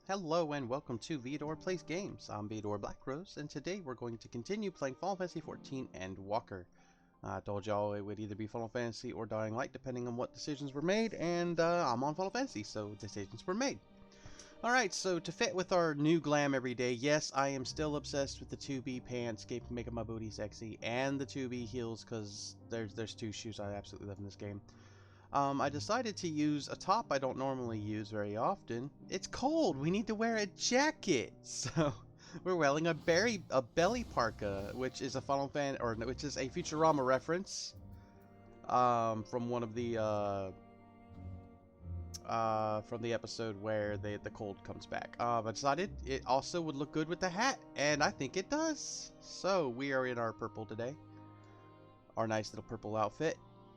Hello and welcome to Viador Plays Games. I'm Viador Blackrose, and today we're going to continue playing Final Fantasy XIV Endwalker. I told y'all it would either be Final Fantasy or Dying Light depending on what decisions were made, and I'm on Final Fantasy, so decisions were made. Alright, so to fit with our new glam every day, yes, I am still obsessed with the 2B pants, making my booty sexy, and the 2B heels, because there's two shoes I absolutely love in this game. I decided to use a top I don't normally use very often. It's cold. We need to wear a jacket. So we're wearing a belly parka, which is a which is a Futurama reference. From one of the from the episode where the cold comes back. I decided it also would look good with the hat, and I think it does. So we are in our purple today. Our nice little purple outfit.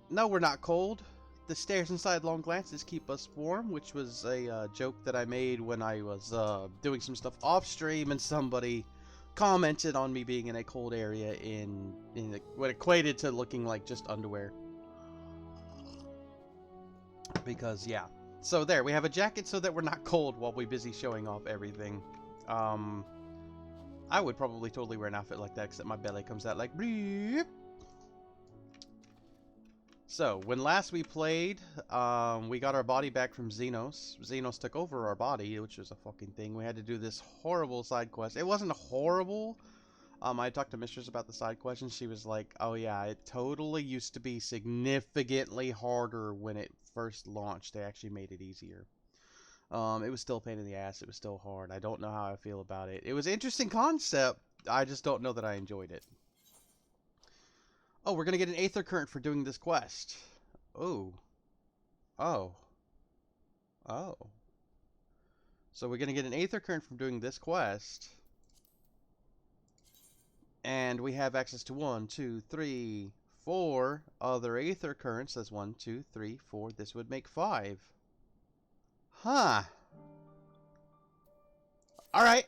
No, we're not cold. The stairs inside long glances keep us warm, which was a joke that I made when I was doing some stuff off stream, and somebody commented on me being in a cold area what equated to looking like just underwear. Because yeah, so there we have a jacket so that we're not cold while we're busy showing off everything. I would probably totally wear an outfit like that, except my belly comes out like bleep. So, when last we played, we got our body back from Zenos. Zenos took over our body, which was a fucking thing. We had to do this horrible side quest. It wasn't horrible. I talked to Mistress about the side quest, and she was like, oh yeah, it totally used to be significantly harder when it first launched. They actually made it easier. It was still a pain in the ass. It was still hard. I don't know how I feel about it. It was an interesting concept. I just don't know that I enjoyed it. Oh, we're gonna get an Aether Current for doing this quest. Oh. Oh. Oh. So we're gonna get an Aether Current from doing this quest. And we have access to 1, 2, 3, 4 other Aether Currents. That's 1, 2, 3, 4. This would make 5. Huh. Alright.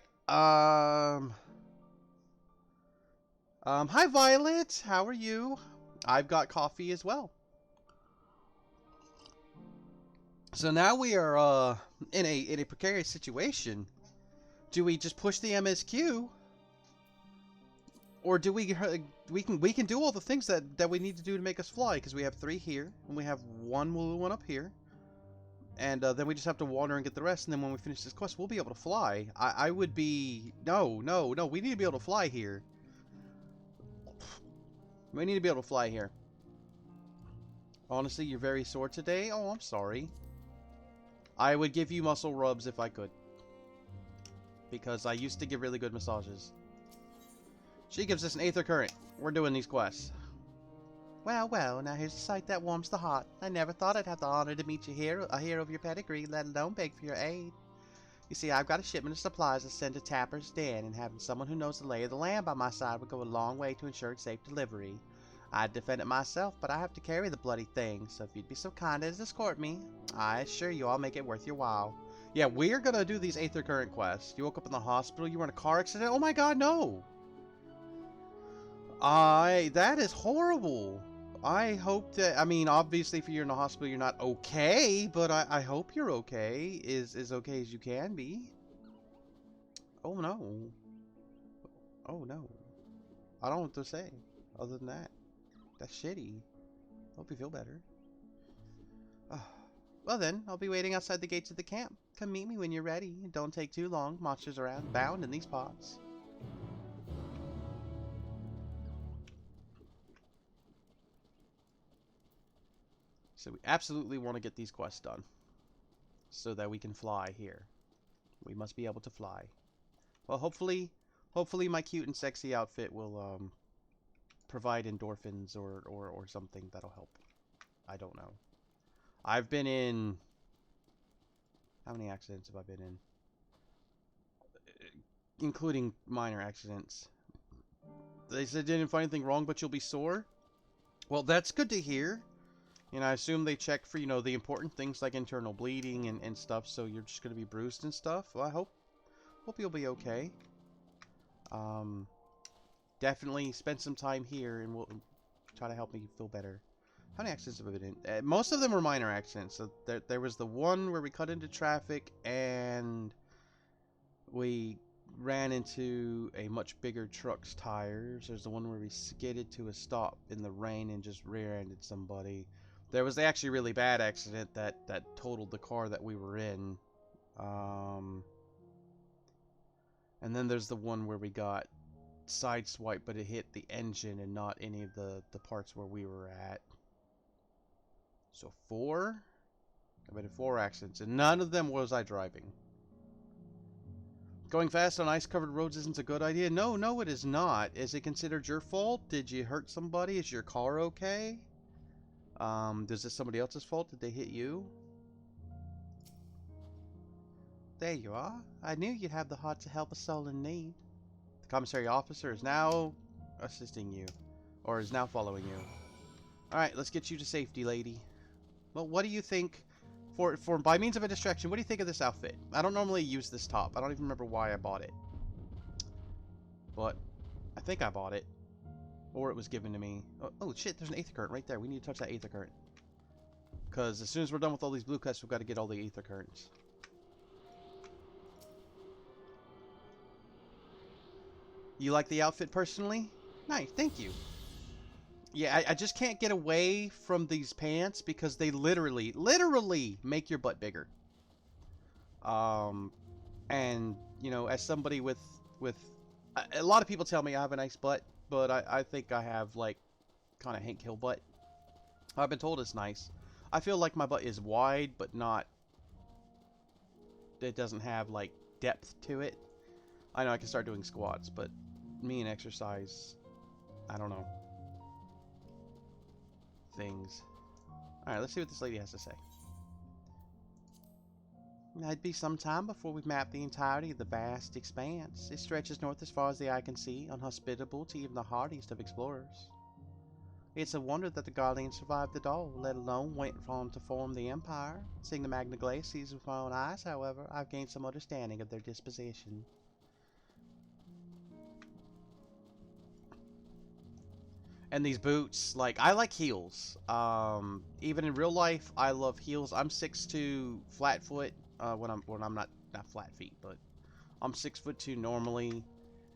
Hi Violet. How are you? I've got coffee as well. So now we are in a precarious situation. Do we just push the MSQ, or do we can do all the things that we need to do to make us fly? Because we have 3 here, and we have one up here, and then we just have to wander and get the rest. And then when we finish this quest, we'll be able to fly. I would be no. We need to be able to fly here. We need to be able to fly here. Honestly, you're very sore today. Oh, I'm sorry. I would give you muscle rubs if I could, because I used to give really good massages. She gives us an Aether Current. We're doing these quests. Well, well, now here's a sight that warms the heart. I never thought I'd have the honor to meet you here, a hero of your pedigree, let alone beg for your aid. You see, I've got a shipment of supplies to send to Tapper's Den, and having someone who knows the lay of the land by my side would go a long way to ensure its safe delivery. I'd defend it myself, but I have to carry the bloody thing, so if you'd be so kind as to escort me, I assure you I'll make it worth your while. Yeah, we're gonna do these Aether Current quests. You woke up in the hospital, you were in a car accident? Oh my god, no! That is horrible. I hope that, I mean, obviously if you're in the hospital you're not okay, but I hope you're okay, as okay as you can be. Oh no. Oh no. I don't know what to say, other than that. That's shitty. Hope you feel better. Well then, I'll be waiting outside the gates of the camp. Come meet me when you're ready. Don't take too long. Monsters around, bound in these parts. So we absolutely want to get these quests done, so that we can fly here. We must be able to fly. Well, hopefully my cute and sexy outfit will provide endorphins or something that'll help. I don't know. I've been in... How many accidents have I been in? Including minor accidents. They said didn't find anything wrong, but you'll be sore? Well, that's good to hear. And I assume they check for, the important things like internal bleeding and stuff, so you're just going to be bruised and stuff. Well, I hope you'll be okay. Definitely spend some time here, and we'll try to help me feel better. How many accidents have I been in? Most of them were minor accidents. So there was the one where we cut into traffic, and We ran into a much bigger truck's tires. There's the one where we skidded to a stop in the rain and just rear-ended somebody. There was actually a really bad accident that totaled the car that we were in. And then there's the one where we got sideswiped, but it hit the engine and not any of the parts where we were at. So 4? I've been in 4 accidents, and none of them was I driving. Going fast on ice-covered roads isn't a good idea. No, it is not. Is it considered your fault? Did you hurt somebody? Is your car okay? Is this somebody else's fault? Did they hit you? There you are. I knew you'd have the heart to help a soul in need. The commissary officer is now assisting you. Or is now following you. Alright, let's get you to safety, lady. Well, what do you think... For by means of a distraction, what do you think of this outfit? I don't normally use this top. I don't even remember why I bought it. But I think I bought it. Or it was given to me. Oh shit, there's an aether current right there. We need to touch that aether current. Because as soon as we're done with all these blue cuts, we've got to get all the aether currents. You like the outfit personally? Nice, thank you. Yeah, I just can't get away from these pants because they literally make your butt bigger. And, you know, as somebody with a lot of people tell me I have a nice butt, but I think I have, like, kind of Hank Hill butt. I've been told it's nice. I feel like my butt is wide, but not... It doesn't have, like, depth to it. I know I can start doing squats, but me and exercise, I don't know. Things. Alright, let's see what this lady has to say. It'd be some time before we've mapped the entirety of the vast expanse. It stretches north as far as the eye can see, unhospitable to even the hardiest of explorers. It's a wonder that the Guardians survived the dawn, let alone went on to form the Empire. Seeing the Magna Glacies with my own eyes, however, I've gained some understanding of their disposition. And these boots, like, I like heels. Even in real life, I love heels. I'm 6'2", flat foot. When I'm not flat feet, but I'm 6'2" normally,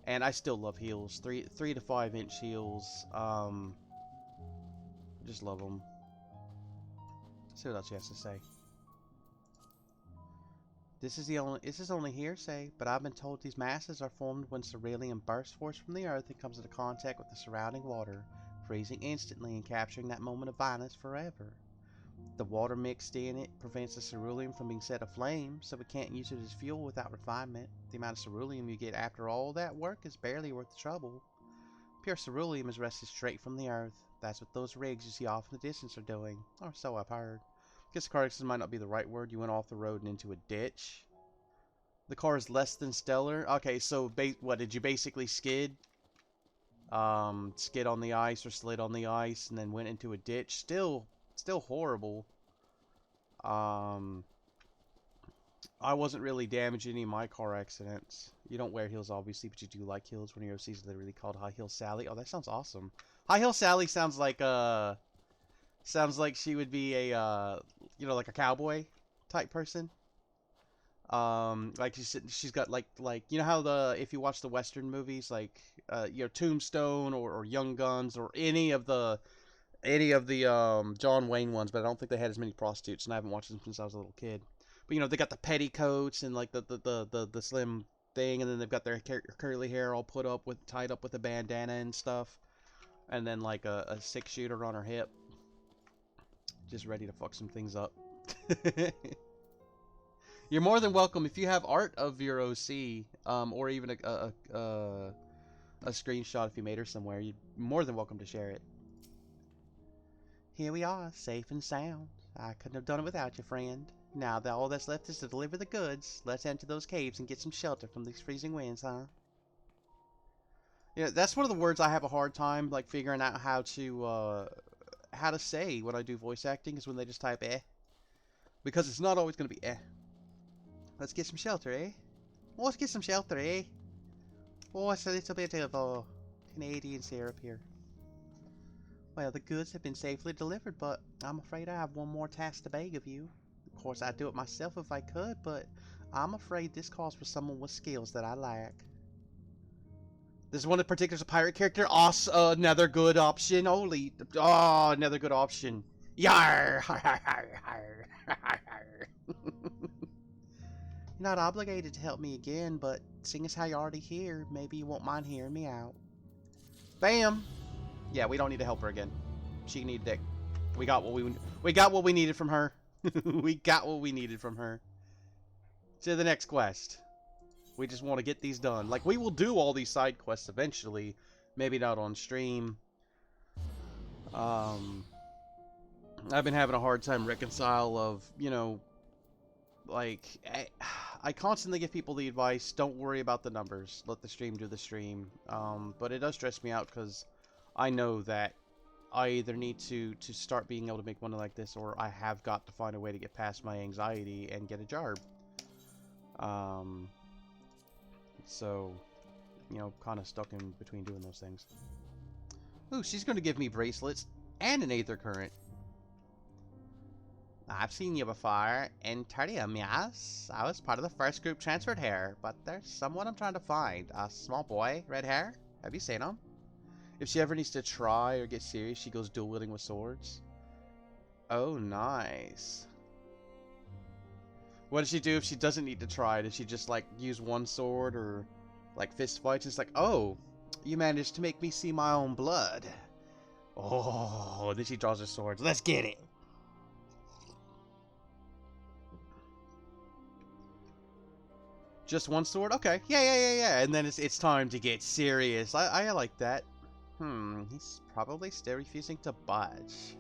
and I still love heels. 3 to 5 inch heels. Just love them. Let's see what else she has to say. This is only hearsay, but I've been told these masses are formed when cerulean bursts forth from the earth and comes into contact with the surrounding water, freezing instantly and capturing that moment of violence forever. The water mixed in it prevents the ceruleum from being set aflame, so we can't use it as fuel without refinement. The amount of ceruleum you get after all that work is barely worth the trouble. Pure ceruleum is wrested straight from the earth. That's what those rigs you see off in the distance are doing, or so I've heard. Guess carcass might not be the right word. You went off the road and into a ditch. The car is less than stellar. Okay, so what did you basically skid? Skid on the ice or slid on the ice and then went into a ditch. Still horrible. I wasn't really damaged in any of my car accidents. You don't wear heels, obviously, but you do like heels. One of your OCs is literally called High Heel Sally. Oh, that sounds awesome. High Heel Sally sounds like she would be a you know, like a cowboy type person. Like she's got like you know how if you watch the Western movies, like you know, Tombstone or Young Guns or any of the John Wayne ones, but I don't think they had as many prostitutes, and I haven't watched them since I was a little kid. But you know, they got the petticoats and like the slim thing, and then they've got their curly hair all tied up with a bandana and stuff, and then like a 6-shooter on her hip, just ready to fuck some things up. You're more than welcome if you have art of your OC, or even a screenshot if you made her somewhere. You're more than welcome to share it. Here we are, safe and sound. I couldn't have done it without you, friend. Now that all that's left is to deliver the goods, let's enter those caves and get some shelter from these freezing winds, huh? Yeah, that's one of the words I have a hard time, like, figuring out how to say when I do voice acting, is when they just type eh. Because it's not always going to be eh. Let's get some shelter, eh? Let's get some shelter, eh? Oh, it's a little bit of Canadian syrup here. Well, the goods have been safely delivered, but I'm afraid I have one more task to beg of you. Of course, I'd do it myself if I could, but I'm afraid this calls for someone with skills that I lack. This one in particular is a pirate character. Another good option. Holy, another good option. Yar! You're not obligated to help me again, but seeing as how you're already here, maybe you won't mind hearing me out. Bam! Yeah, we don't need to help her again. She can eat dick. We got what we needed from her. We got what we needed from her. To the next quest. We just want to get these done. Like, we will do all these side quests eventually. Maybe not on stream. I've been having a hard time reconcile of, you know, like, I constantly give people the advice, don't worry about the numbers. Let the stream do the stream. But it does stress me out because I know that I either need to start being able to make money like this, or I have got to find a way to get past my anxiety and get a job. So, you know, kind of stuck in between doing those things. Ooh, she's going to give me bracelets and an aether current. I've seen you before in Tertium, yes. I was part of the first group transferred here, but there's someone I'm trying to find. A small boy, red hair. Have you seen him? If she ever needs to try or get serious, she goes dual wielding with swords. Oh, nice. What does she do if she doesn't need to try? Does she just, like, use one sword or, like, fist fights? It's like, oh, you managed to make me see my own blood. Oh, then she draws her swords. Let's get it. Just one sword? Okay. Yeah. And then it's time to get serious. I like that. He's probably still refusing to budge.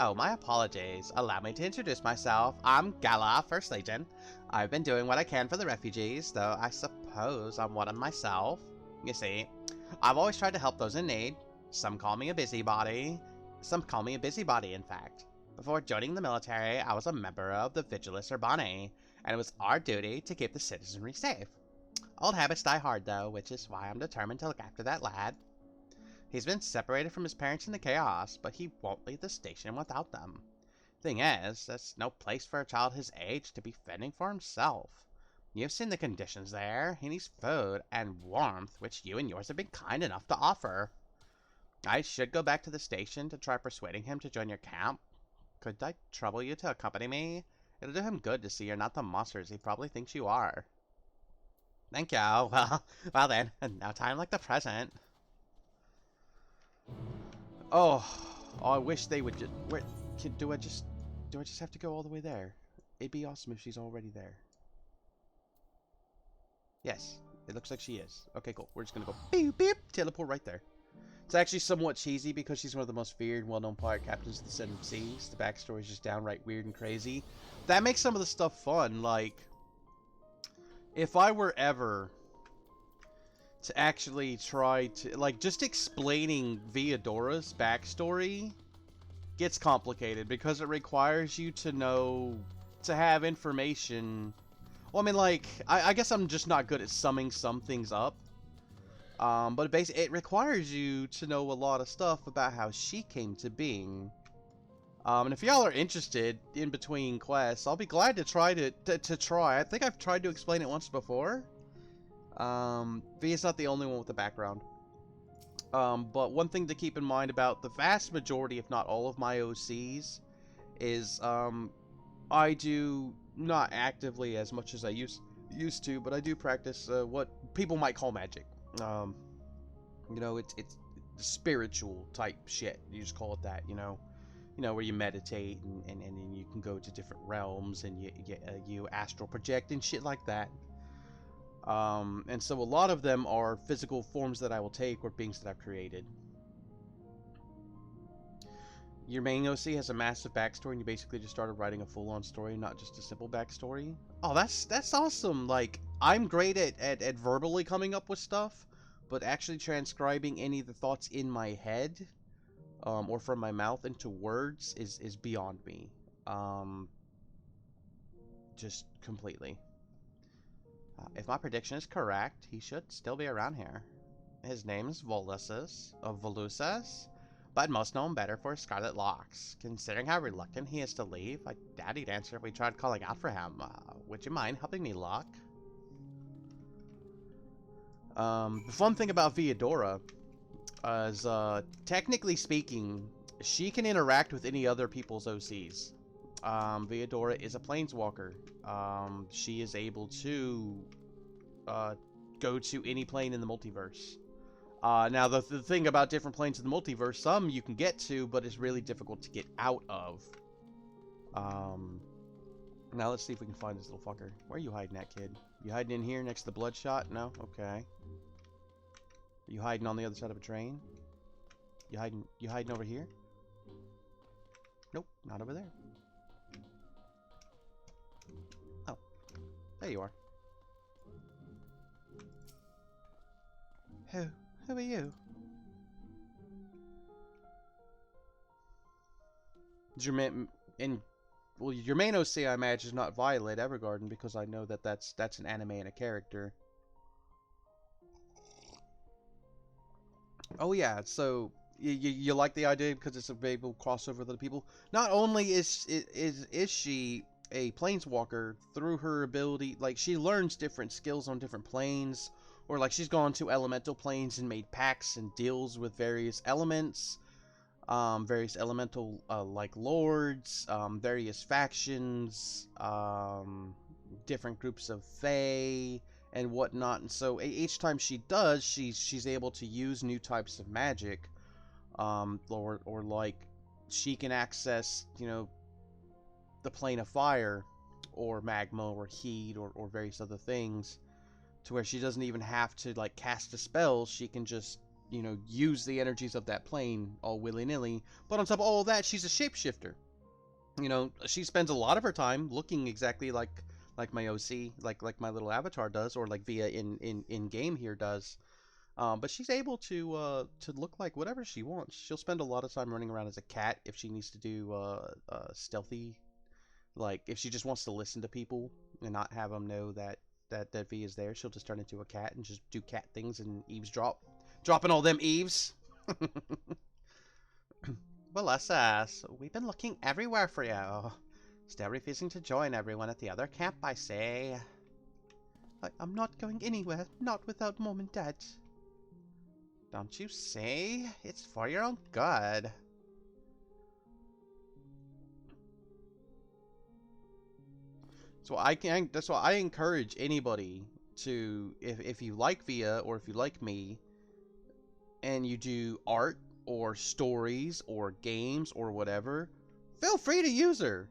Oh, my apologies. Allow me to introduce myself. I'm Gala, First Legion. I've been doing what I can for the refugees, though I suppose I'm one of myself. You see, I've always tried to help those in need. Some call me a busybody. Some call me a busybody, in fact. Before joining the military, I was a member of the Vigilis Urbani, and it was our duty to keep the citizenry safe. Old habits die hard, though, which is why I'm determined to look after that lad. He's been separated from his parents in the chaos, but he won't leave the station without them. Thing is, that's no place for a child his age to be fending for himself. You've seen the conditions there. He needs food and warmth, which you and yours have been kind enough to offer. I should go back to the station to try persuading him to join your camp. Could I trouble you to accompany me? It'll do him good to see you're not the monsters he probably thinks you are. Thank you. Well then, no time like the present. Oh, I wish they would just. Where do I just have to go all the way there? It'd be awesome if she's already there. Yes, it looks like she is. Okay, cool. We're just gonna go beep beep, teleport right there. It's actually somewhat cheesy because she's one of the most feared, well-known pirate captains of the Seven Seas. The backstory is just downright weird and crazy. That makes some of the stuff fun. Like, if I were ever to actually try to, like, just explaining Viadora's backstory gets complicated because it requires you to know, to have information. Well, I mean, like, I guess I'm just not good at summing some things up. But basically, it requires you to know a lot of stuff about how she came to being. And if y'all are interested in between quests, I'll be glad to try to try. I think I've tried to explain it once before. V is not the only one with the background. But one thing to keep in mind about the vast majority, if not all of my OCs, is I do not actively as much as I used to, but I do practice what people might call magic. You know, it's spiritual type shit. You just call it that, you know, where you meditate and you can go to different realms and you astral project and shit like that. And so a lot of them are physical forms that I will take or beings that I've created. Your main OC has a massive backstory, and you basically just started writing a full-on story, not just a simple backstory. Oh, that's awesome. Like, I'm great at verbally coming up with stuff, but actually transcribing any of the thoughts in my head, or from my mouth into words is beyond me. Just completely. If my prediction is correct, he should still be around here. His name's Volusus, of Volusus, but most know him better for his scarlet locks. Considering how reluctant he is to leave, I doubt he'd answer if we tried calling out for him. would you mind helping me lock? The fun thing about Viadora is, technically speaking, she can interact with any other people's OCs. Viadora is a planeswalker. She is able to go to any plane in the multiverse. Now, the thing about different planes in the multiverse, some you can get to, but it's really difficult to get out of. Now let's see if we can find this little fucker. Where are you hiding at, kid? You hiding in here next to the Bloodshot? No? Okay. You hiding on the other side of a train? You hiding over here? Nope, not over there. Oh, there you are. Who are you? Your main OC, I imagine, is not Violet Evergarden, because I know that that's an anime and a character. Oh yeah, so you like the idea because it's a able crossover with other people. Not only is she a planeswalker, through her ability, like, she learns different skills on different planes, or like she's gone to elemental planes and made pacts and deals with various elements, various elemental like lords, various factions, different groups of fae and whatnot. And so each time she does, she's able to use new types of magic, or like she can access, you know, the plane of fire or magma or heat or various other things, to where she doesn't even have to like cast a spell. She can just, you know, use the energies of that plane all willy-nilly. But on top of all that, she's a shapeshifter. You know, she spends a lot of her time looking exactly like my OC, like my little avatar does, or like Via in game here does. But she's able to look like whatever she wants. She'll spend a lot of time running around as a cat if she needs to do stealthy. Like, if she just wants to listen to people and not have them know that V is there, she'll just turn into a cat and just do cat things and eavesdrop. Dropping all them eaves. Well, us, we've been looking everywhere for you. Still refusing to join everyone at the other camp, I say. I'm not going anywhere, not without Mom and Dad. Don't you see? It's for your own good. So that's why I encourage anybody to, if you like Via or if you like me, and you do art or stories or games or whatever, feel free to use her.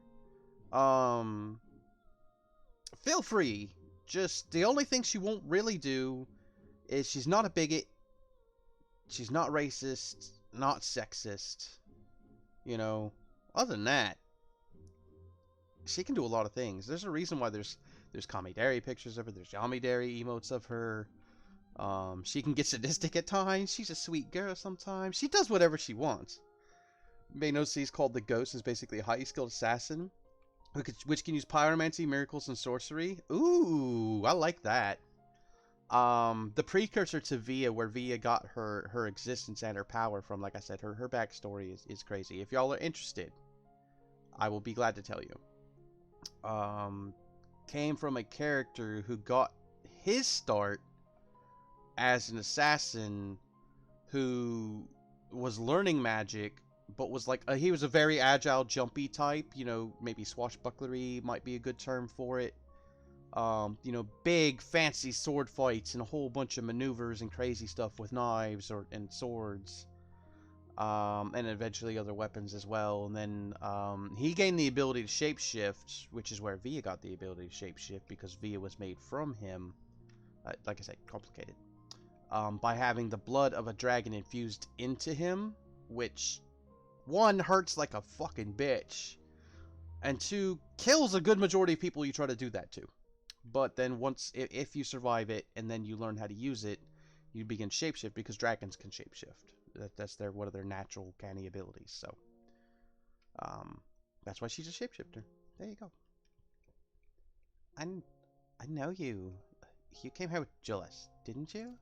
Feel free. Just the only thing she won't really do is she's not a bigot, she's not racist, not sexist. You know, other than that, she can do a lot of things. There's a reason why there's Kamidari pictures of her, there's Yamidari emotes of her. She can get sadistic at times. She's a sweet girl sometimes. She does whatever she wants. Zenos called the Ghost is basically a highly skilled assassin, which can use pyromancy, miracles, and sorcery. Ooh, I like that. The precursor to Via, where Via got her existence and her power from, like I said, her backstory is crazy. If y'all are interested, I will be glad to tell you. Came from a character who got his start as an assassin who was learning magic, but was like he was a very agile, jumpy type. You know, maybe swashbucklery might be a good term for it. You know, big fancy sword fights and a whole bunch of maneuvers and crazy stuff with knives and swords, and eventually other weapons as well. And then he gained the ability to shapeshift, which is where Via got the ability to shapeshift, because Via was made from him. Like I said, complicated. By having the blood of a dragon infused into him, which, one, hurts like a fucking bitch, and two, kills a good majority of people you try to do that to. But then once, if you survive it, and then you learn how to use it, you begin shapeshift, because dragons can shapeshift. That's one of their natural canny abilities, so. That's why she's a shapeshifter. There you go. I know you. You came here with Jules, didn't you?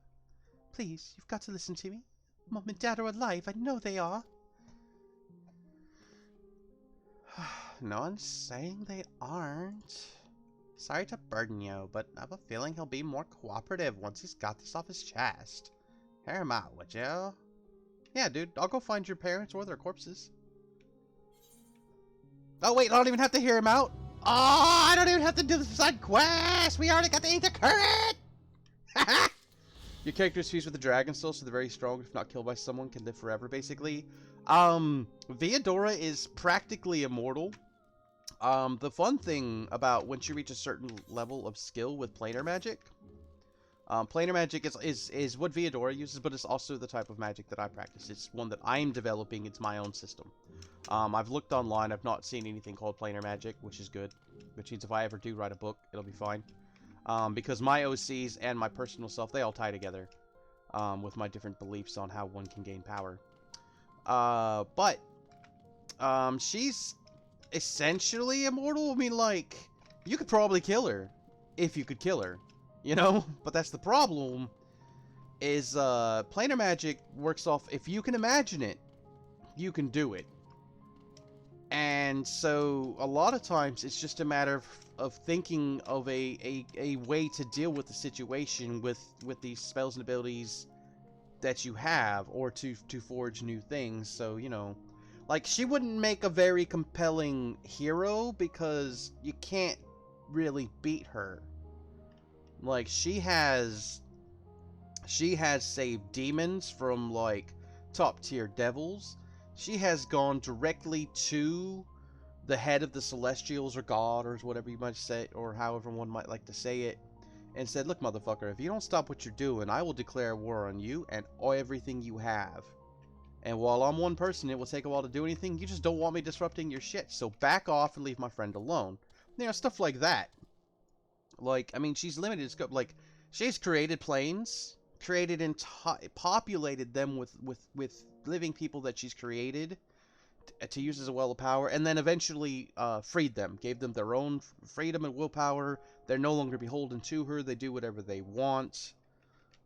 Please, you've got to listen to me. Mom and Dad are alive, I know they are. No one's saying they aren't. Sorry to burden you, but I have a feeling he'll be more cooperative once he's got this off his chest. Hear him out, would you? Yeah, dude, I'll go find your parents or their corpses. Oh, wait, I don't even have to hear him out. Oh, I don't even have to do the side quest. We already got the ether current. Your character is fused with the dragon soul, so they're very strong. If not killed by someone, can live forever, basically. Viadora is practically immortal. The fun thing about once you reach a certain level of skill with planar magic, planar magic is what Viadora uses, but it's also the type of magic that I practice. It's one that I'm developing. It's my own system. I've looked online. I've not seen anything called planar magic, which is good. Which means if I ever do write a book, it'll be fine. Because my OCs and my personal self, they all tie together. With my different beliefs on how one can gain power. She's essentially immortal. I mean, like, you could probably kill her. If you could kill her. You know? But that's the problem. Is, planar magic works off, if you can imagine it, you can do it. And so, a lot of times, it's just a matter of thinking of a way to deal with the situation with these spells and abilities that you have, or to forge new things. So, you know, like, she wouldn't make a very compelling hero because you can't really beat her. Like, she has saved demons from, like, top tier devils. She has gone directly to the head of the Celestials, or God, or whatever you might say, or however one might like to say it, and said, look, motherfucker, if you don't stop what you're doing, I will declare war on you and everything you have. And while I'm one person, it will take a while to do anything. You just don't want me disrupting your shit, so back off and leave my friend alone. You know, stuff like that. Like, I mean, she's limited in scope. Like, she's created planes, created and populated them with living people that she's created to use as a well of power, and then eventually freed them, gave them their own freedom and willpower. They're no longer beholden to her. They do whatever they want.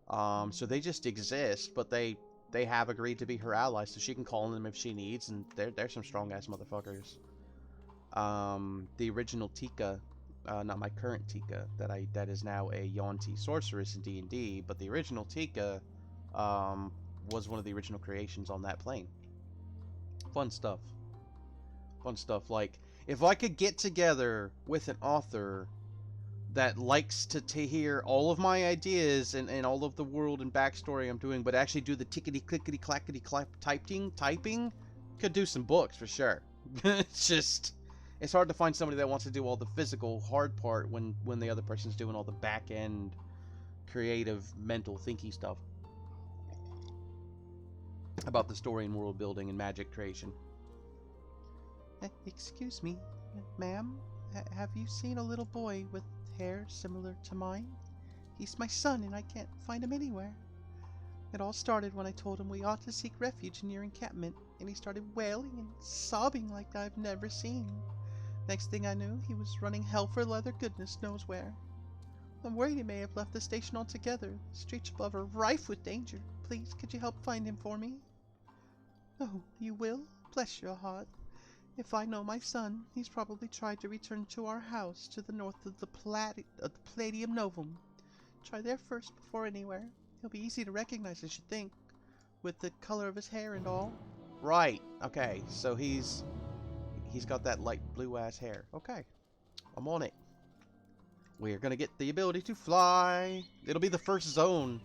So they just exist, but they have agreed to be her allies, so she can call on them if she needs, and they're some strong-ass motherfuckers. The original Tika, not my current Tika, that is now a Yuan-Ti sorceress in D&D, but the original Tika was one of the original creations on that plane. Fun stuff. Fun stuff. Like, if I could get together with an author that likes to hear all of my ideas and all of the world and backstory I'm doing, but actually do the tickety-clickety-clackety-clap typing, could do some books for sure. It's hard to find somebody that wants to do all the physical hard part when the other person's doing all the back-end creative mental thinky stuff about the story and world building and magic creation. Excuse me, ma'am. Have you seen a little boy with hair similar to mine? He's my son, and I can't find him anywhere. It all started when I told him we ought to seek refuge in your encampment, and he started wailing and sobbing like I've never seen. Next thing I knew, he was running hell for leather goodness knows where. I'm worried he may have left the station altogether. The streets above are rife with danger. Please, could you help find him for me? Oh, you will? Bless your heart. If I know my son, he's probably tried to return to our house to the north of the Palladium Novum. Try there first before anywhere. He'll be easy to recognize, I should think, with the color of his hair and all. Right. Okay. So he's got that light blue ass hair. Okay. I'm on it. We're gonna get the ability to fly. It'll be the first zone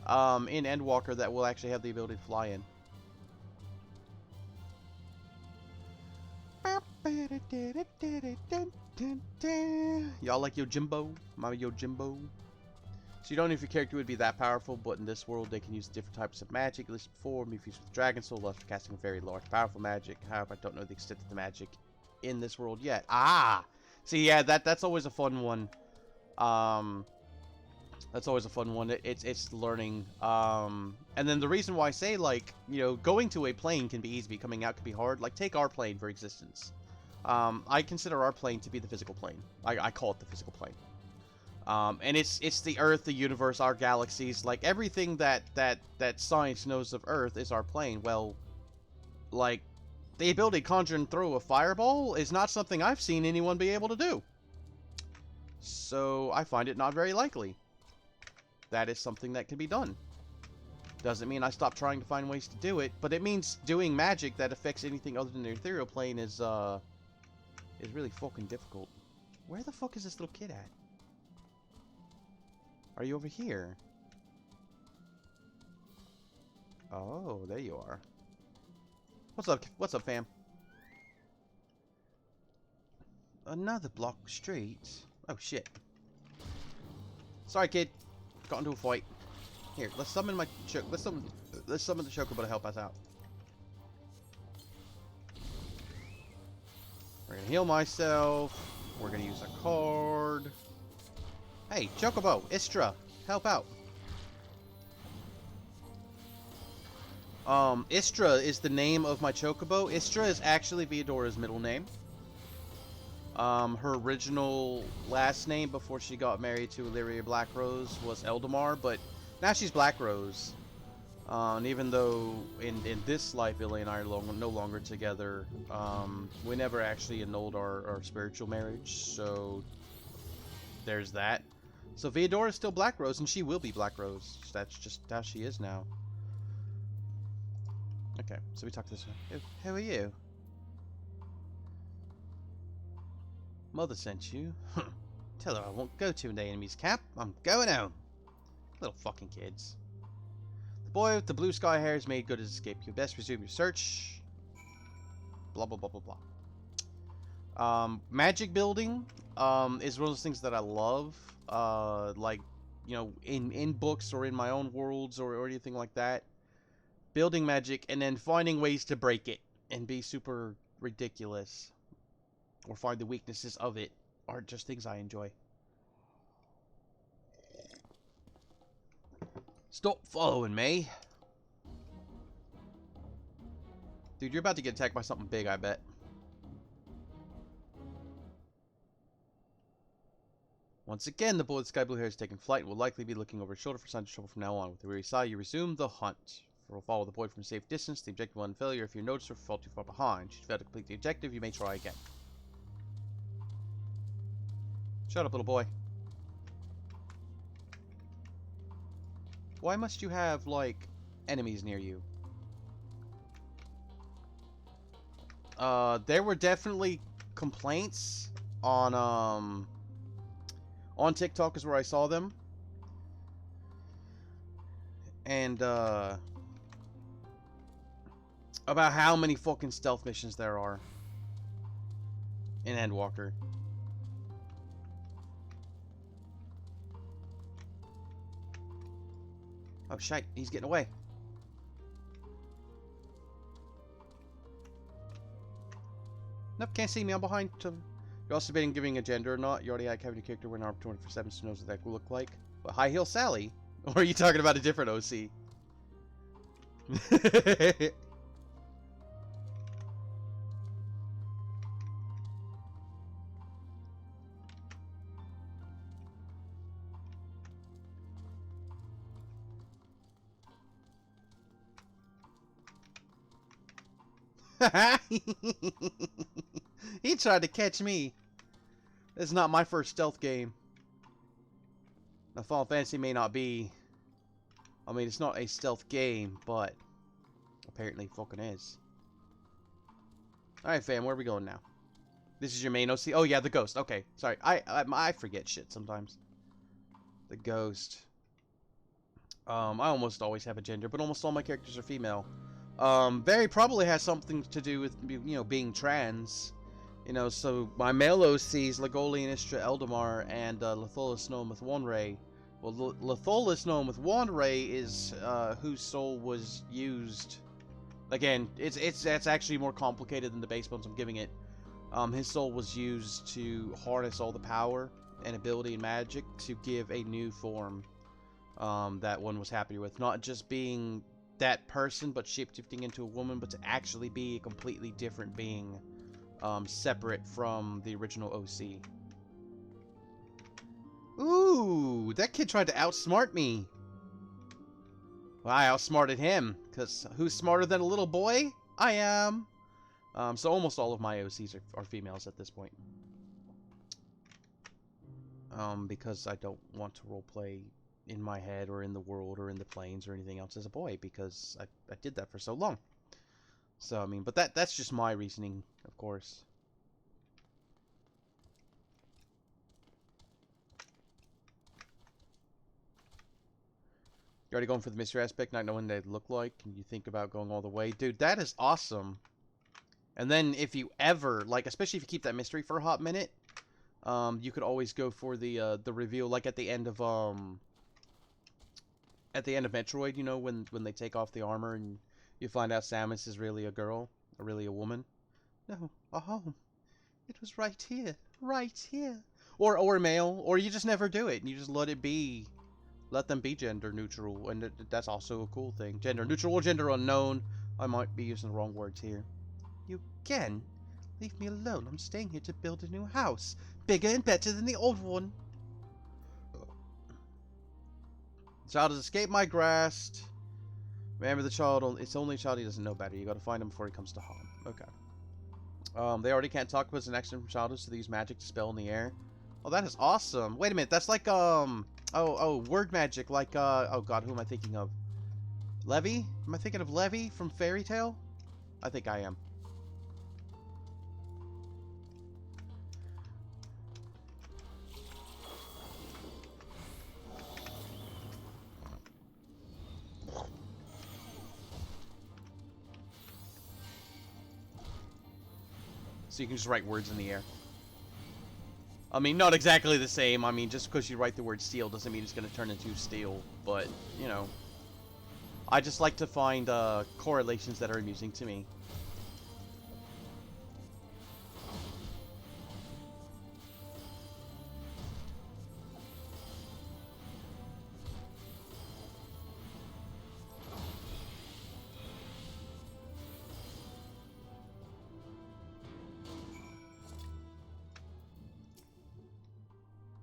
in Endwalker that will actually have the ability to fly in. Y'all like Yojimbo? My Yojimbo? So you don't know if your character would be that powerful, but in this world they can use different types of magic. Listed before, be fused with Dragon Soul, after casting a very large, powerful magic. However, I don't know the extent of the magic in this world yet. Ah! See, yeah, that's always a fun one. That's always a fun one. It's learning. And then the reason why I say, like, you know, going to a plane can be easy, coming out can be hard. Like, take our plane for existence. I consider our plane to be the physical plane. I call it the physical plane. And it's the Earth, the universe, our galaxies, like everything that science knows of Earth is our plane. Well, like, the ability to conjure and throw a fireball is not something I've seen anyone be able to do. So I find it not very likely. That is something that can be done. Doesn't mean I stop trying to find ways to do it, but it means doing magic that affects anything other than the ethereal plane is really fucking difficult. Where the fuck is this little kid at? Are you over here? Oh, there you are. What's up? What's up, fam? Another block street. Oh shit. Sorry, kid. Got into a fight. Here, let's summon my let's summon the chocobo to help us out. We're gonna heal myself. We're gonna use a card. Hey, chocobo, Istra, help out. Istra is the name of my chocobo. Istra is actually Viadora's middle name. Her original last name before she got married to Illyria Blackrose was Eldamar, but now she's Blackrose. And even though in this life Illy and I are no longer together, we never actually annulled our spiritual marriage, so there's that. So Viadora is still Blackrose, and she will be Blackrose. That's just how she is now. Okay, so we talk this way. Who are you? Mother sent you. Tell her I won't go to the enemy's camp. I'm going home. Little fucking kids. The boy with the blue sky hair has made good his escape. You best resume your search. Blah, blah, blah, blah, blah. Magic building is one of those things that I love. Like, you know, in books or in my own worlds or anything like that. Building magic and then finding ways to break it and be super ridiculous. Or find the weaknesses of it are just things I enjoy. Stop following me. Dude, you're about to get attacked by something big, I bet. Once again, the boy with sky blue hair has taken flight and will likely be looking over his shoulder for signs of trouble from now on. With a weary sigh, you resume the hunt. Follow the boy from a safe distance. The objective will end failure if you notice or fall too far behind. Should you fail to complete the objective, you may try again. Shut up, little boy. Why must you have, like, enemies near you? There were definitely complaints on TikTok is where I saw them. And, about how many fucking stealth missions there are in Endwalker. Oh shite, he's getting away. Nope, can't see me, I'm behind. You're also debating giving a gender or not. You already have your character with an opportunity for 7 knows what that will look like. But High Heel Sally? Or are you talking about a different OC? He tried to catch me. This is not my first stealth game. Now, Final Fantasy may not be... I mean, it's not a stealth game, but... apparently fucking is. Alright, fam, where are we going now? This is your main OC? Oh, yeah, the ghost. Okay, sorry. I forget shit sometimes. The ghost. I almost always have a gender, but almost all my characters are female. Very probably has something to do with, you know, being trans. You know, so my male OCs, Legolian, Istra, Eldamar, and Letholus known with Wanray. Well, Letholus known with Wanray is whose soul was used. Again, that's actually more complicated than the base bones I'm giving it. His soul was used to harness all the power and ability and magic to give a new form that one was happy with. Not just being that person, but shapeshifting into a woman, but to actually be a completely different being, separate from the original OC. Ooh, that kid tried to outsmart me. Well, I outsmarted him, because who's smarter than a little boy? I am. So almost all of my OCs are females at this point. because I don't want to roleplay in my head or in the world or in the planes or anything else as a boy, because I did that for so long. So, I mean, but that's just my reasoning, of course. You're already going for the mystery aspect, not knowing what they look like, and you think about going all the way. Dude, that is awesome. And then if you ever, like, especially if you keep that mystery for a hot minute, you could always go for the reveal, like at the end of Metroid, you know, when they take off the armor and you find out Samus is really a girl, or really a woman. No, a home. It was right here, right here. Or male, or you just never do it and you just let it be. Let them be gender neutral, and that's also a cool thing. Gender neutral or gender unknown. I might be using the wrong words here. You again? Leave me alone. I'm staying here to build a new house. Bigger and better than the old one. The child has escaped my grasp. Remember the child, it's only a child he doesn't know better. You gotta find him before he comes to harm. Okay. They already can't talk about an accident from childhood, so they use magic to spell in the air. Oh, that is awesome. Wait a minute, that's like, word magic, like, oh god, who am I thinking of? Levy? Am I thinking of Levy from Fairy Tail? I think I am. So you can just write words in the air. I mean, not exactly the same. I mean, just because you write the word steel doesn't mean it's going to turn into steel. But, you know. I just like to find correlations that are amusing to me.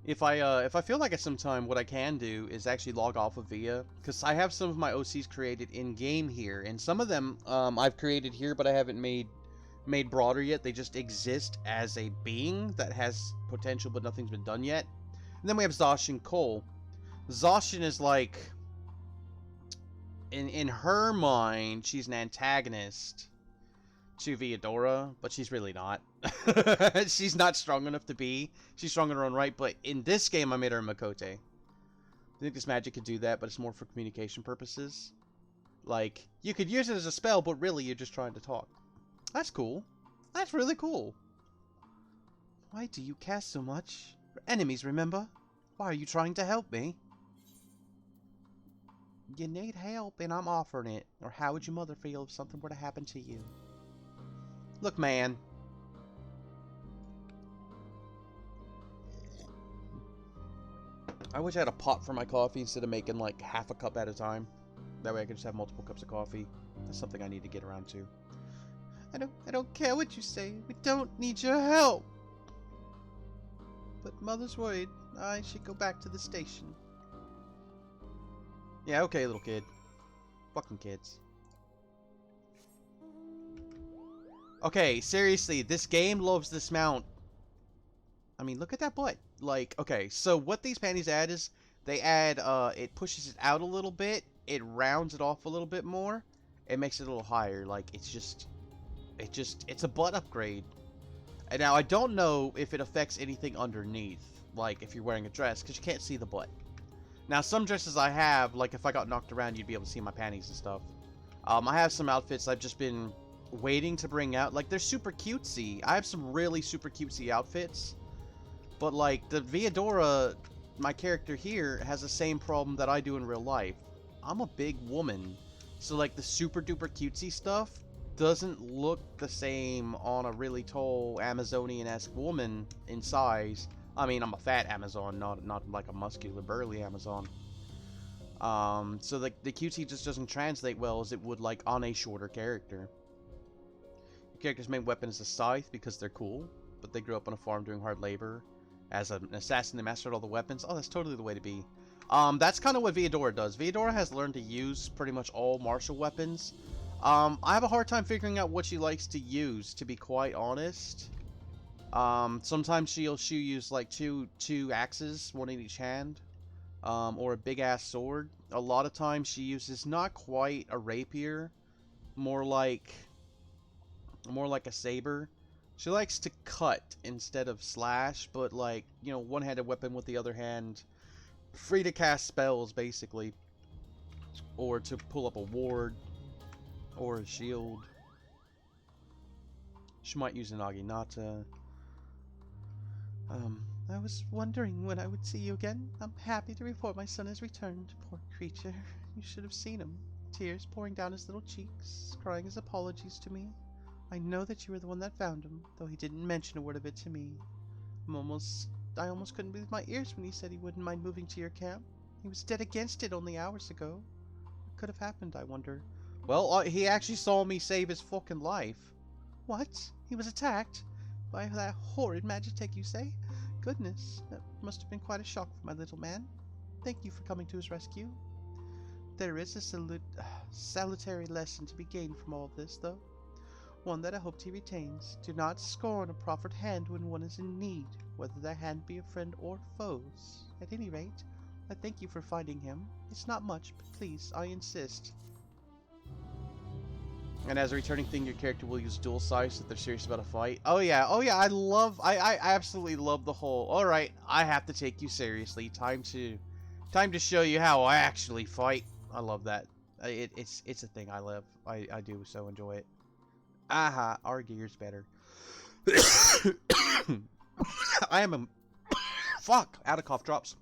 If I feel like at some time, what I can do is actually log off of VIA, because I have some of my OCs created in game here, and some of them I've created here, but I haven't made broader yet. They just exist as a being that has potential, but nothing's been done yet. And then we have Zacian Cole. Zacian is like, in her mind, she's an antagonist to Viadora, but she's really not. She's not strong enough to be. She's strong in her own right, but in this game, I made her a Makote. I think this magic could do that, but it's more for communication purposes. Like, you could use it as a spell, but really, you're just trying to talk. That's cool. That's really cool. Why do you care so much? We're enemies, remember? Why are you trying to help me? You need help, and I'm offering it. Or how would your mother feel if something were to happen to you? Look, man. I wish I had a pot for my coffee instead of making like half a cup at a time. That way I could just have multiple cups of coffee. That's something I need to get around to. I don't care what you say. We don't need your help. But Mother's worried. I should go back to the station. Yeah, okay, little kid. Fucking kids. Okay, seriously, this game loves this mount. I mean, look at that butt. Like, okay, so what these panties add is, they add, it pushes it out a little bit, it rounds it off a little bit more, it makes it a little higher. Like, it's a butt upgrade. And now, I don't know if it affects anything underneath, like if you're wearing a dress, because you can't see the butt. Now, some dresses I have, like if I got knocked around, you'd be able to see my panties and stuff. I have some outfits I've just been waiting to bring out. Like, they're super cutesy. I have some really super cutesy outfits. But, like, the Viadora, my character here, has the same problem that I do in real life. I'm a big woman. So, like, the super duper cutesy stuff doesn't look the same on a really tall Amazonian-esque woman in size. I mean, I'm a fat Amazon, not like a muscular, burly Amazon. So the cutesy just doesn't translate well as it would, like, on a shorter character. Your character's main weapon is a scythe because they're cool, but they grew up on a farm doing hard labor. As an assassin, they mastered all the weapons. Oh, that's totally the way to be. That's kind of what Viadora does. Viadora has learned to use pretty much all martial weapons. I have a hard time figuring out what she likes to use, to be quite honest. Sometimes she'll use like two axes, one in each hand, or a big ass sword. A lot of times she uses not quite a rapier, more like a saber. She likes to cut instead of slash, but like, you know, one-handed weapon with the other hand, free to cast spells basically, or to pull up a ward or a shield. She might use an Aginata. I was wondering when I would see you again. I'm happy to report my son has returned. Poor creature. You should have seen him. Tears pouring down his little cheeks, crying his apologies to me. I know that you were the one that found him, though he didn't mention a word of it to me. I almost couldn't believe my ears when he said he wouldn't mind moving to your camp. He was dead against it only hours ago. What could have happened, I wonder? Well, he actually saw me save his fucking life. What? He was attacked? By that horrid Magitech, you say? Goodness, that must have been quite a shock for my little man. Thank you for coming to his rescue. There is a salutary lesson to be gained from all of this, though. One that I hope he retains. Do not scorn a proffered hand when one is in need, whether that hand be a friend or foes. At any rate, I thank you for finding him. It's not much, but please, I insist. And as a returning thing, your character will use dual size if they're serious about a fight. Oh yeah, I absolutely love the whole, alright, I have to take you seriously. Time to show you how I actually fight. I love that. It's a thing I love. I do so enjoy it. Aha, our gear's better. I am a... Fuck! Out of cough drops.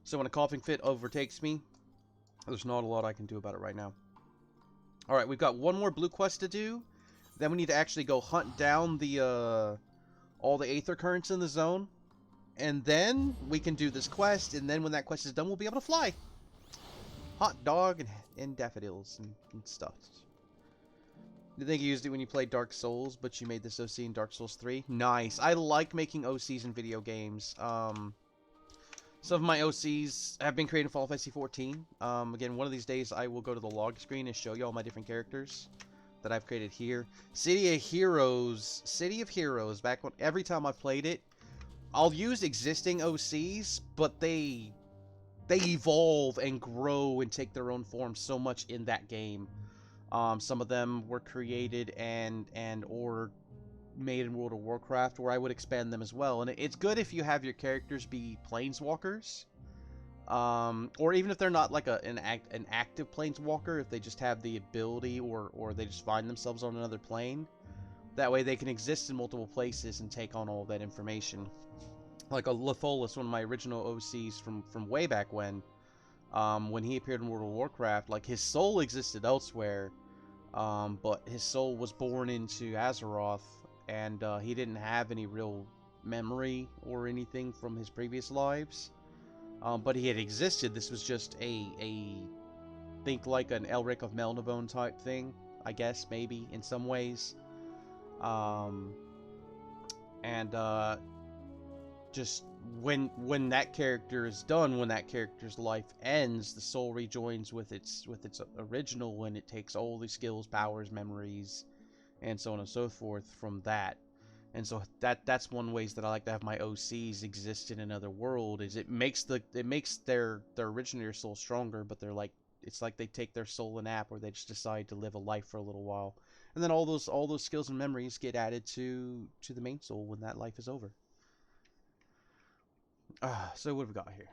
So when a coughing fit overtakes me, there's not a lot I can do about it right now. Alright, we've got one more blue quest to do. Then we need to actually go hunt down the, all the Aether Currents in the zone. And then we can do this quest, and then when that quest is done, we'll be able to fly. Hot dog and daffodils and stuff. I think you used it when you played Dark Souls, but you made this OC in Dark Souls 3. Nice. I like making OCs in video games. Some of my OCs have been created in Final Fantasy 14. Again, one of these days I will go to the log screen and show you all my different characters that I've created here. City of Heroes, back when every time I've played it, I'll use existing OCs, but they evolve and grow and take their own form so much in that game. Some of them were created or made in World of Warcraft, where I would expand them as well. And it's good if you have your characters be planeswalkers, or even if they're not like an active planeswalker, if they just have the ability or they just find themselves on another plane. That way they can exist in multiple places and take on all that information. Like a Litholis, one of my original OCs from way back when he appeared in World of Warcraft, like his soul existed elsewhere, but his soul was born into Azeroth, and he didn't have any real memory or anything from his previous lives. But he had existed. This was just think like an Elric of Melnibone type thing, I guess, maybe, in some ways. Just when that character is done, when that character's life ends, the soul rejoins with its original, when it takes all the skills, powers, memories, and so on and so forth from that. And so that's one ways that I like to have my OCs exist in another world, is it makes their original soul stronger, but they're like, it's like they take their soul a nap, or they just decide to live a life for a little while, and then all those skills and memories get added to the main soul when that life is over. So what have we got here?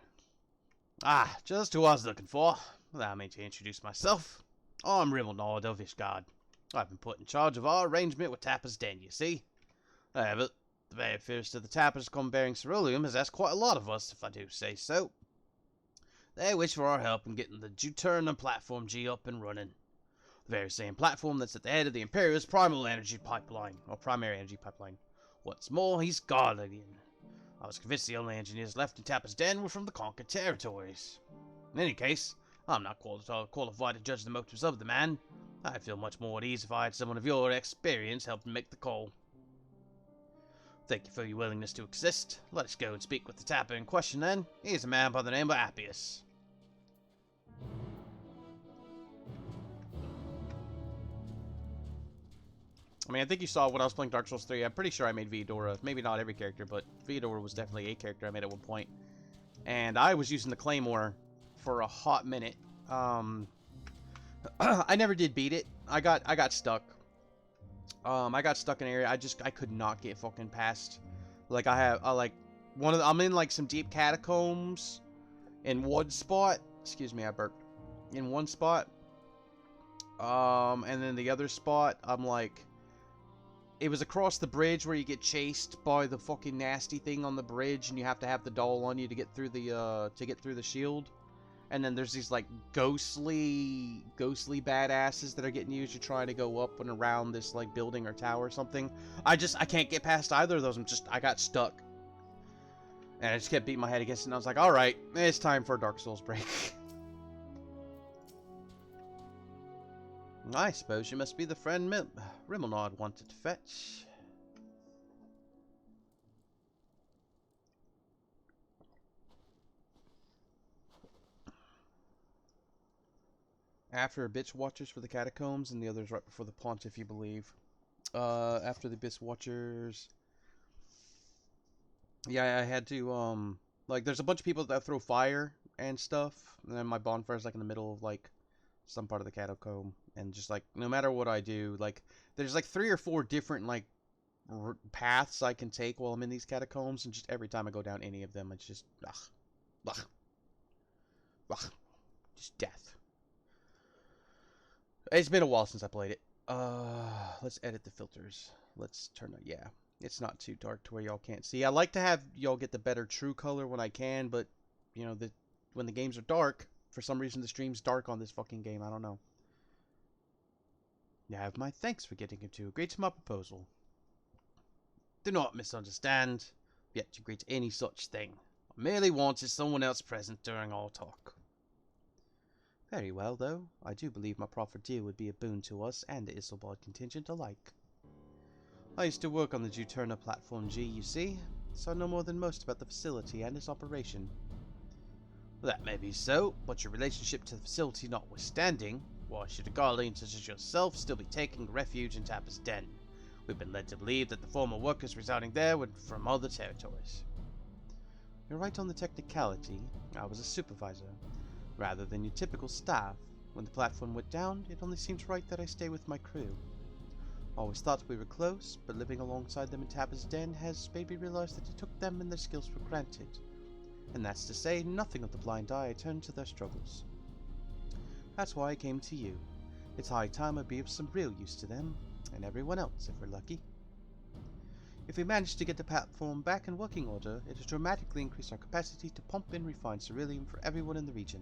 Just who I was looking for. Allow me to introduce myself. I'm Rimmel of Ishgard. I've been put in charge of our arrangement with Tapper's Den, you see. But the very first of the Tappers come bearing ceruleum has asked quite a lot of us, if I do say so. They wish for our help in getting the Juturna Platform G up and running. The very same platform that's at the head of the Imperial's primary energy pipeline. What's more, he's Guardian. I was convinced the only engineers left in Tapper's Den were from the conquered territories. In any case, I'm not qualified to judge the motives of the man. I'd feel much more at ease if I had someone of your experience helping make the call. Thank you for your willingness to assist. Let us go and speak with the Tapper in question then. He's a man by the name of Appius. I mean, I think you saw when I was playing Dark Souls 3, I'm pretty sure I made Viadora. Maybe not every character, but Viadora was definitely a character I made at one point. And I was using the Claymore for a hot minute. I never did beat it. I got stuck. I got stuck in an area. I could not get fucking past. Like I'm in like some deep catacombs in one spot. Excuse me, I burped. In one spot. And then the other spot, I'm like, it was across the bridge where you get chased by the fucking nasty thing on the bridge, and you have to have the doll on you to get through the shield. And then there's these like ghostly badasses that are getting you as you're trying to go up and around this like building or tower or something. I can't get past either of those. I got stuck. And I just kept beating my head against it, and I was like, alright, it's time for a Dark Souls break. I suppose you must be the friend Rimelnod wanted to fetch. After Abyss Watchers for the Catacombs, and the others right before the Pontiff, you believe. After the Abyss Watchers... Yeah, I had to, like, there's a bunch of people that throw fire and stuff, and then my bonfire's, like, in the middle of, like, some part of the catacomb, and just, like, no matter what I do, like, there's, like, 3 or 4 different, like, paths I can take while I'm in these catacombs, and just every time I go down any of them, it's just, just death. It's been a while since I played it. Let's edit the filters. Let's turn it, yeah. It's not too dark to where y'all can't see. I like to have y'all get the better true color when I can, but, you know, when the games are dark, for some reason the stream's dark on this fucking game. I don't know. You have my thanks for getting him to agree to my proposal. Do not misunderstand, yet to agree to any such thing. I merely wanted someone else present during our talk. Very well, though. I do believe my proffered deal would be a boon to us and the Isilbard contingent alike. I used to work on the Juturna Platform G, you see, so I know more than most about the facility and its operation. That may be so, but your relationship to the facility notwithstanding, why should a Guardian such as yourself still be taking refuge in Tapper's Den? We've been led to believe that the former workers residing there were from other territories. You're right on the technicality. I was a supervisor, rather than your typical staff. When the platform went down, it only seems right that I stay with my crew. Always thought we were close, but living alongside them in Tapper's Den has made me realize that I took them and their skills for granted. And that's to say nothing of the blind eye I turned to their struggles. That's why I came to you. It's high time I be of some real use to them, and everyone else if we're lucky. If we manage to get the platform back in working order, it will dramatically increase our capacity to pump in refined ceruleum for everyone in the region.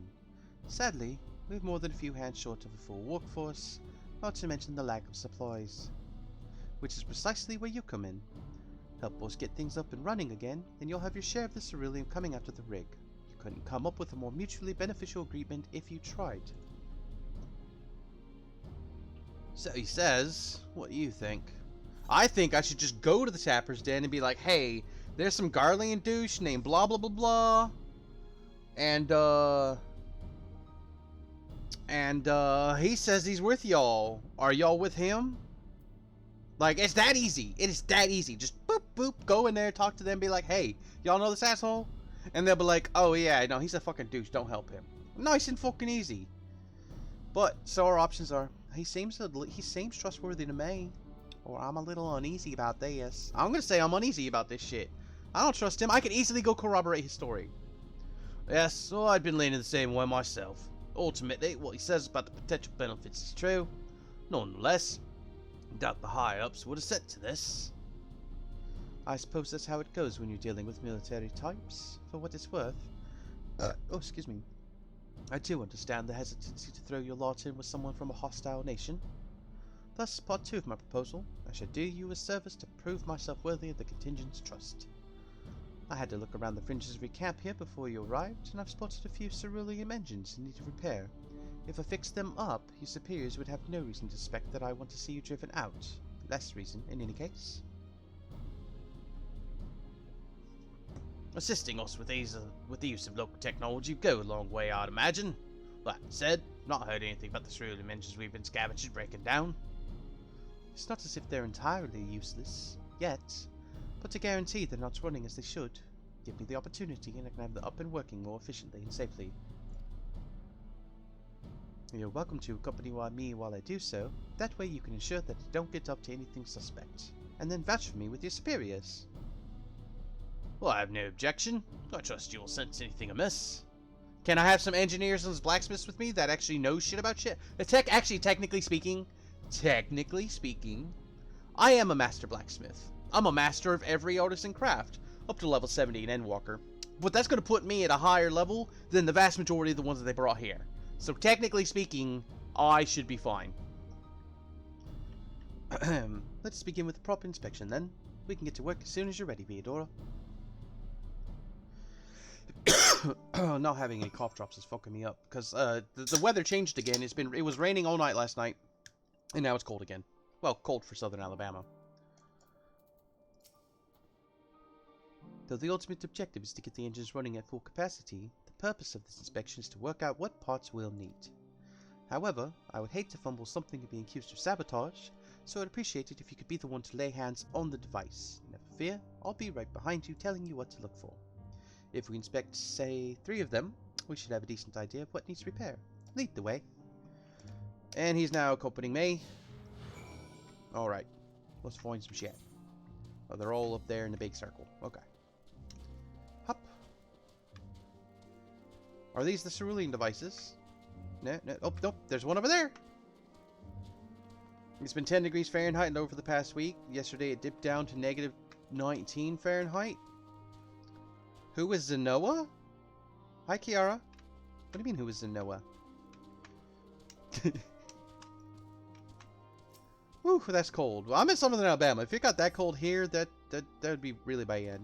Sadly, we've more than a few hands short of a full workforce, not to mention the lack of supplies. Which is precisely where you come in. Help us get things up and running again, and you'll have your share of the ceruleum coming out of the rig. You couldn't come up with a more mutually beneficial agreement if you tried. So he says, what do you think? I think I should just go to the Tapper's Den and be like, hey, there's some Garlean douche named blah blah blah blah. And he says he's with y'all. Are y'all with him? Like, it's that easy. It is that easy. Just boop, boop, go in there, talk to them, be like, hey, y'all know this asshole? And they'll be like, oh yeah, no, he's a fucking douche, don't help him. Nice and fucking easy. But, so our options are, he seems trustworthy to me. Or I'm a little uneasy about this. I'm gonna say I'm uneasy about this shit. I don't trust him. I can easily go corroborate his story. Yes, well, I'd been leaning the same way myself. Ultimately, what he says about the potential benefits is true. Nonetheless, I doubt the high-ups would assent to this. I suppose that's how it goes when you're dealing with military types, for what it's worth. Excuse me. I do understand the hesitancy to throw your lot in with someone from a hostile nation. Thus, part 2 of my proposal, I shall do you a service to prove myself worthy of the contingent's trust. I had to look around the fringes of your camp here before you arrived, and I've spotted a few ceruleum engines in need of repair. If I fixed them up, your superiors would have no reason to suspect that I want to see you driven out. Less reason, in any case. Assisting us with the use of local technology go a long way, I'd imagine. That said, not heard anything about the ceruleum engines we've been scavengers breaking down. It's not as if they're entirely useless, yet, but to guarantee they're not running as they should, give me the opportunity and I can have them up and working more efficiently and safely. You're welcome to accompany me while I do so. That way you can ensure that I don't get up to anything suspect, and then vouch for me with your superiors. Well, I have no objection. I trust you'll sense anything amiss. Can I have some engineers and blacksmiths with me that actually know shit about shit? Technically speaking, I am a master blacksmith. I'm a master of every artisan craft, up to level 70 in Endwalker. But that's going to put me at a higher level than the vast majority of the ones that they brought here. So technically speaking, I should be fine. Let's begin with the proper inspection then. We can get to work as soon as you're ready, Theodora. Not having any cough drops is fucking me up because the weather changed again. It was raining all night last night, and now it's cold again. Well, cold for southern Alabama. Though the ultimate objective is to get the engines running at full capacity, the purpose of this inspection is to work out what parts we'll need. However, I would hate to fumble something and be accused of sabotage, so I'd appreciate it if you could be the one to lay hands on the device. Never fear, I'll be right behind you telling you what to look for. If we inspect, say, 3 of them, we should have a decent idea of what needs repair. Lead the way. And he's now accompanying me. Alright, let's find some shit. Oh, they're all up there in the big circle. Okay. Hop. Are these the cerulean devices? No, no. Oh, nope. There's one over there. It's been 10 degrees Fahrenheit over the past week. Yesterday it dipped down to negative 19 Fahrenheit. Who is Zenoa? Hi, Kiara. What do you mean, who is Zenoa? Whew, that's cold. Well, I'm in southern Alabama. If it got that cold here, that would be really bad.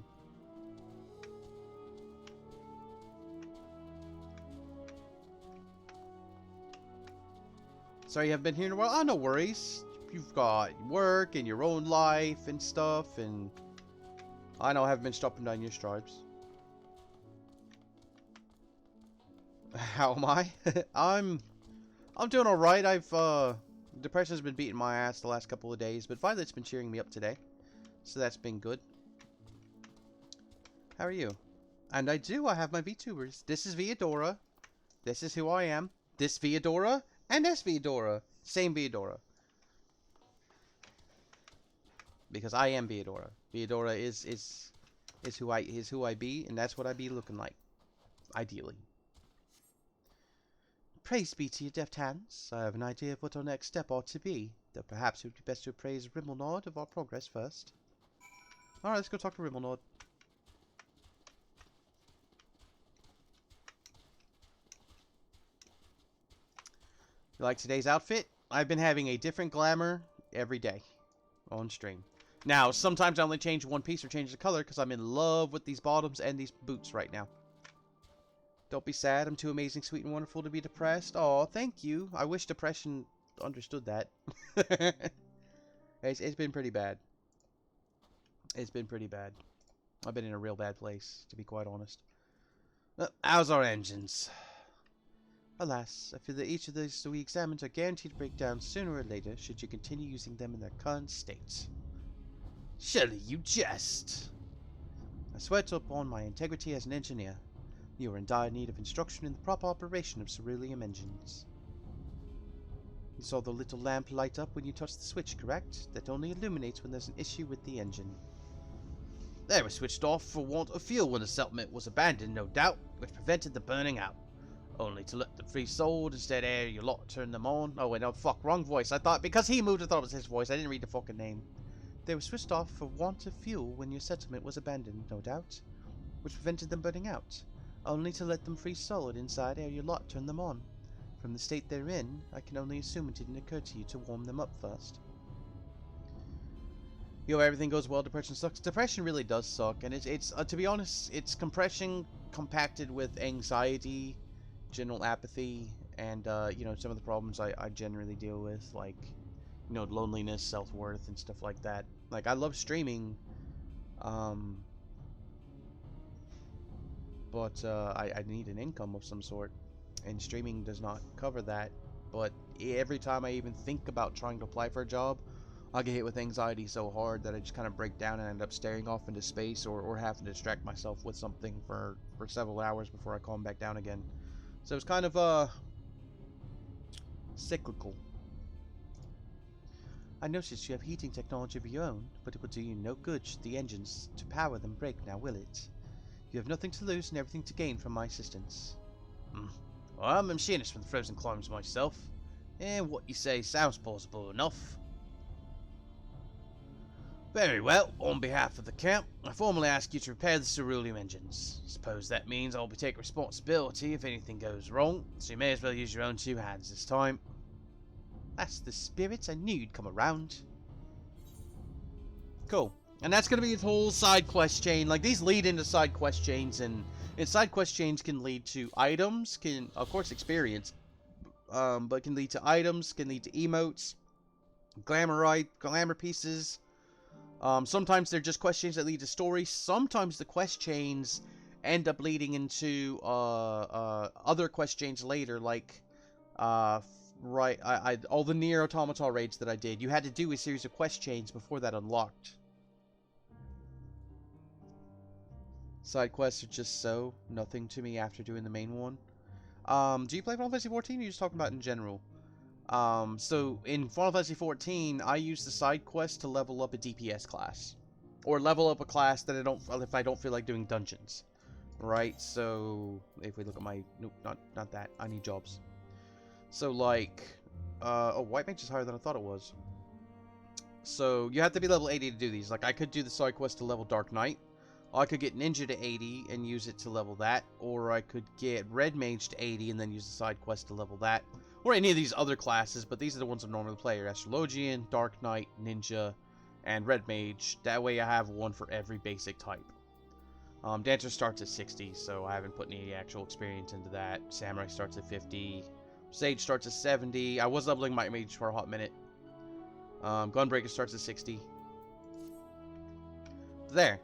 Sorry you haven't been here in a while? Oh, no worries. You've got work and your own life and stuff, and I know I haven't been stopping down your stripes. How am I? I'm doing alright. Depression's been beating my ass the last couple of days, but Violet's been cheering me up today. So that's been good. How are you? And I have my VTubers. This is Theodora. This is who I am. This Theodora and this Theodora. Same Theodora. Because I am Theodora. Theodora is who I be, and that's what I be looking like. Ideally. Praise be to your deft hands. I have an idea of what our next step ought to be, though perhaps it would be best to appraise Rimmelnord of our progress first. Alright, let's go talk to Rimmelnord. You like today's outfit? I've been having a different glamour every day on stream. Now, sometimes I only change one piece or change the color because I'm in love with these bottoms and these boots right now. Don't be sad. I'm too amazing, sweet, and wonderful to be depressed. Oh, thank you. I wish depression understood that. It's been pretty bad. It's been pretty bad. I've been in a real bad place, to be quite honest. How's our engines? Alas, I feel that each of those we examined are guaranteed to break down sooner or later should you continue using them in their current state. Surely you jest. I swear to upon my integrity as an engineer. You are in dire need of instruction in the proper operation of cerulean engines. You saw the little lamp light up when you touched the switch, correct? That only illuminates when there's an issue with the engine. They were switched off for want of fuel when the settlement was abandoned, no doubt, which prevented the burning out. Only to let them free sold instead ere your lot turned them on. Oh wait, no, fuck, wrong voice. I thought, because he moved, I thought it was his voice. I didn't read the fucking name. They were switched off for want of fuel when your settlement was abandoned, no doubt, which prevented them burning out. Only to let them freeze solid inside ere your lot turned them on. From the state they're in, I can only assume it didn't occur to you to warm them up first. Yo, everything goes well, depression sucks. Depression really does suck, and it's to be honest, it's compression compacted with anxiety, general apathy, and you know, some of the problems I generally deal with, like, you know, loneliness, self-worth, and stuff like that. Like, I love streaming, but I need an income of some sort, and streaming does not cover that. But every time I even think about trying to apply for a job, I'll get hit with anxiety so hard that I just kind of break down and end up staring off into space, or having to distract myself with something for several hours before I calm back down again. So it's kind of cyclical. I noticed you have heating technology of your own, but it will do you no good should the engines to power them break now, will it? You have nothing to lose and everything to gain from my assistance. Well, I'm a machinist for the frozen climes myself, and what you say sounds plausible enough. Very well, on behalf of the camp, I formally ask you to repair the ceruleum engines. Suppose that means I'll be taking responsibility if anything goes wrong, so you may as well use your own two hands this time. That's the spirit. I knew you'd come around. Cool. And that's going to be its whole side quest chain. Like, these lead into side quest chains, and side quest chains can lead to items, can, of course, experience, but can lead to items, can lead to emotes, glamour pieces. Sometimes they're just quest chains that lead to stories. Sometimes the quest chains end up leading into other quest chains later, like all the Nier Automata raids that I did. You had to do a series of quest chains before that unlocked. Side quests are just so nothing to me after doing the main one. Do you play Final Fantasy 14 or are you just talking about in general? So in Final Fantasy 14, I use the side quest to level up a DPS class, or level up a class that if I don't feel like doing dungeons, right? So if we look at my, nope, not that. I need jobs. So like, oh, White Mage is higher than I thought it was. So you have to be level 80 to do these. Like I could do the side quest to level Dark Knight. I could get Ninja to 80 and use it to level that, or I could get Red Mage to 80 and then use the side quest to level that, or any of these other classes, but these are the ones I normally play: Astrologian, Dark Knight, Ninja, and Red Mage. That way I have one for every basic type. Dancer starts at 60, so I haven't put any actual experience into that. Samurai starts at 50. Sage starts at 70. I was leveling my Mage for a hot minute. Gunbreaker starts at 60. There.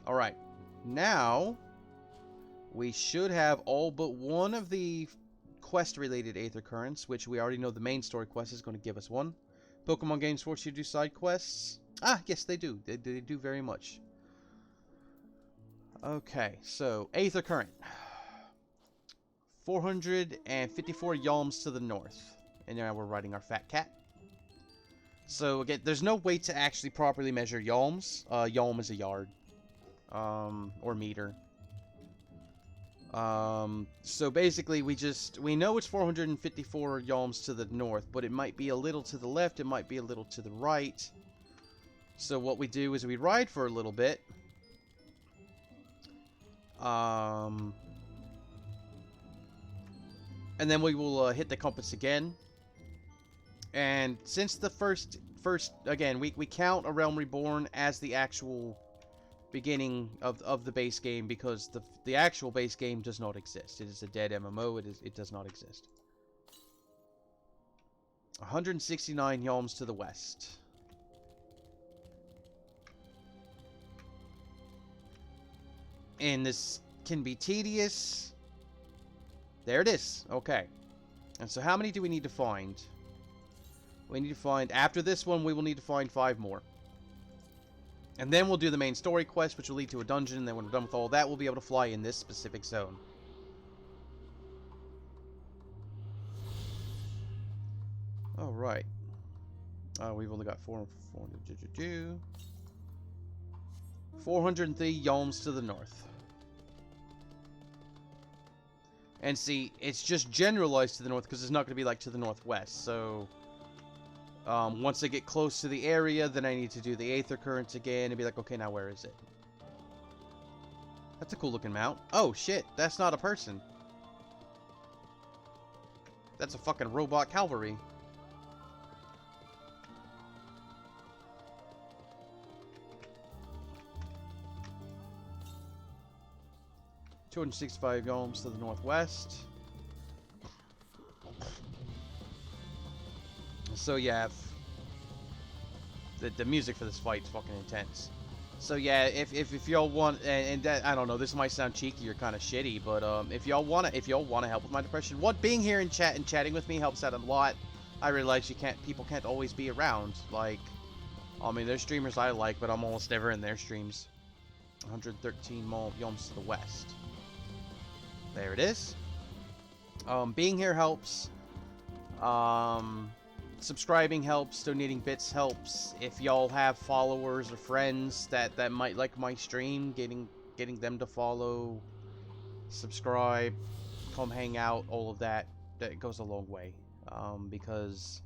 Alright, now we should have all but one of the quest-related Aether Currents, which we already know the main story quest is going to give us one. Pokemon games force you to do side quests? Ah, yes, they do. They do very much. Okay, so Aether Current. 454 yalms to the north. And now we're riding our fat cat. So again, there's no way to actually properly measure yalms. Yalm is a yard. Or meter. So basically we know it's 454 yalms to the north, but it might be a little to the left, it might be a little to the right. So what we do is we ride for a little bit. And then we will hit the compass again. And since the first again, we count A Realm Reborn as the actual beginning of the base game, because the actual base game does not exist. It is a dead MMO. It does not exist. 169 yalms to the west. And this can be tedious. There it is. Okay. And so how many do we need to find? We need to find, after this one, we will need to find 5 more. And then we'll do the main story quest, which will lead to a dungeon, and then when we're done with all that, we'll be able to fly in this specific zone. Alright. We've only got 403 yalms to the north. And see, it's just generalized to the north, because it's not going to be like to the northwest, so once I get close to the area, then I need to do the Aether Currents again and be like, okay, now where is it? That's a cool looking mount. Oh, shit, that's not a person. That's a fucking robot cavalry. $265 yalms to the northwest. So yeah, the music for this fight's fucking intense. So yeah, if y'all want, and that, I don't know, this might sound cheeky or kind of shitty, but if y'all wanna help with my depression, being here and chatting with me helps out a lot. I realize people can't always be around. Like, I mean, there's streamers I like, but I'm almost never in their streams. 113 yoms to the west. There it is. Being here helps. Subscribing helps. Donating bits helps. If y'all have followers or friends that might like my stream, getting them to follow, subscribe, come hang out, all of that goes a long way. Because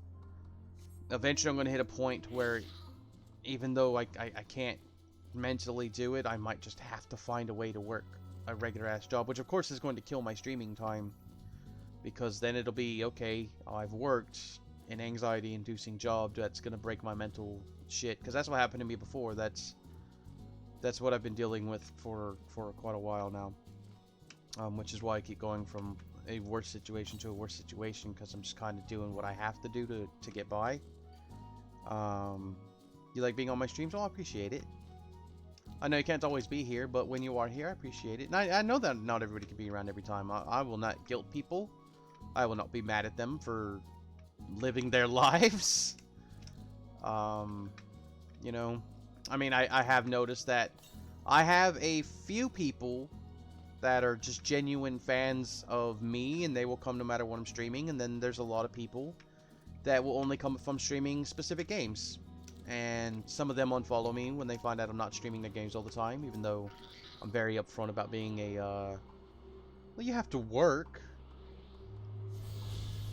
eventually I'm going to hit a point where even though I can't mentally do it, I might just have to find a way to work a regular ass job, which of course is going to kill my streaming time, because then it'll be, okay, I've worked an anxiety inducing job that's going to break my mental shit, because that's what happened to me before. That's what I've been dealing with for quite a while now, which is why I keep going from a worse situation to a worse situation, because I'm just kind of doing what I have to do to get by. You like being on my streams? Oh, I appreciate it. I know you can't always be here, but when you are here, I appreciate it. And I know that not everybody can be around every time. I will not guilt people. I will not be mad at them for living their lives. You know, I mean, I have noticed that I have a few people that are just genuine fans of me, and they will come no matter what I'm streaming. And then there's a lot of people that will only come if I'm streaming specific games. And some of them unfollow me when they find out I'm not streaming their games all the time, even though I'm very upfront about being a, well, you have to work.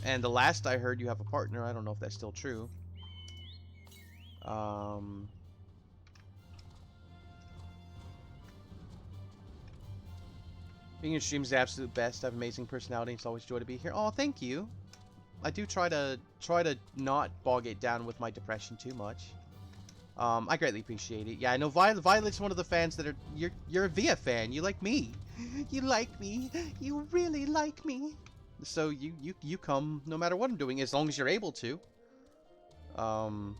And the last I heard, you have a partner. I don't know if that's still true. Being in stream is the absolute best. I have amazing personality. It's always a joy to be here. Oh, thank you. I do try to not bog it down with my depression too much. I greatly appreciate it. Yeah, I know Violet's one of the fans that are... You're a Via fan. You like me. You like me. You really like me. So you come no matter what I'm doing, as long as you're able to. You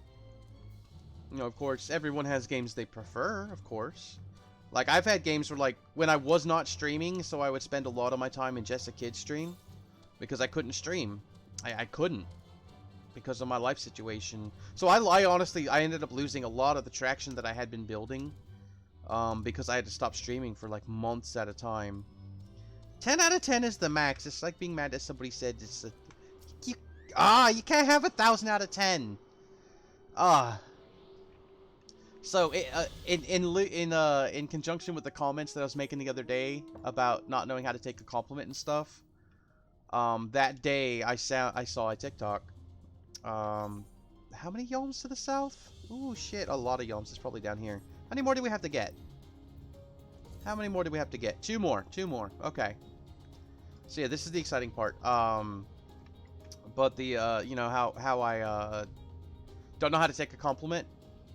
know, of course, everyone has games they prefer, of course. Like, I've had games where, like, when I was not streaming, so I would spend a lot of my time in just a kid's stream, because I couldn't stream. I couldn't. Because of my life situation. So I honestly, I ended up losing a lot of the traction that I had been building. Because I had to stop streaming for like months at a time. 10 out of 10 is the max. It's like being mad that somebody said it's a... you can't have 1,000 out of 10. So, in conjunction with the comments that I was making the other day about not knowing how to take a compliment and stuff, that day I saw a TikTok. How many yoms to the south? Ooh, shit, a lot of yoms. It's probably down here. How many more do we have to get? How many more do we have to get? Two more. Okay. So yeah, this is the exciting part. But the, you know, how I, don't know how to take a compliment.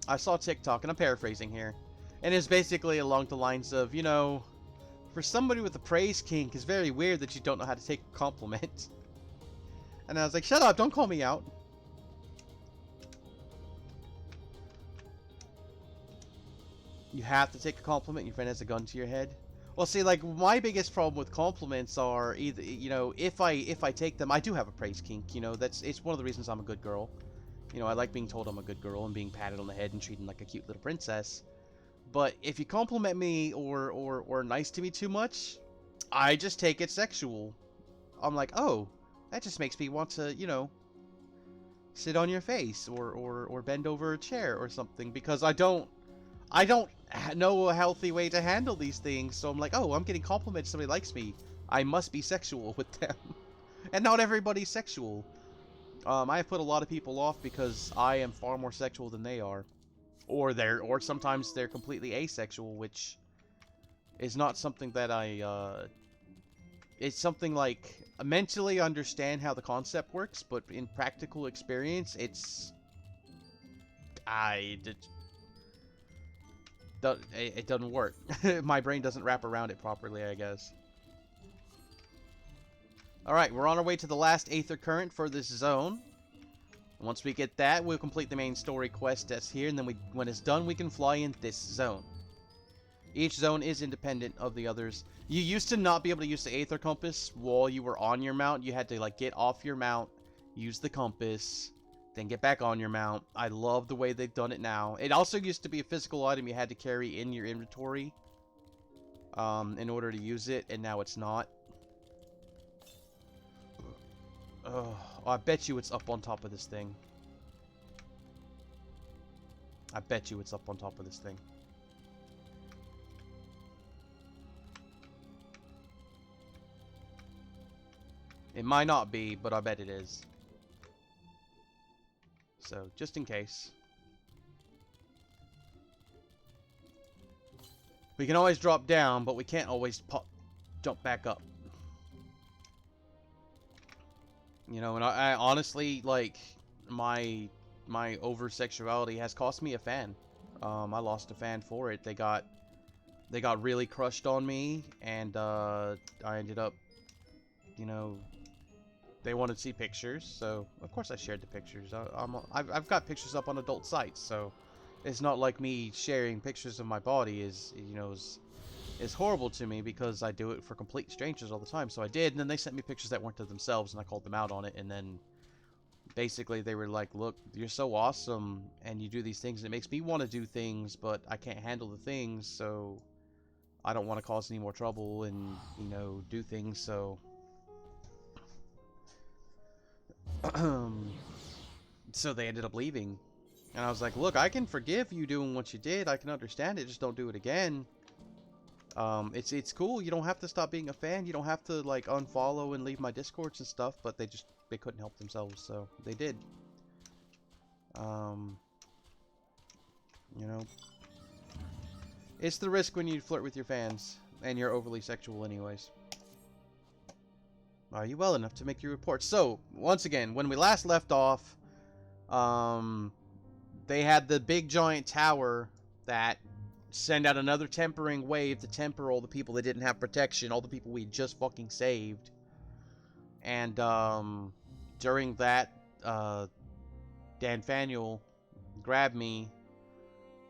I saw TikTok, and I'm paraphrasing here. And it's basically along the lines of, you know, for somebody with a praise kink, it's very weird that you don't know how to take a compliment. And I was like, shut up, don't call me out. You have to take a compliment. Your friend has a gun to your head. Well, see, like, my biggest problem with compliments are either, you know, if I take them, I do have a praise kink. You know, it's one of the reasons I'm a good girl. You know, I like being told I'm a good girl and being patted on the head and treated like a cute little princess. But if you compliment me or nice to me too much, I just take it sexual. I'm like, oh, that just makes me want to, you know, sit on your face or bend over a chair or something, because I don't know a healthy way to handle these things. So I'm like, oh, I'm getting compliments, somebody likes me, I must be sexual with them. And not everybody's sexual. I've put a lot of people off because I am far more sexual than they are, or sometimes they're completely asexual, which is not something that it's something like, mentally understand how the concept works, but in practical experience, it doesn't work. My brain doesn't wrap around it properly, I guess. Alright, we're on our way to the last Aether Current for this zone. Once we get that, we'll complete the main story quest that's here, and then when it's done, we can fly in this zone. Each zone is independent of the others. You used to not be able to use the Aether Compass while you were on your mount. You had to, like, get off your mount, use the compass, then get back on your mount. I love the way they've done it now. It also used to be a physical item you had to carry in your inventory in order to use it, and now it's not. Oh, I bet you it's up on top of this thing. I bet you it's up on top of this thing. It might not be, but I bet it is. So, just in case. We can always drop down, but we can't always jump back up. You know, and I honestly, like, my over-sexuality has cost me a fan. I lost a fan for it. They got really crushed on me, and I ended up, you know, they wanted to see pictures, so of course I shared the pictures. I've got pictures up on adult sites, so it's not like me sharing pictures of my body is, you know, is horrible to me, because I do it for complete strangers all the time. So I did, and then they sent me pictures that weren't of themselves, and I called them out on it, and then basically they were like, look, you're so awesome, and you do these things, and it makes me want to do things, but I can't handle the things, so I don't want to cause any more trouble and, you know, do things, so... So they ended up leaving. And I was like, look, I can forgive you doing what you did. I can understand it. Just don't do it again. It's cool. You don't have to stop being a fan. You don't have to, like, unfollow and leave my Discords and stuff. But they couldn't help themselves, so they did. You know. It's the risk when you flirt with your fans. And you're overly sexual anyways. Are you well enough to make your report? So, once again, when we last left off, they had the big giant tower that sent out another tempering wave to temper all the people that didn't have protection, all the people we just fucking saved. And, during that, Dan Faniel grabbed me,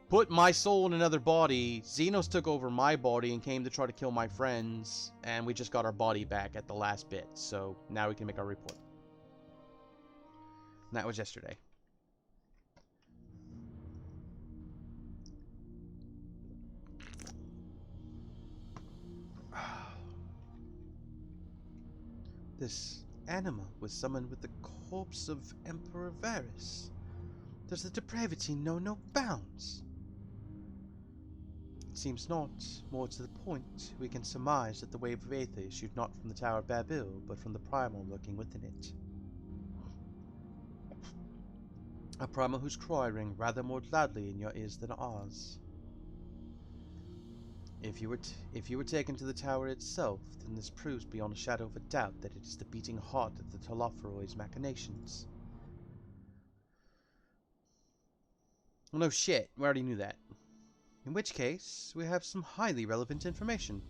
put my soul in another body. Zenos took over my body and came to try to kill my friends, and we just got our body back at the last bit, so now we can make our report. And that was yesterday. This anima was summoned with the corpse of Emperor Varys. Does the depravity know no bounds? It seems not. More to the point, we can surmise that the wave of aether issued not from the Tower of Babil, but from the primal lurking within it. A primal whose cry rang rather more loudly in your ears than ours. If you were taken to the tower itself, then this proves beyond a shadow of a doubt that it is the beating heart of the Telophoroid's machinations. Well, no shit, we already knew that. In which case, we have some highly relevant information.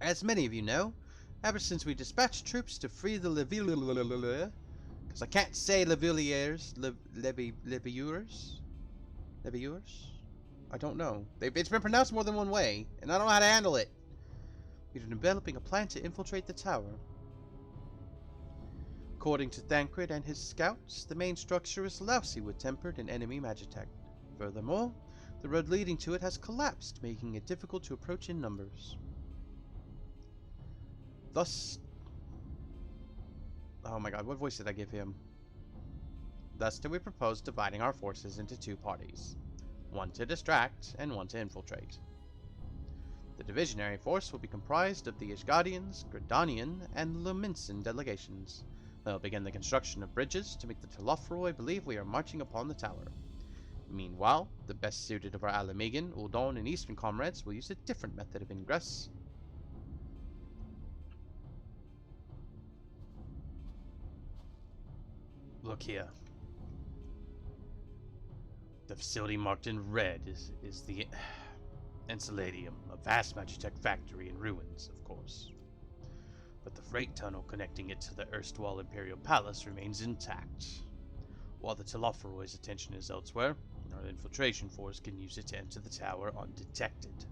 As many of you know, ever since we dispatched troops to free the Levilliers, because I can't say Levilliers, Levilliers? I don't know. It's been pronounced more than one way, and I don't know how to handle it. We've been developing a plan to infiltrate the tower. According to Thancred and his scouts, the main structure is lousy with tempered and enemy magitech. Furthermore, the road leading to it has collapsed, making it difficult to approach in numbers. Thus... Oh my god, what voice did I give him? Thus do we propose dividing our forces into two parties. One to distract, and one to infiltrate. The divisionary force will be comprised of the Ishgardians, Gridanian, and Luminsin delegations. They'll begin the construction of bridges to make the Telophoroi believe we are marching upon the tower. Meanwhile, the best suited of our Alamegan, Uldon, and Eastern comrades will use a different method of ingress. Look here. The facility marked in red is the Enceladium, a vast magitech factory in ruins, of course. But the freight tunnel connecting it to the erstwhile Imperial Palace remains intact. While the Telophoroid's attention is elsewhere, our infiltration force can use it to enter the tower undetected.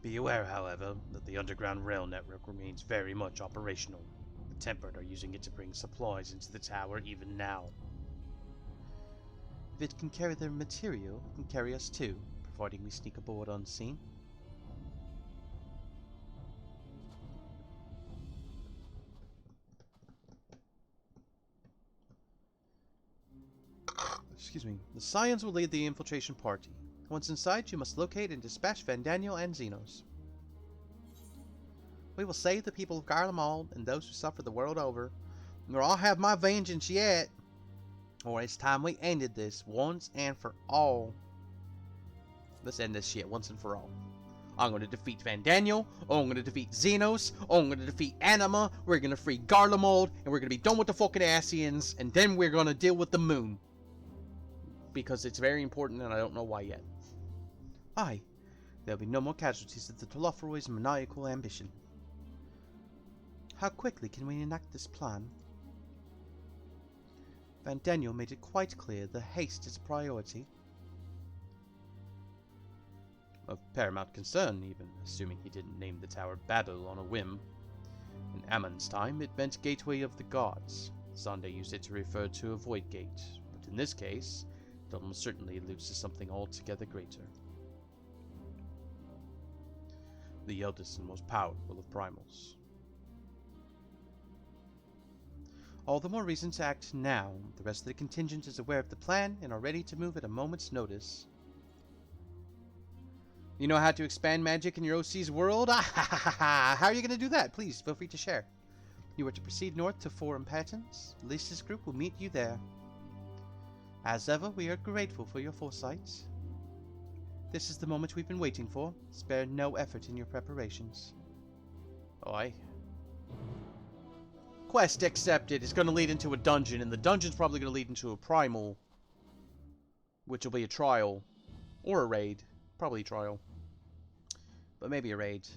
Be aware, however, that the underground rail network remains very much operational. Tempered are using it to bring supplies into the tower even now. If it can carry their material, it can carry us too, providing we sneak aboard unseen. Excuse me. The Scions will lead the infiltration party. Once inside, you must locate and dispatch Van Daniel and Zenos. We will save the people of Garlemald and those who suffer the world over. Nor I'll have my vengeance yet. Or it's time we ended this once and for all. Let's end this shit once and for all. I'm going to defeat Van Daniel. I'm going to defeat Zenos. I'm going to defeat Anima. We're going to free Garlemald. And we're going to be done with the fucking Ascians. And then we're going to deal with the moon. Because it's very important and I don't know why yet. Aye. There'll be no more casualties of the Tolofroy's maniacal ambition. How quickly can we enact this plan? Van Daniel made it quite clear that haste is a priority. Of paramount concern, even, assuming he didn't name the tower Babel on a whim. In Ammon's time, it meant Gateway of the Gods. Zonde used it to refer to a void gate, but in this case, it almost certainly alludes to something altogether greater. The eldest and most powerful of primals. All the more reason to act now. The rest of the contingent is aware of the plan and are ready to move at a moment's notice. You know how to expand magic in your OC's world? How are you going to do that? Please, feel free to share. You are to proceed north to Forum Patents. Lisa's group will meet you there. As ever, we are grateful for your foresight. This is the moment we've been waiting for. Spare no effort in your preparations. Oi. Quest accepted. It's going to lead into a dungeon, and the dungeon's probably going to lead into a primal. Which will be a trial. Or a raid. Probably a trial. But maybe a raid.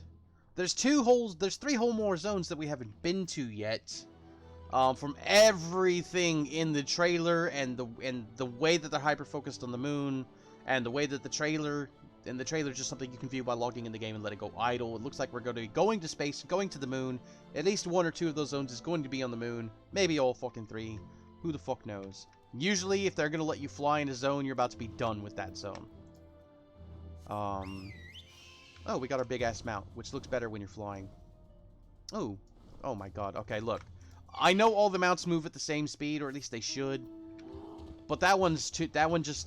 There's there's 3 whole more zones that we haven't been to yet. From everything in the trailer and the way that they're hyper focused on the moon, and the way that the trailer is just something you can view by logging in the game and let it go idle. It looks like we're going to be going to space, going to the moon. At least 1 or 2 of those zones is going to be on the moon. Maybe all fucking 3. Who the fuck knows? Usually, if they're going to let you fly in a zone, you're about to be done with that zone. Oh, we got our big-ass mount, which looks better when you're flying. Oh. Oh my god. Okay, look. I know all the mounts move at the same speed, or at least they should. But that one just,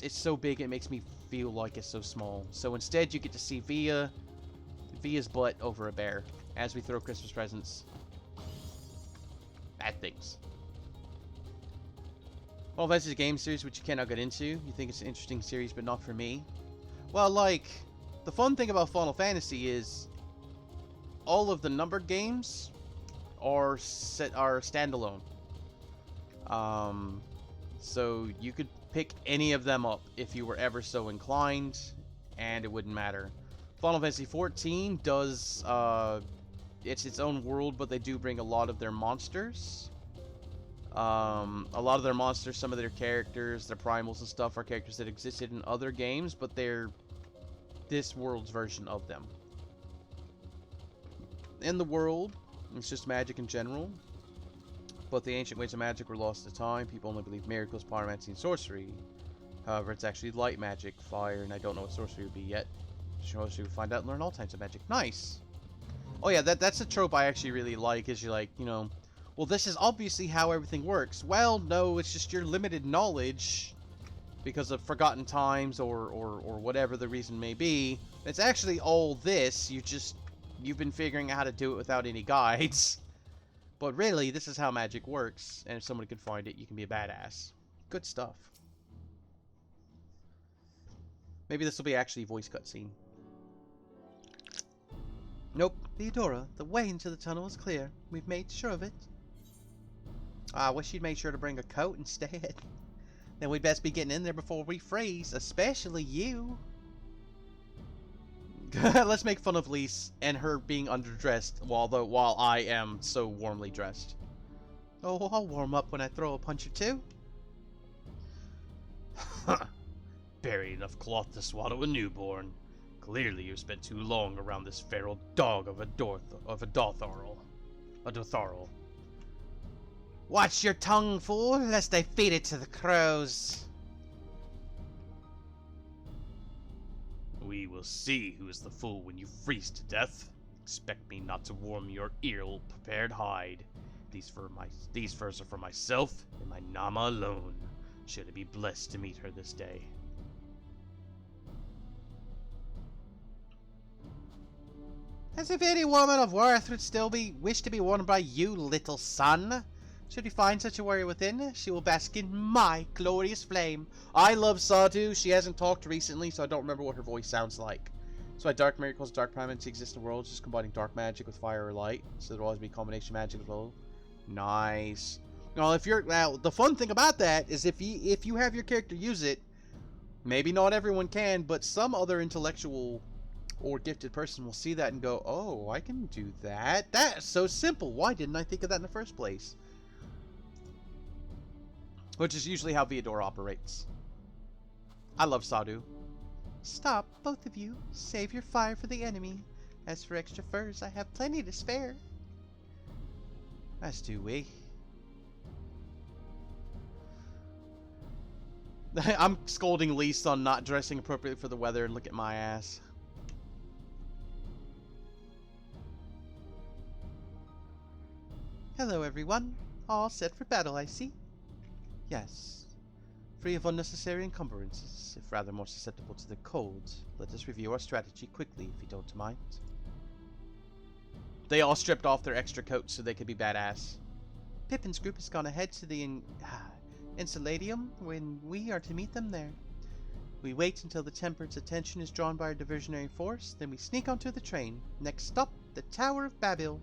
it's so big it makes me feel like it's so small. So instead you get to see Via's butt over a bear as we throw Christmas presents at things. Well, this is a game series which you cannot get into. You think it's an interesting series, but not for me. Well, like, the fun thing about Final Fantasy is all of the numbered games are standalone. So you could pick any of them up if you were ever so inclined, and it wouldn't matter. Final Fantasy 14 does, it's its own world, but they do bring a lot of their monsters. A lot of their monsters, some of their characters, their primals and stuff, are characters that existed in other games, but they're this world's version of them. In the world, it's just magic in general. But the ancient ways of magic were lost to time. People only believe miracles, pyromancy, and sorcery. However, it's actually light magic, fire, and I don't know what sorcery would be yet. Sorcery would find out and learn all types of magic. Nice! Oh yeah, that's a trope I actually really like, is you're like, you know, well, this is obviously how everything works. Well, no, it's just your limited knowledge because of forgotten times or whatever the reason may be. It's actually all this. You've been figuring out how to do it without any guides. But really, this is how magic works, and if someone can find it, you can be a badass. Good stuff. Maybe this will be actually a voice cutscene. Nope. Theodora, the way into the tunnel is clear. We've made sure of it. I wish you'd made sure to bring a coat instead. Then we'd best be getting in there before we freeze, especially you. Let's make fun of Lise and her being underdressed while I am so warmly dressed. Oh, I'll warm up when I throw a punch or two. Barely enough cloth to swallow a newborn. Clearly you've spent too long around this feral dog of a Dotharl. Watch your tongue, fool, lest I feed it to the crows. We will see who is the fool when you freeze to death. Expect me not to warm your ill-prepared hide. These furs are for myself and my Nama alone. Should I be blessed to meet her this day. As if any woman of worth would still wish to be worn by you, little son. Should you find such a warrior within, she will bask in my glorious flame. I love Sadhu. She hasn't talked recently, so I don't remember what her voice sounds like. So dark miracles, dark primates exist in worlds, just combining dark magic with fire or light. So there'll always be combination magic as well. Nice. Now, the fun thing about that is if you have your character use it, maybe not everyone can, but some other intellectual or gifted person will see that and go, oh, I can do that. That's so simple. Why didn't I think of that in the first place? Which is usually how Viador operates. I love Sadhu. Stop, both of you. Save your fire for the enemy. As for extra furs, I have plenty to spare. As do we. I'm scolding Lise on not dressing appropriately for the weather, and look at my ass. Hello, everyone. All set for battle, I see. Yes. Free of unnecessary encumbrances, if rather more susceptible to the cold, let us review our strategy quickly, if you don't mind. They all stripped off their extra coats so they could be badass. Pippin's group has gone ahead to the Enceladium when we are to meet them there. We wait until the Tempered's attention is drawn by our diversionary force, then we sneak onto the train. Next stop, the Tower of Babil.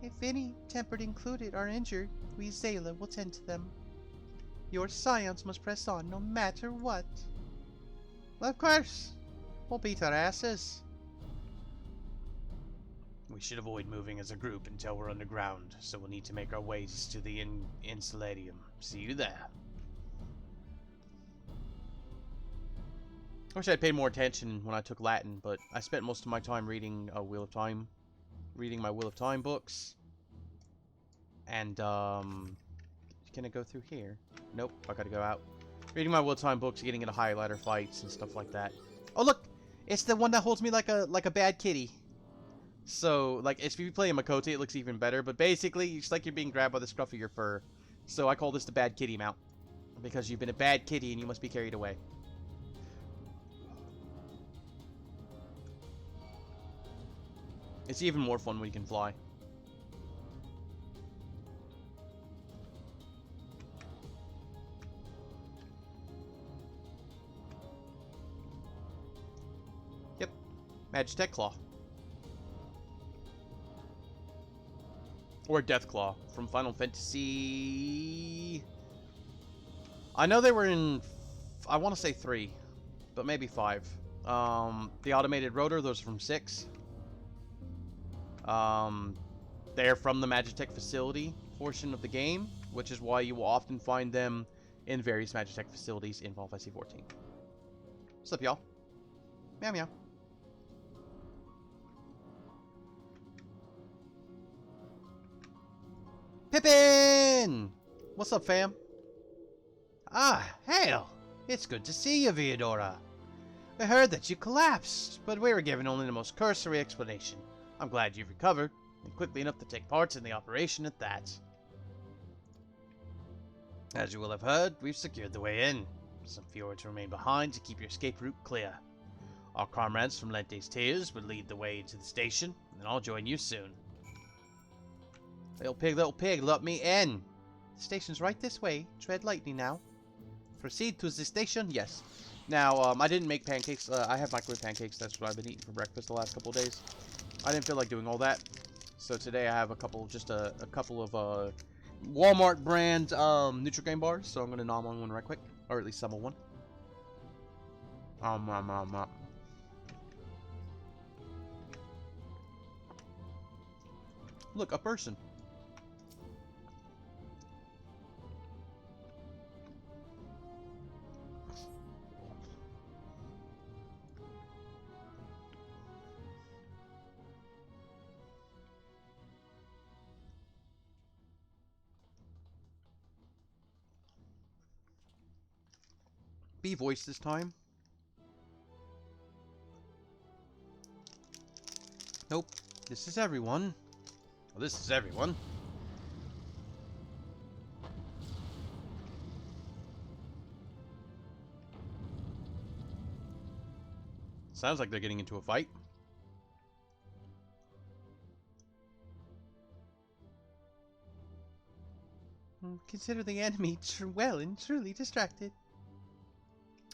If any Tempered included are injured, we Zayla will tend to them. Your scions must press on no matter what. Well, of course. We'll beat our asses. We should avoid moving as a group until we're underground, so we'll need to make our ways to the Enceladium. See you there. I wish I'd paid more attention when I took Latin, but I spent most of my time reading Wheel of Time. Reading my Wheel of Time books. And, can I go through here? Nope, I gotta go out. Reading my Wheel of Time books, getting into highlighter fights and stuff like that. Oh, look! It's the one that holds me like a bad kitty. So, like, if you play a Makote, it looks even better. But basically, it's like you're being grabbed by the scruff of your fur. So I call this the bad kitty mount. Because you've been a bad kitty and you must be carried away. It's even more fun when you can fly. Yep. Magitech Claw. Or Death Claw from Final Fantasy. I know they were in, I want to say 3, but maybe 5. The automated rotor, those are from 6. They're from the Magitech facility portion of the game, which is why you will often find them in various Magitech facilities in Final Fantasy 14. What's up, y'all? Meow meow. Pippin! What's up, fam? Ah, hail! It's good to see you, Viadora. I heard that you collapsed, but we were given only the most cursory explanation. I'm glad you've recovered, and quickly enough to take part in the operation at that. As you will have heard, we've secured the way in. Some fjords remain behind to keep your escape route clear. Our comrades from Lente's Tears will lead the way into the station, and I'll join you soon. Little pig, let me in. The station's right this way. Tread lightly now. Proceed to the station? Yes. Now, I didn't make pancakes. I have microwave pancakes. That's what I've been eating for breakfast the last couple of days. I didn't feel like doing all that. So today I have a couple of Walmart brand Nutrigrain bars. So I'm going to nom on one right quick. Or at least some of one. Look, a person. Be voiced this time. Nope. This is everyone. Well, this is everyone. Sounds like they're getting into a fight. Consider the enemy well and truly distracted.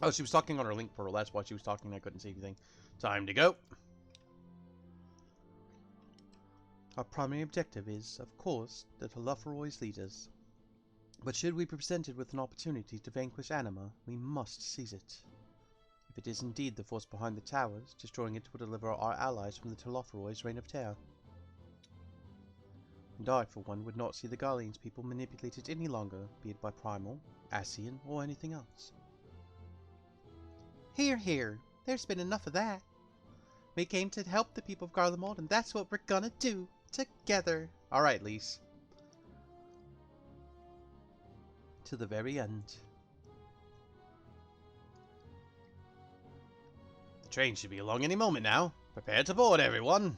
Oh, she was talking on her link portal. That's why she was talking. I couldn't see anything. Time to go. Our primary objective is, of course, the Telophoroid's leaders. But should we be presented with an opportunity to vanquish Anima, we must seize it. If it is indeed the force behind the towers, destroying it will deliver our allies from the Telophoroid's reign of terror. And I, for one, would not see the Guardian's people manipulated any longer, be it by Primal, Ascian, or anything else. Hear, hear. There's been enough of that. We came to help the people of Garlemald, and that's what we're gonna do. Together. Alright, Lise. To the very end. The train should be along any moment now. Prepare to board, everyone.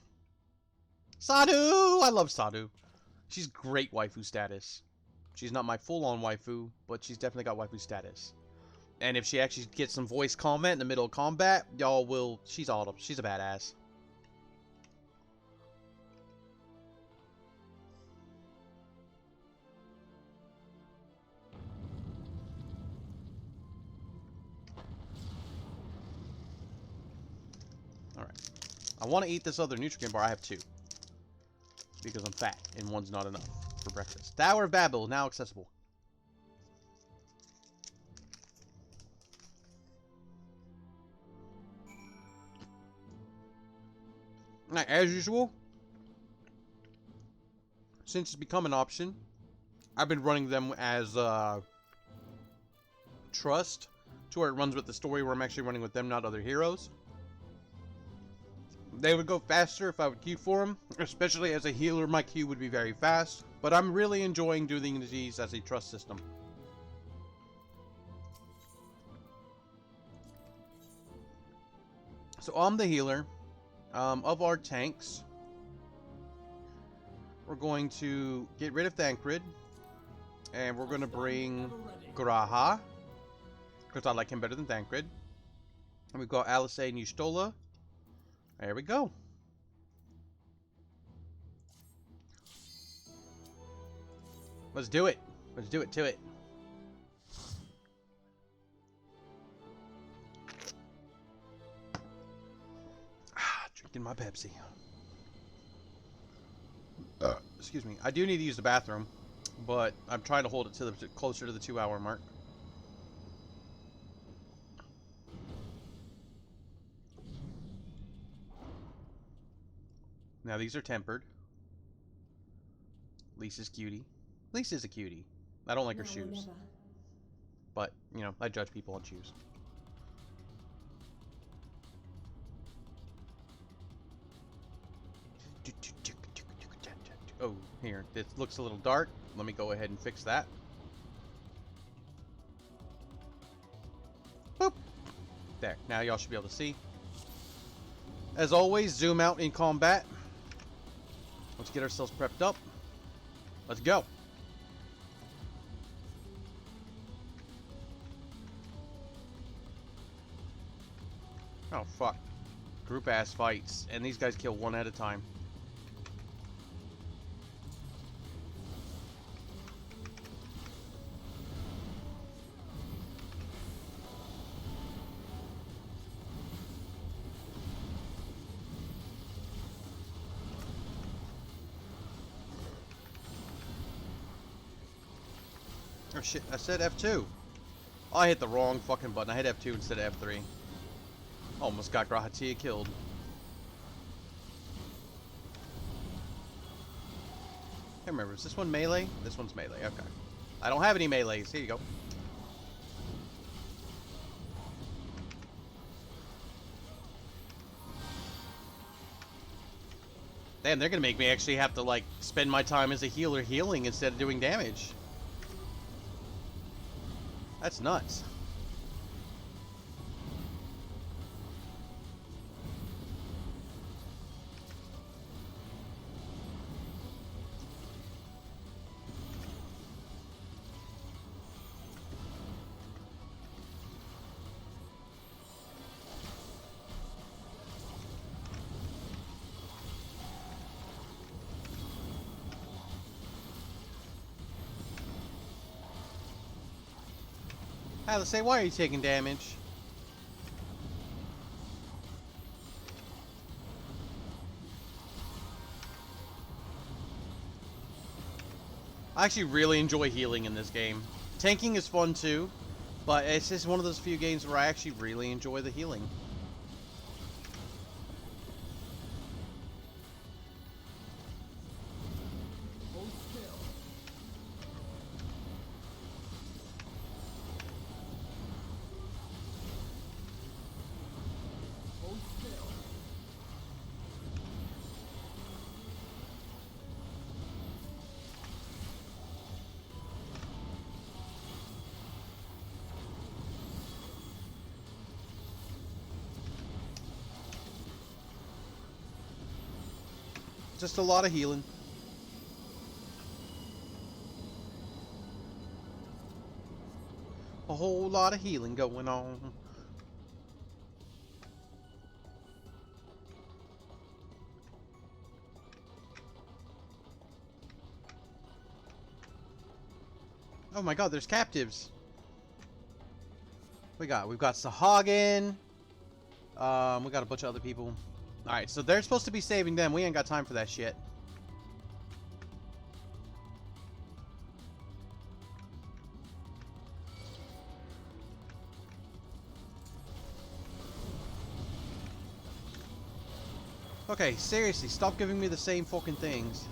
Sadu! I love Sadu. She's great waifu status. She's not my full-on waifu, but she's definitely got waifu status. And if she actually gets some voice comment in the middle of combat, y'all will... She's awesome. She's a badass. Alright. I want to eat this other Nutrient bar. I have two. Because I'm fat, and one's not enough for breakfast. Tower of Babel, now accessible. Now, as usual, since it's become an option, I've been running them as Trust, to where it runs with the story where I'm actually running with them, not other heroes. They would go faster if I would queue for them, especially as a healer, my queue would be very fast, but I'm really enjoying doing these as a Trust system. So I'm the healer. Of our tanks, we're going to get rid of Thancred, and we're going to bring Graha, because I like him better than Thancred. And we've got Alice and Yustola. There we go. Let's do it. Let's do it to it. Drinking my Pepsi. Excuse me. I do need to use the bathroom, but I'm trying to hold it to the closer to the 2-hour mark. Now these are tempered. Lisa's cutie. Lisa's a cutie. I don't like her shoes. But, you know, I judge people on shoes. Oh, here. It looks a little dark. Let me go ahead and fix that. Boop. There. Now y'all should be able to see. As always, zoom out in combat. Let's get ourselves prepped up. Let's go. Oh, fuck. Group ass fights. And these guys kill one at a time. Oh shit, I said F2. Oh, I hit the wrong fucking button. I hit F2 instead of F3. Almost got Grahatia killed. Can't remember, is this one melee? This one's melee, okay. I don't have any melees. Here you go. Damn, they're gonna make me actually have to, like, spend my time as a healer healing instead of doing damage. That's nuts. I had to say, why are you taking damage? I actually really enjoy healing in this game. Tanking is fun too, but it's just one of those few games where I actually really enjoy the healing. Just a lot of healing. A whole lot of healing going on. Oh my god, there's captives. We've got Sahagin. We got a bunch of other people. Alright, so they're supposed to be saving them. We ain't got time for that shit. Okay, seriously, stop giving me the same fucking things.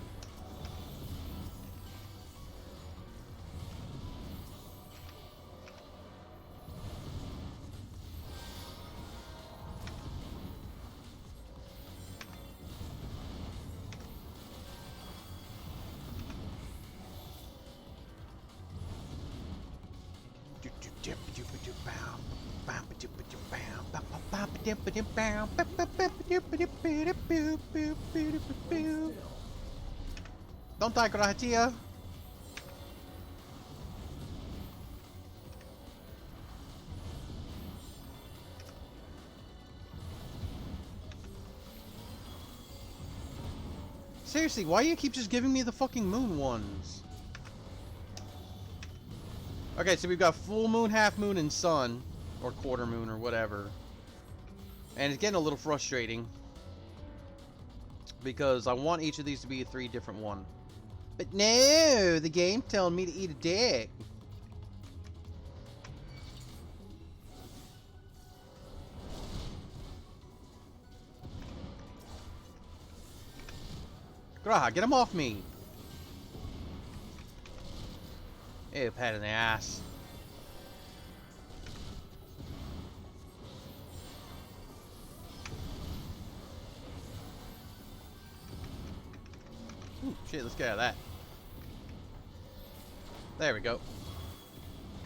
Don't die, Gratia. Seriously, why do you keep just giving me the fucking moon ones? Okay, so we've got full moon, half moon, and sun. Or quarter moon, or whatever. And it's getting a little frustrating. Because I want each of these to be a 3 different one. But no! The game's telling me to eat a dick. Graha, get him off me! Ew, pat in the ass. Ooh, shit, let's get out of that. There we go.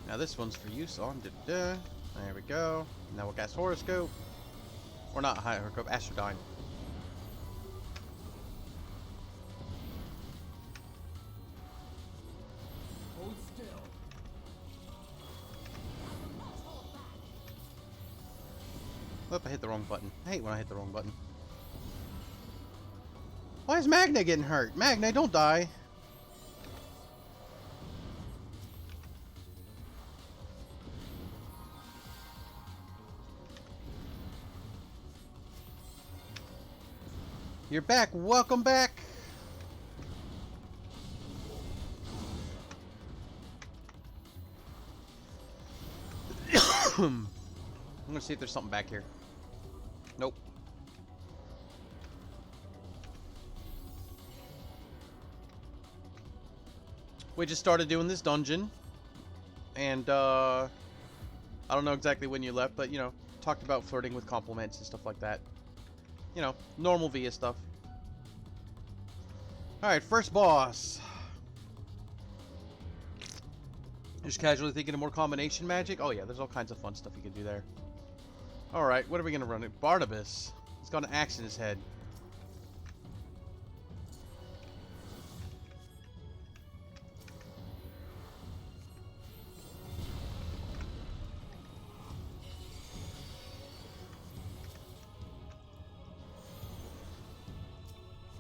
Now this one's for you, son. There we go. Now we'll cast Horoscope. Or not Horoscope, Astrodyne. Hold still. Oop, I hit the wrong button. I hate when I hit the wrong button. Why is Magna getting hurt? Magna, don't die. You're back. Welcome back. I'm gonna see if there's something back here. Nope. We just started doing this dungeon. And, I don't know exactly when you left, but, you know, talked about flirting with compliments and stuff like that. You know, normal VIA stuff. Alright, first boss. Just casually thinking of more combination magic? Oh yeah, there's all kinds of fun stuff you can do there. Alright, what are we gonna run? Barnabas. He's got an axe in his head.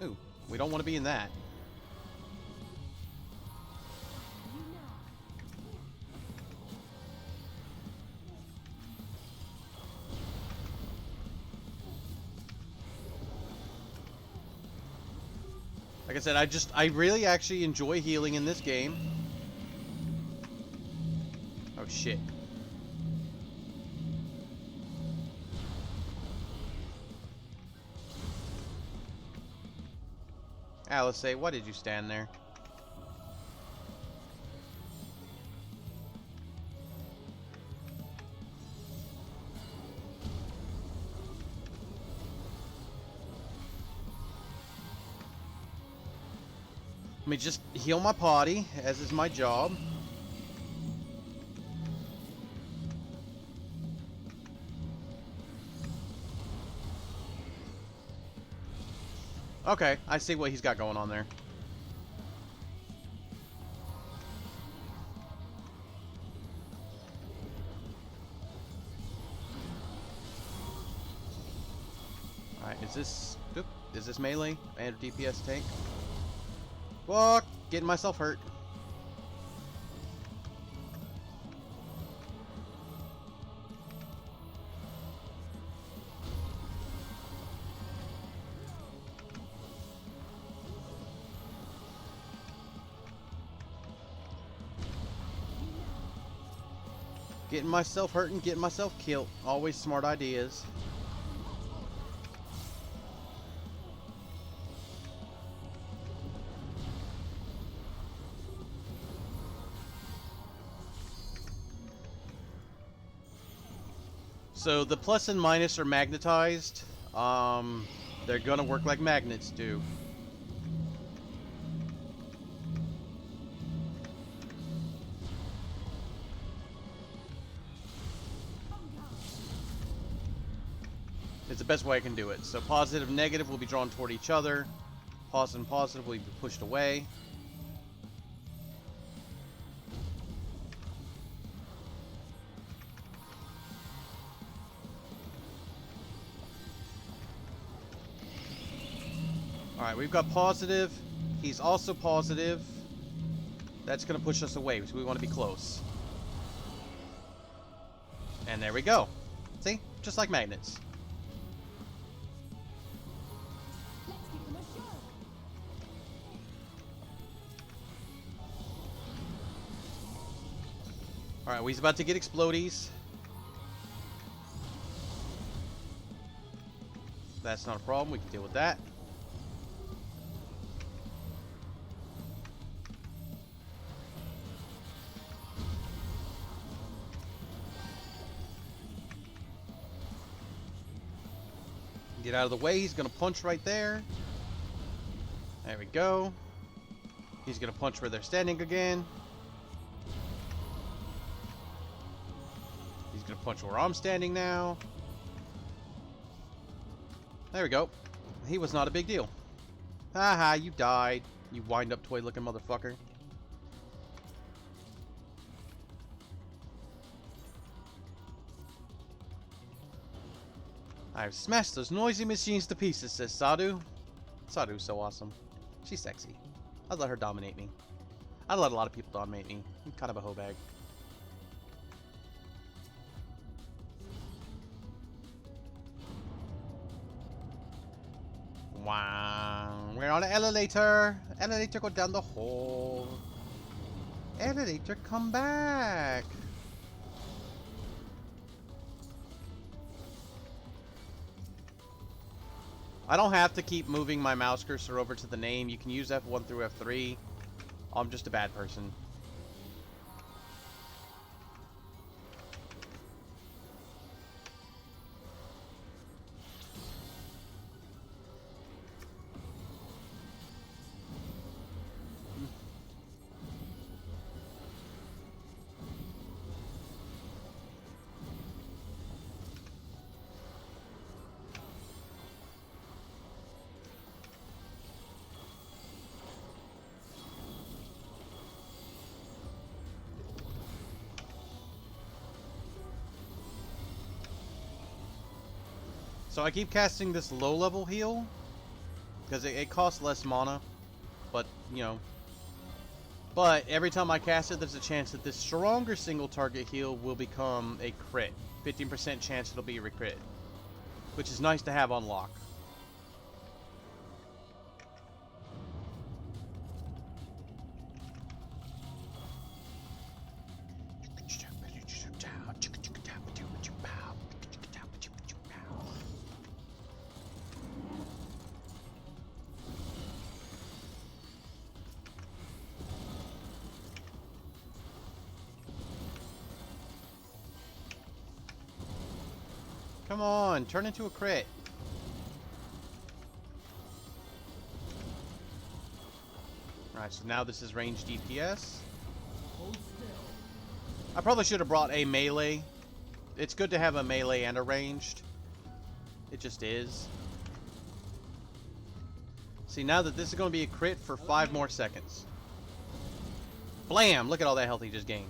Ooh, we don't want to be in that. Like I said, I really actually enjoy healing in this game. Oh shit. Alice, say, why did you stand there? Let me just heal my party, as is my job. Okay, I see what he's got going on there. Alright, is this melee and DPS tank? Fuck! Getting myself hurt. Getting myself hurt and getting myself killed. Always smart ideas. So the plus and minus are magnetized. They're gonna work like magnets do. It's the best way I can do it. So positive and negative will be drawn toward each other. Positive and positive will be pushed away. Alright, we've got positive. He's also positive. That's going to push us away, so we want to be close. And there we go. See? Just like magnets. Alright, well, he's about to get explodies. That's not a problem. We can deal with that. Get out of the way. He's going to punch right there. There we go. He's going to punch where they're standing again. He's going to punch where I'm standing now. There we go. He was not a big deal. Haha, you died. You wind-up toy-looking motherfucker. I've smashed those noisy machines to pieces, says Sadu. Sadu's so awesome. She's sexy. I'd let her dominate me. I'd let a lot of people dominate me. I'm kind of a hoe bag. Wow. We're on an elevator. Elevator go down the hole. Elevator come back. I don't have to keep moving my mouse cursor over to the name. You can use F1 through F3. I'm just a bad person. So I keep casting this low-level heal, because it costs less mana, but, you know. But every time I cast it, there's a chance that this stronger single-target heal will become a crit. 15% chance it'll be a crit, which is nice to have on lock. Come on, turn into a crit. Alright, so now this is ranged DPS. I probably should have brought a melee. It's good to have a melee and a ranged. It just is. See, now that this is going to be a crit for 5 more seconds. Blam! Look at all that health he just gained.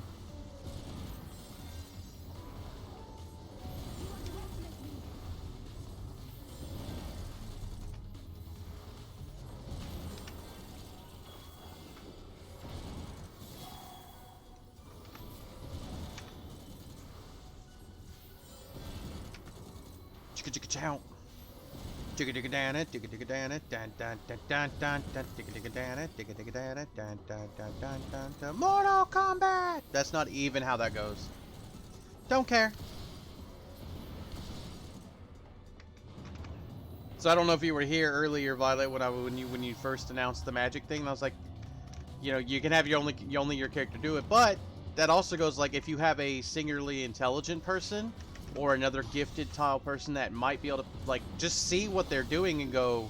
Chicka chicka chow. Chicka chicka dan it, chicka chicka dan it, dan dan dan dan dan dan, chicka chicka dan it, chicka chicka dan it, dan dan dan dan dan dan. Mortal Kombat! That's not even how that goes. Don't care. So I don't know if you were here earlier, Violet, when you first announced the magic thing. And I was like, you know, you can have your character do it, but that also goes like if you have a singularly intelligent person or another gifted tile person that might be able to like just see what they're doing and go,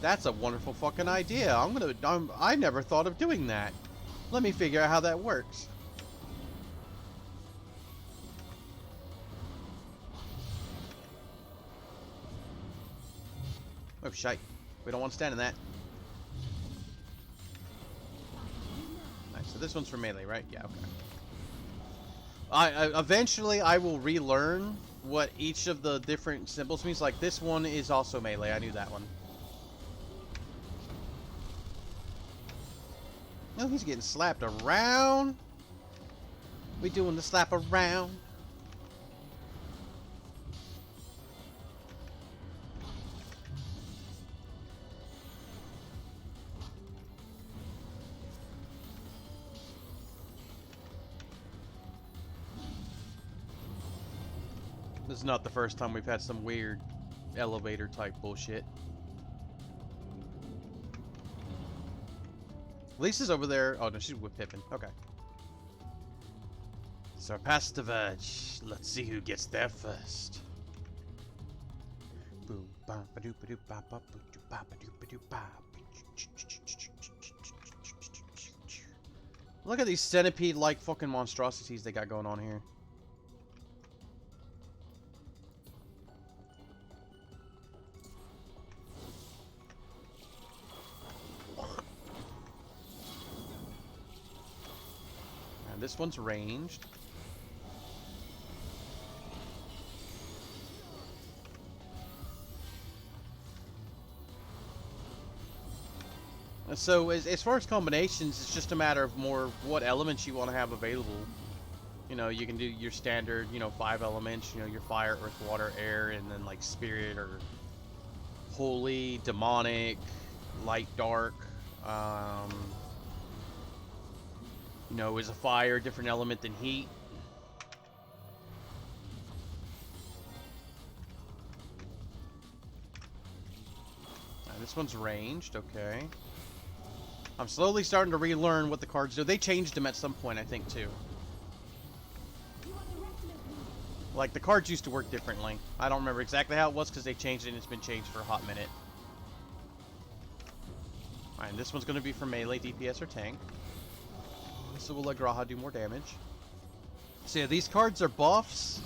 that's a wonderful fucking idea. I never thought of doing that. Let me figure out how that works. Oh shite. We don't want to stand in that. Nice. So this one's for melee, right? Yeah, okay. Eventually I will relearn what each of the different symbols means. Like this one is also melee. I knew that one. No, he's getting slapped around. We doing the slap around. This is not the first time we've had some weird elevator type bullshit. Lisa's over there. Oh no, she's with Pippin. Okay. So we're past the verge. Let's see who gets there first. Boom, bam, ba-doo, ba-doo, ba, ba, boo-doo, ba, ba-doo, ba-doo, ba. Look at these centipede-like fucking monstrosities they got going on here. This one's ranged. So as far as combinations, it's just a matter of more what elements you want to have available. You know, you can do your standard, you know, 5 elements, you know, your fire, earth, water, air, and then like spirit or holy, demonic, light, dark. You know, is a fire a different element than heat? This one's ranged, okay. I'm slowly starting to relearn what the cards do. They changed them at some point, I think, too. Like, the cards used to work differently. I don't remember exactly how it was because they changed it and it's been changed for a hot minute. Alright, this one's going to be for melee, DPS, or tank. So we'll let Graha do more damage. So yeah, these cards are buffs.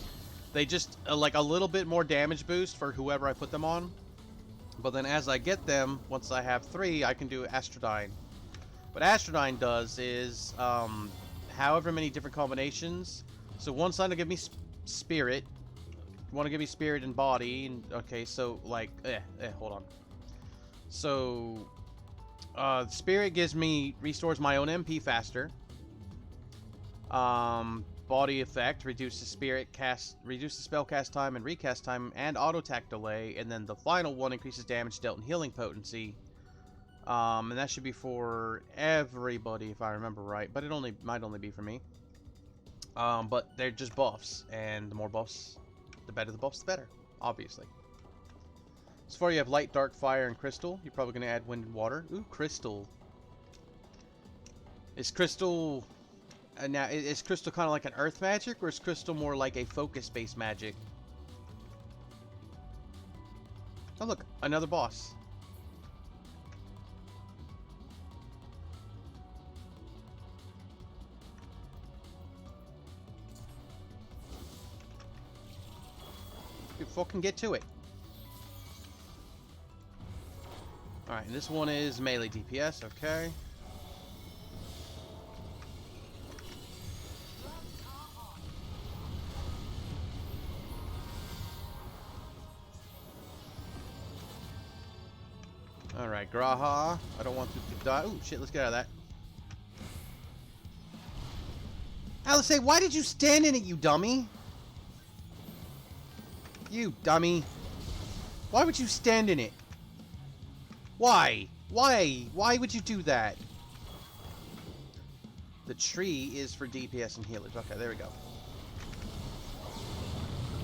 They just, like, a little bit more damage boost for whoever I put them on. But then as I get them, once I have 3, I can do Astrodyne. What Astrodyne does is, however many different combinations. So one side will give me spirit. Want to give me spirit and body. And, okay, so, like, hold on. So, spirit gives me, restores my own MP faster. Body effect reduces spell cast time and recast time and auto attack delay, and then the final one increases damage dealt and healing potency. And that should be for everybody if I remember right, but it might only be for me. But they're just buffs, and the more buffs, the better the buffs, the better, obviously. As far as you have light, dark, fire, and crystal, you're probably going to add wind and water. Ooh, crystal. Is crystal... now, is crystal kind of like an earth magic, or is crystal more like a focus-based magic? Oh look, another boss. You fucking get to it. Alright, and this one is melee DPS, okay. Alright, Graha. I don't want to die. Oh, shit, let's get out of that. Alice, why did you stand in it, you dummy? You dummy. Why would you stand in it? Why? Why? Why would you do that? The tree is for DPS and healers. Okay, there we go.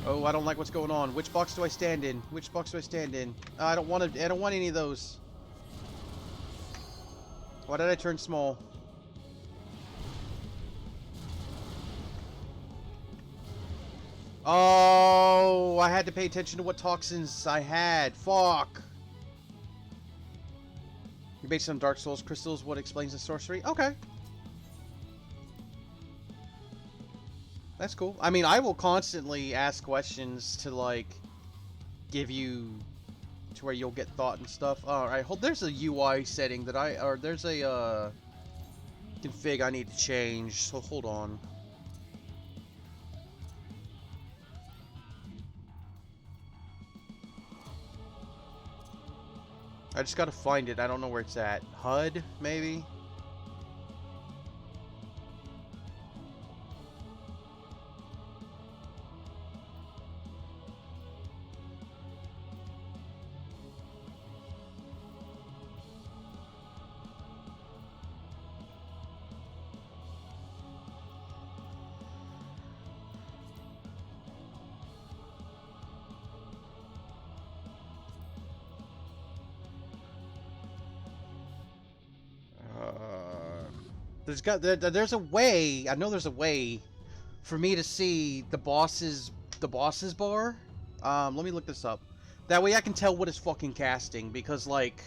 Oh, I don't like what's going on. Which box do I stand in? Which box do I stand in? I don't want to. I don't want any of those. Why did I turn small? Oh, I had to pay attention to what toxins I had. Fuck. You're based on Dark Souls crystals. What explains the sorcery? Okay. That's cool. I mean, I will constantly ask questions to, like, give you to where you'll get thought and stuff. Alright, hold. There's a UI setting that there's a, config I need to change, so hold on. I just gotta find it. I don't know where it's at. HUD, maybe? There's a way. I know there's a way for me to see the boss's bar. Let me look this up. That way I can tell what it's fucking casting, because like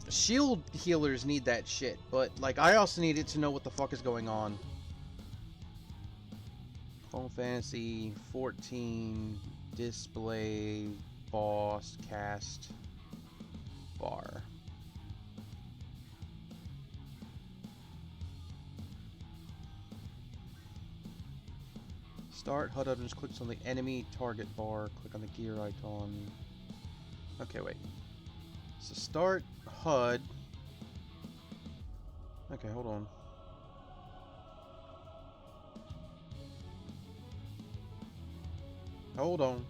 shield healers need that shit, but like I also needed to know what the fuck is going on. Final Fantasy 14 display boss cast bar. Start HUD just clicks on the enemy target bar, click on the gear icon. Okay, wait. So start HUD. Okay, hold on. Hold on.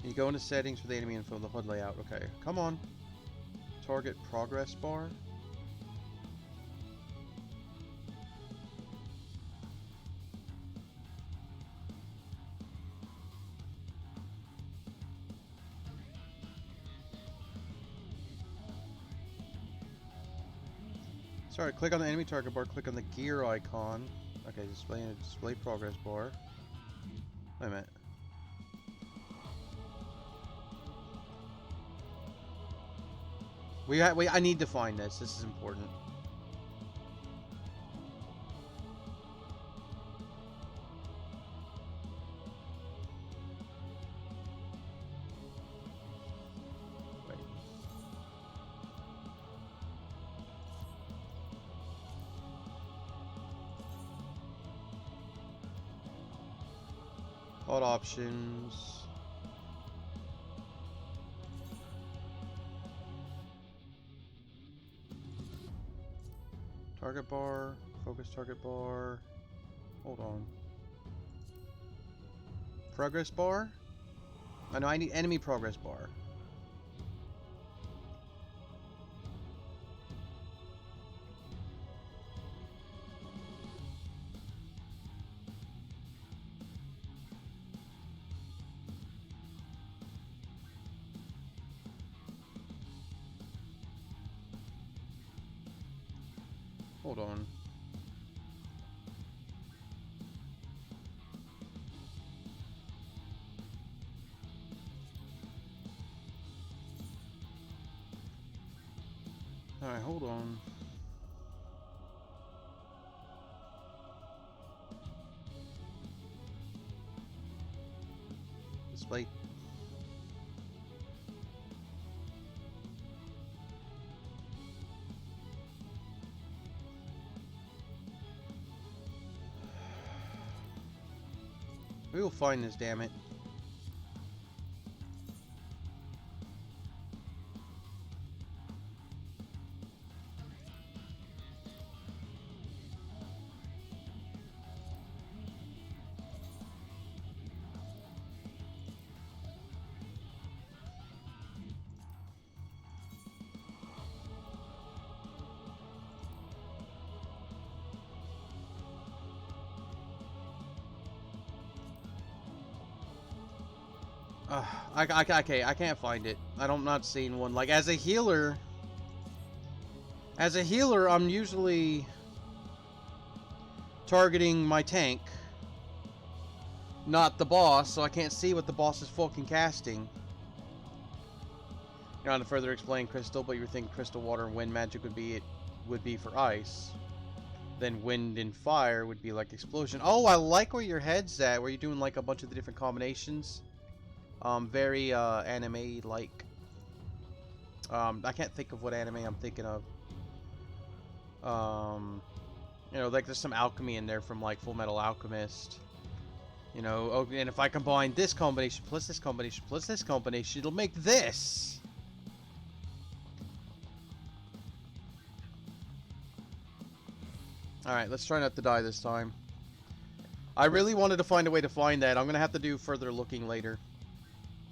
You go into settings for the enemy info, the HUD layout. Okay, come on. Target progress bar. Sorry, click on the enemy target bar, click on the gear icon. Okay, display progress bar. Wait a minute. Wait, I need to find this. This is important. Wait. HUD options. Target bar, focus target bar. Hold on. Progress bar? I know I need enemy progress bar. Hold on. Alright, hold on. Display. We will find this, damn it. Okay, I can't find it. I'm not seeing one. Like, as a healer, I'm usually targeting my tank, not the boss, so I can't see what the boss is fucking casting. You're not to further explain crystal, but you were thinking crystal, water, and wind magic would be for ice. Then wind and fire would be like explosion. Oh, I like where your head's at, where you're doing like a bunch of the different combinations. Very anime-like. I can't think of what anime I'm thinking of. You know, like there's some alchemy in there from like Full Metal Alchemist. You know, oh, and if I combine this combination plus this combination plus this combination, it'll make this. Alright, let's try not to die this time. I really wanted to find a way to find that. I'm going to have to do further looking later.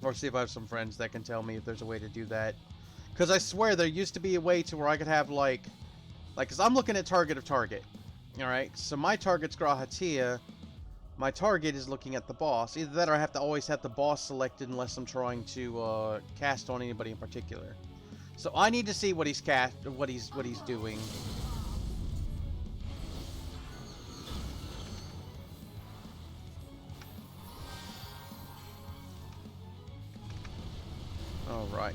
Or see if I have some friends that can tell me if there's a way to do that. Because I swear there used to be a way to where I could have like, because I'm looking at target of target. Alright, so my target's Grahatia. My target is looking at the boss. Either that or I have to always have the boss selected unless I'm trying to cast on anybody in particular. So I need to see what he's doing. Alright.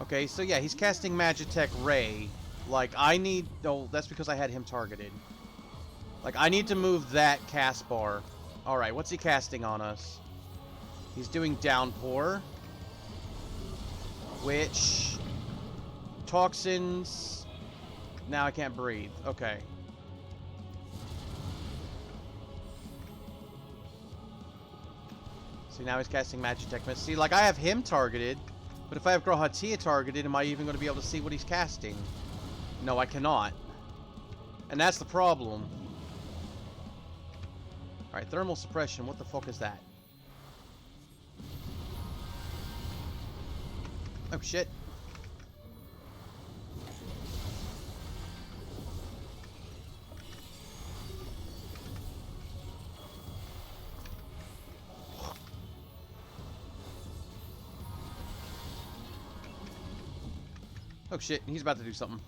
Okay, so yeah, he's casting Magitech Ray. Like, I need... Oh, that's because I had him targeted. Like, I need to move that cast bar. Alright, what's he casting on us? He's doing Downpour. Which... Toxins... Now I can't breathe. Okay. See, now he's casting Magitech Mist. See, like, I have him targeted. But if I have Grahatia targeted, am I even going to be able to see what he's casting? No, I cannot. And that's the problem. Alright, thermal suppression. What the fuck is that? Oh, shit. Oh shit, he's about to do something.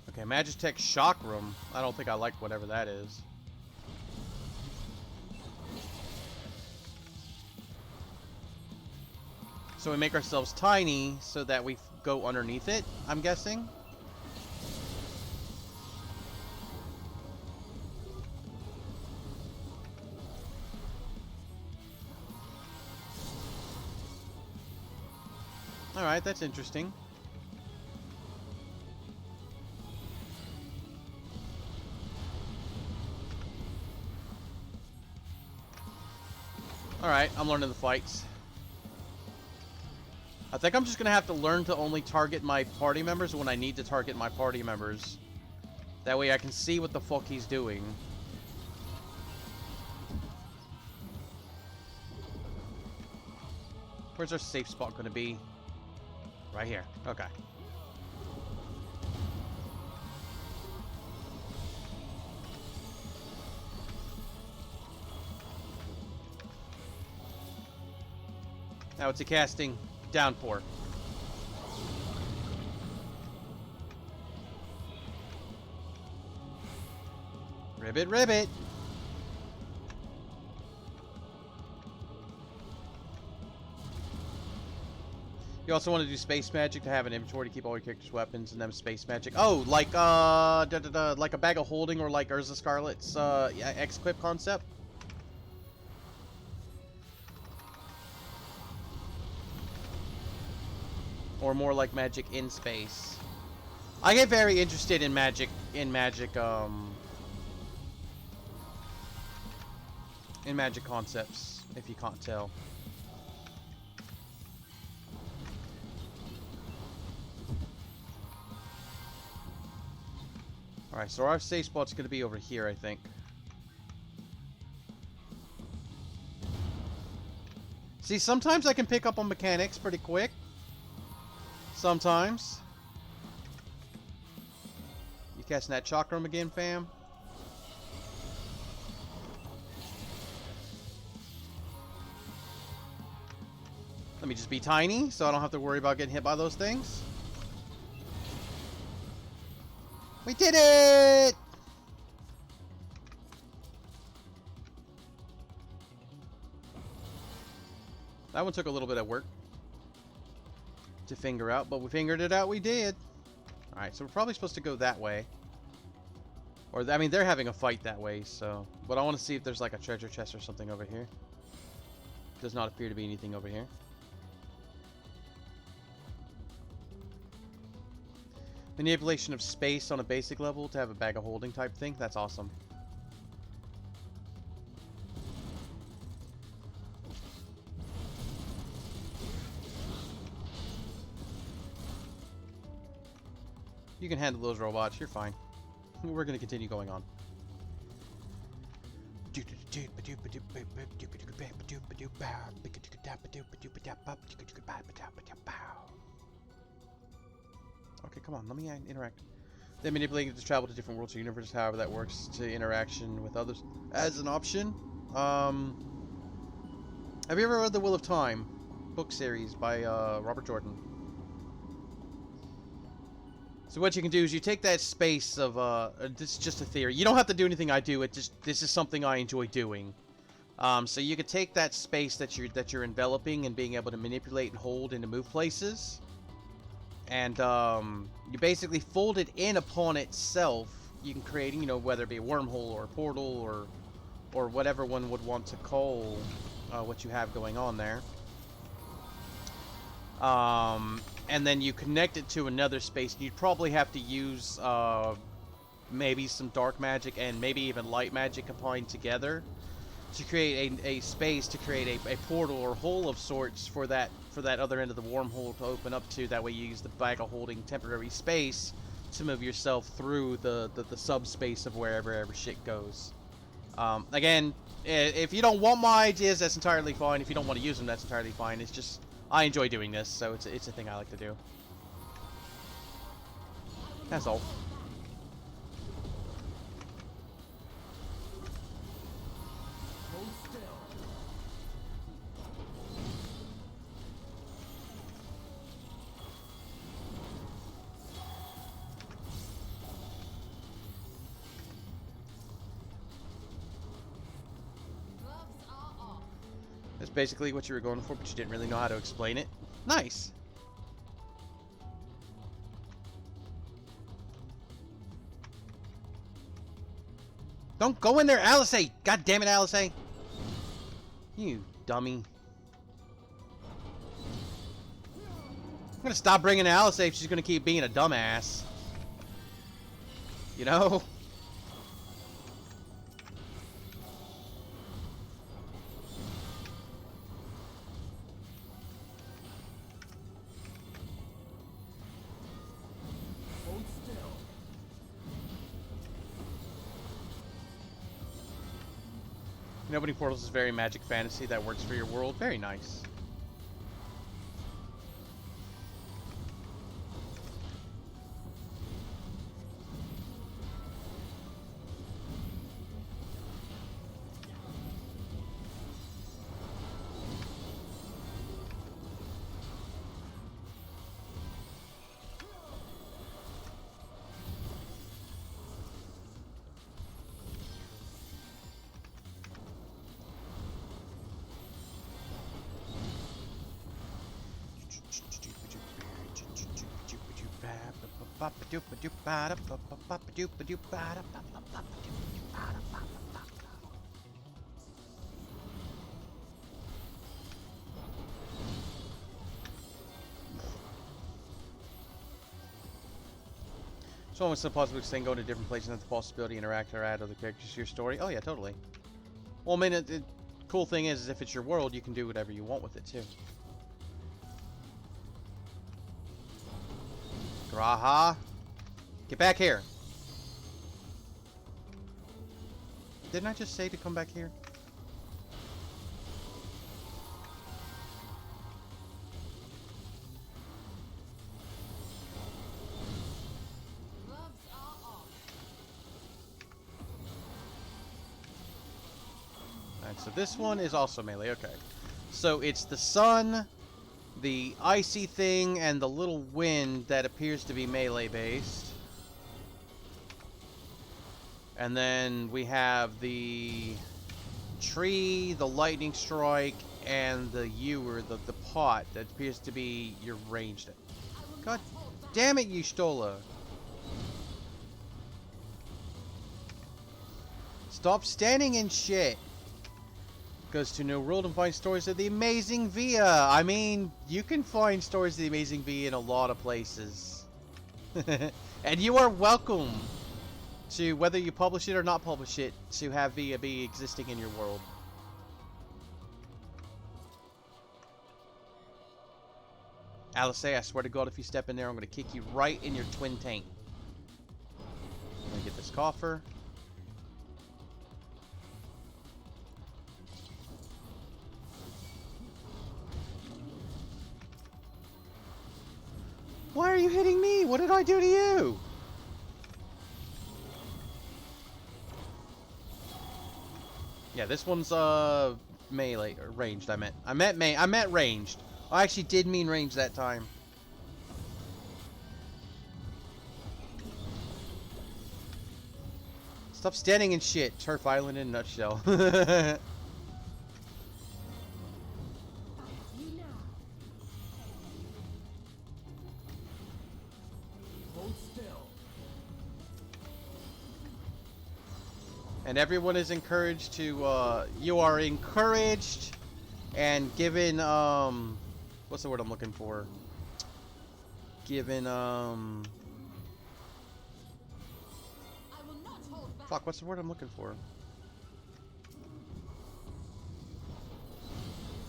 Okay, Magitech Chakram. I don't think I like whatever that is. So we make ourselves tiny so that we go underneath it, I'm guessing? Alright, that's interesting. Alright, I'm learning the fights. I think I'm just gonna have to learn to only target my party members when I need to target my party members. That way I can see what the fuck he's doing. Where's our safe spot gonna be? Right here. Okay. Now it's a casting downpour. Ribbit, ribbit. You also want to do space magic to have an inventory to keep all your characters' weapons, and then space magic. Oh, like like a bag of holding, or like Urza Scarlet's X-Quip concept. Or more like magic in space. I get very interested in magic concepts, if you can't tell. Alright, so our safe spot's gonna be over here, I think. See, sometimes I can pick up on mechanics pretty quick. Sometimes. You casting that chakram again, fam? Let me just be tiny, so I don't have to worry about getting hit by those things. We did it! That one took a little bit of work to finger out, but we fingered it out, we did. Alright, so we're probably supposed to go that way. Or, I mean, they're having a fight that way, so... But I want to see if there's like a treasure chest or something over here. Does not appear to be anything over here. Manipulation of space on a basic level to have a bag of holding type thing. That's awesome. You can handle those robots. You're fine. We're going to continue going on. Okay, come on, let me interact. Then manipulating to travel to different worlds or universes, however that works, to interaction with others as an option. Have you ever read The Wheel of Time book series by Robert Jordan? So what you can do is you take that space of this is just a theory. You don't have to do anything I do. This is something I enjoy doing. So you could take that space that you're enveloping and being able to manipulate and hold and to move places. And you basically fold it in upon itself. You can create, you know, whether it be a wormhole or a portal or whatever one would want to call what you have going on there. And then you connect it to another space. You'd probably have to use maybe some dark magic and maybe even light magic combined together to create a space, to create a portal or hole of sorts for that other end of the wormhole to open up to. That way you use the bag of holding temporary space to move yourself through the subspace of wherever shit goes. Again, if you don't want my ideas, that's entirely fine. If you don't want to use them, that's entirely fine. It's just, I enjoy doing this, so it's a thing I like to do. That's all. That's basically what you were going for, but you didn't really know how to explain it. Nice. Don't go in there, Alice! God damn it, Alice! You dummy. I'm gonna stop bringing Alice if she's gonna keep being a dumbass. You know? Opening portals is very magic fantasy that works for your world. Very nice. So almost impossible to go to different places and have the possibility to interact or add other characters to your story. Oh yeah, totally. Well, I mean, cool thing is if it's your world, you can do whatever you want with it too. Graha, get back here. Didn't I just say to come back here? Alright, so this one is also melee, okay. So it's the sun, the icy thing, and the little wind that appears to be melee based. And then we have the tree, the lightning strike, and the ewer, the pot that appears to be your ranged. God damn it, Y'shtola. Stop standing in shit. Goes to New World and finds stories of the Amazing Via. I mean, you can find stories of the Amazing Via in a lot of places. And you are welcome to, whether you publish it or not publish it, to have Via be existing in your world. Alice, I swear to God, if you step in there, I'm going to kick you right in your twin tank. I'm going to get this coffer. Why are you hitting me? What did I do to you? Yeah, this one's melee or ranged. I meant ranged. I actually did mean ranged that time. Stop standing in shit. Turf Island in a nutshell. And everyone is encouraged to, you are encouraged and given, what's the word I'm looking for? Given, fuck, what's the word I'm looking for?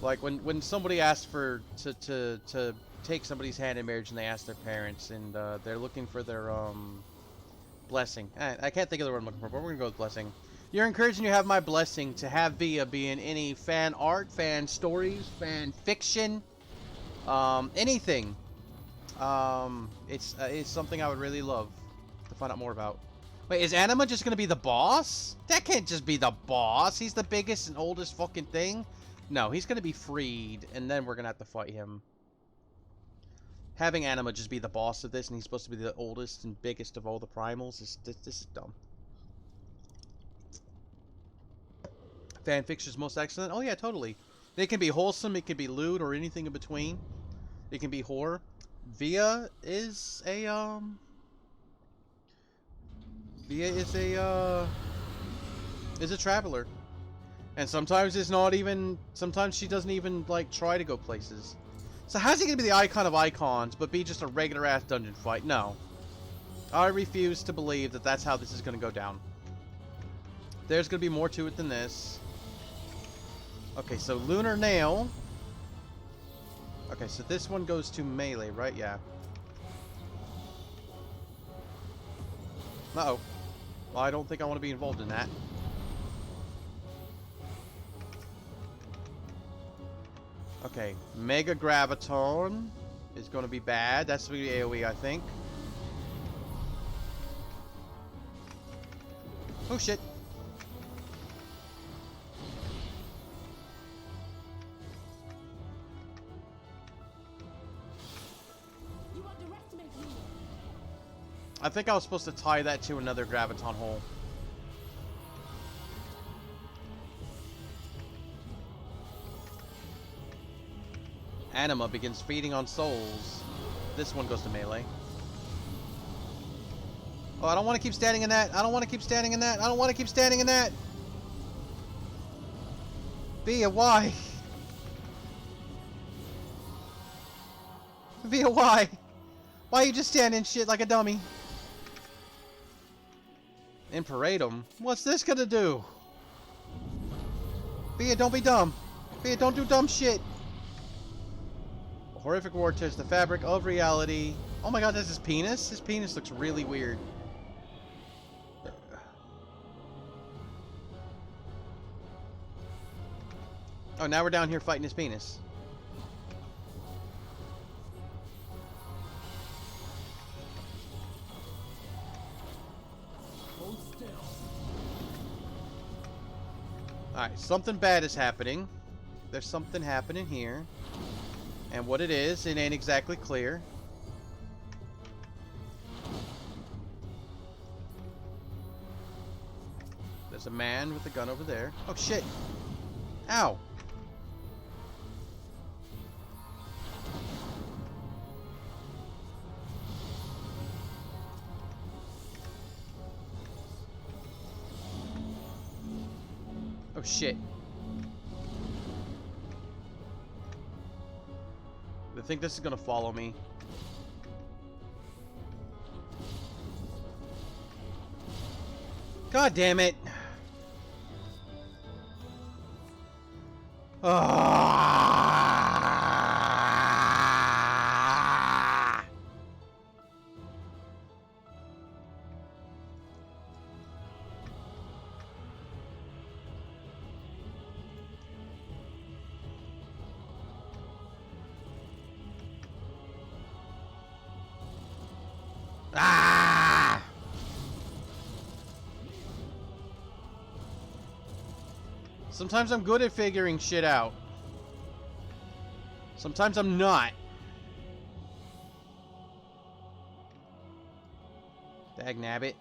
Like, when somebody asks for, to take somebody's hand in marriage and they ask their parents and, they're looking for their, blessing. I can't think of the word I'm looking for, but we're gonna go with blessing. You're encouraging you have my blessing to have Via be in any fan art, fan stories, fan fiction, anything. It's something I would really love to find out more about. Wait, is Anima just gonna be the boss? That can't just be the boss. He's the biggest and oldest fucking thing. No, he's gonna be freed, and then we're gonna have to fight him. Having Anima just be the boss of this, and he's supposed to be the oldest and biggest of all the primals, this is dumb. Fanfiction's most excellent? Oh yeah, totally. It can be wholesome, it can be lewd, or anything in between. It can be horror. Via is a, Via is a traveler. And sometimes it's not even, sometimes she doesn't even, like, try to go places. So how's he gonna be the icon of icons, but be just a regular-ass dungeon fight? No. I refuse to believe that that's how this is gonna go down. There's gonna be more to it than this. Okay, so Lunar Nail. Okay, so this one goes to melee, right? Yeah. Uh-oh. Well, I don't think I want to be involved in that. Okay, Mega Graviton is going to be bad. That's going to be AoE, I think. Oh, shit. I think I was supposed to tie that to another Graviton hole. Anima begins feeding on souls. This one goes to melee. Oh, I don't want to keep standing in that. I don't want to keep standing in that. I don't want to keep standing in that. Via, why? Via, why? Why you just standing shit like a dummy? Imperatum? What's this gonna do? Via, don't be dumb. Via, don't do dumb shit. A horrific war tears the fabric of reality. Oh my god, that's his penis? His penis looks really weird. Oh, now we're down here fighting his penis. Alright, something bad is happening. There's something happening here. And what it is, it ain't exactly clear. There's a man with a gun over there. Oh, shit. Ow. Oh, shit. I think this is gonna follow me. God damn it. Ah! Ah! Sometimes I'm good at figuring shit out. Sometimes I'm not. Dagnabbit.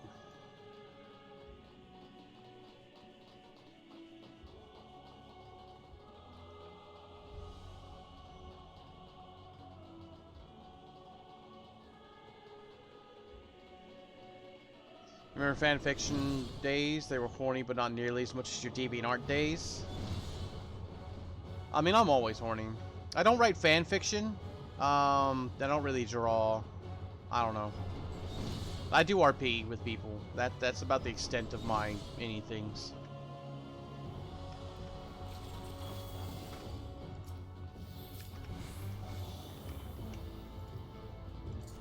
Remember fanfiction days? They were horny, but not nearly as much as your DeviantArt days. I mean, I'm always horny. I don't write fanfiction. I don't really draw. I don't know. I do RP with people. That's about the extent of my anythings.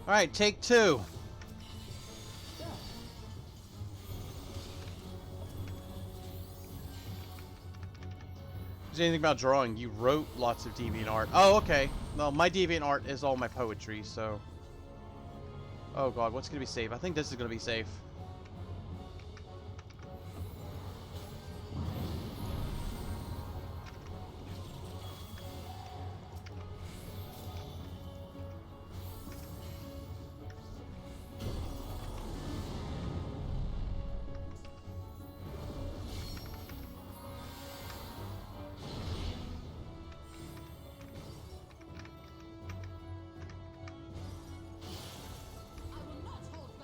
All right, take two. Is there anything about drawing? You wrote lots of DeviantArt. Oh, okay. No, my DeviantArt is all my poetry, so... Oh god, what's gonna be safe? I think this is gonna be safe.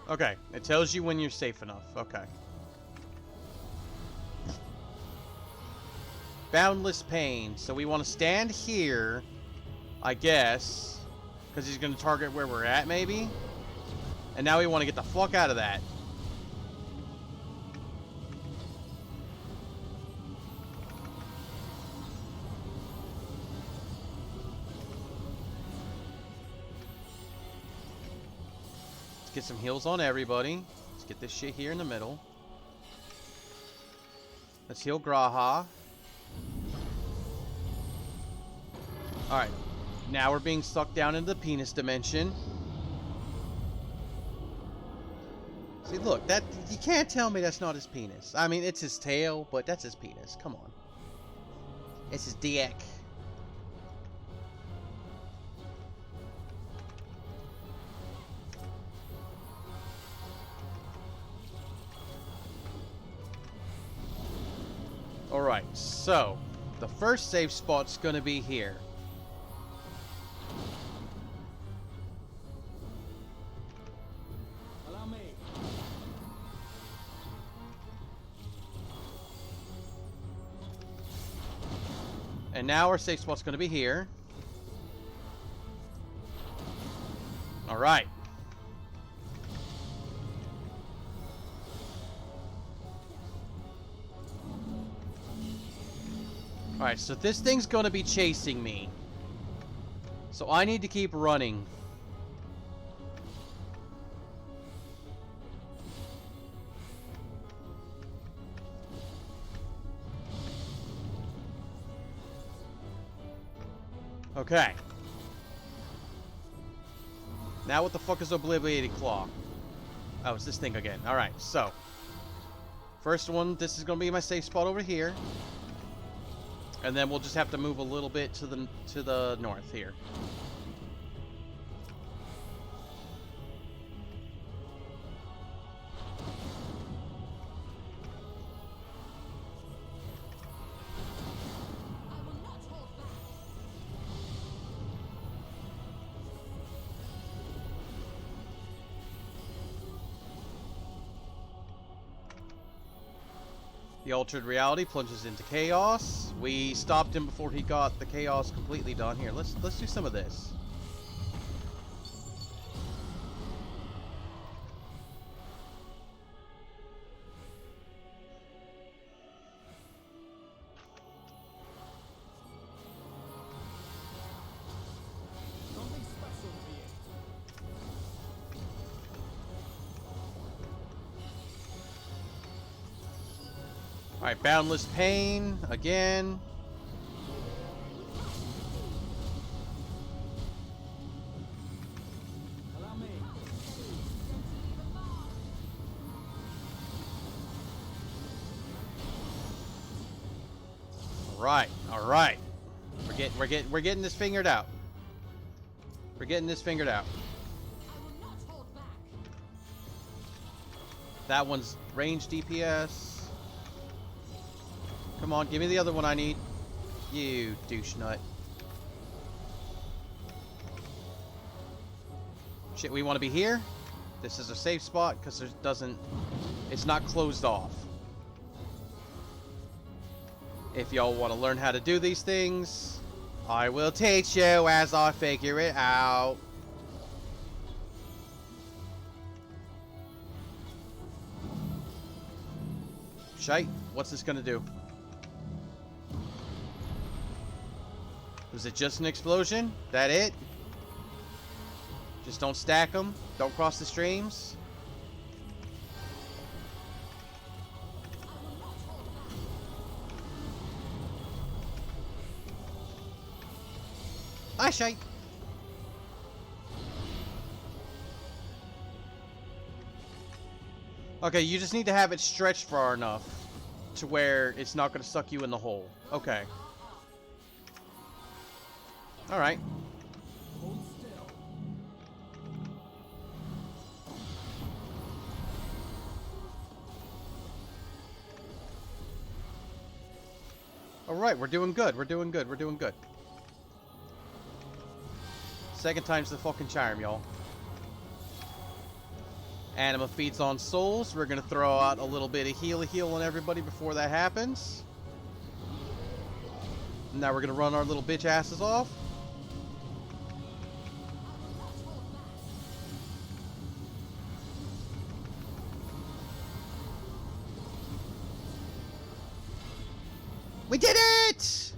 Okay, it tells you when you're safe enough. Okay. Boundless pain. So we want to stand here, I guess, because he's going to target where we're at, maybe? And now we want to get the fuck out of that. Get some heals on everybody. Let's get this shit here in the middle. Let's heal Graha. Alright. Now we're being sucked down into the penis dimension. See, look, that you can't tell me that's not his penis. I mean, it's his tail, but that's his penis. Come on. It's his dick. Alright, so the first safe spot's gonna be here. Allow me. And now our safe spot's going to be here. Alright. Alright, so this thing's going to be chasing me. So I need to keep running. Okay. Now what the fuck is Obliviated Claw? Oh, it's this thing again. Alright, so. First one, this is going to be my safe spot over here. And then we'll just have to move a little bit to the north here. The altered reality plunges into chaos. We stopped him before he got the chaos completely done. Here, let's do some of this. Alright, Boundless Pain, again. Alright. We're getting this figured out. We're getting this figured out. That one's range DPS. Come on, give me the other one I need. You douche nut. Shit, we want to be here? This is a safe spot because it's not closed off. If y'all want to learn how to do these things, I will teach you as I figure it out. Shite, what's this gonna do? Was it just an explosion? That it? Just don't stack them. Don't cross the streams. Hi, shite. Okay, you just need to have it stretched far enough to where it's not going to suck you in the hole. Okay. Alright. Alright, we're doing good. We're doing good. We're doing good. Second time's the fucking charm, y'all. Anima feeds on souls. We're gonna throw out a little bit of heal on everybody before that happens. Now we're gonna run our little bitch asses off. We did it!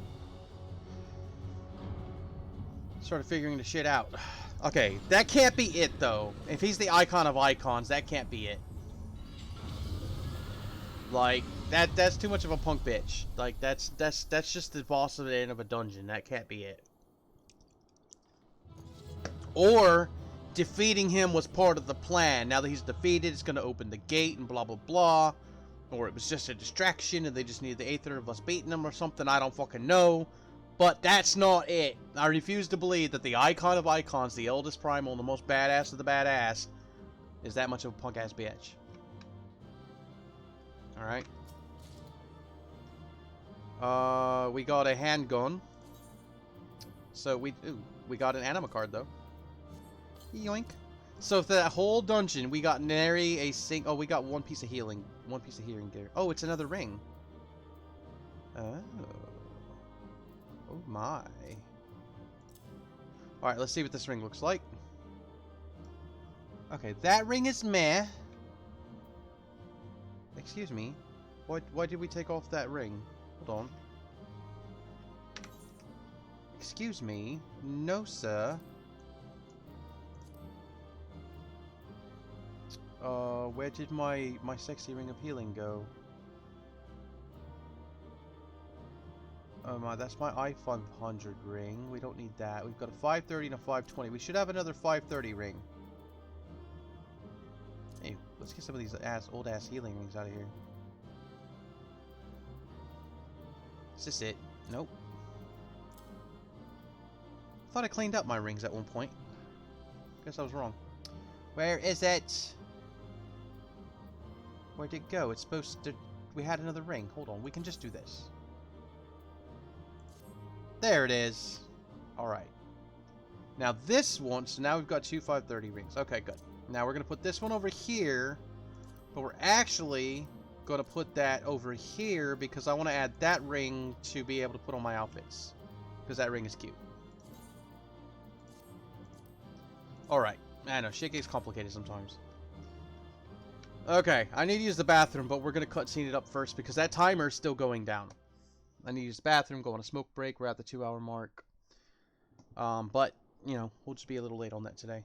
Started figuring the shit out. Okay, that can't be it, though. If he's the icon of icons, that can't be it. Like, that's too much of a punk bitch. Like, that's just the boss of the end of a dungeon. That can't be it. Or, defeating him was part of the plan. Now that he's defeated, it's going to open the gate and blah, blah, blah. Or it was just a distraction and they just needed the Aether of us beating him or something. I don't fucking know. But that's not it. I refuse to believe that the icon of icons, the eldest primal, the most badass of the badass, is that much of a punk-ass bitch. Alright. We got a handgun. So we got an anima card, though. Yoink. So for that whole dungeon, we got nary a oh, we got one piece of healing. One piece of healing gear. Oh, it's another ring. Oh. Oh my. Alright, let's see what this ring looks like. Okay, that ring is meh. Excuse me. Why did we take off that ring? Hold on. Excuse me. No, sir. Where did my sexy ring of healing go? That's my i500 ring. We don't need that. We've got a 530 and a 520. We should have another 530 ring. Hey, let's get some of these old ass healing rings out of here. Is this it? Nope. Thought I cleaned up my rings at one point. Guess I was wrong. Where is it? Where'd it go? It's supposed to... We had another ring. Hold on. We can just do this. There it is. Alright. Now this one... So now we've got two 530 rings. Okay, good. Now we're going to put this one over here. But we're actually going to put that over here because I want to add that ring to be able to put on my outfits. Because that ring is cute. Alright. I know, shit gets complicated sometimes. Okay, I need to use the bathroom, but we're going to cutscene it up first because that timer is still going down. I need to use the bathroom, go on a smoke break. We're at the 2-hour mark. But, you know, we'll just be a little late on that today.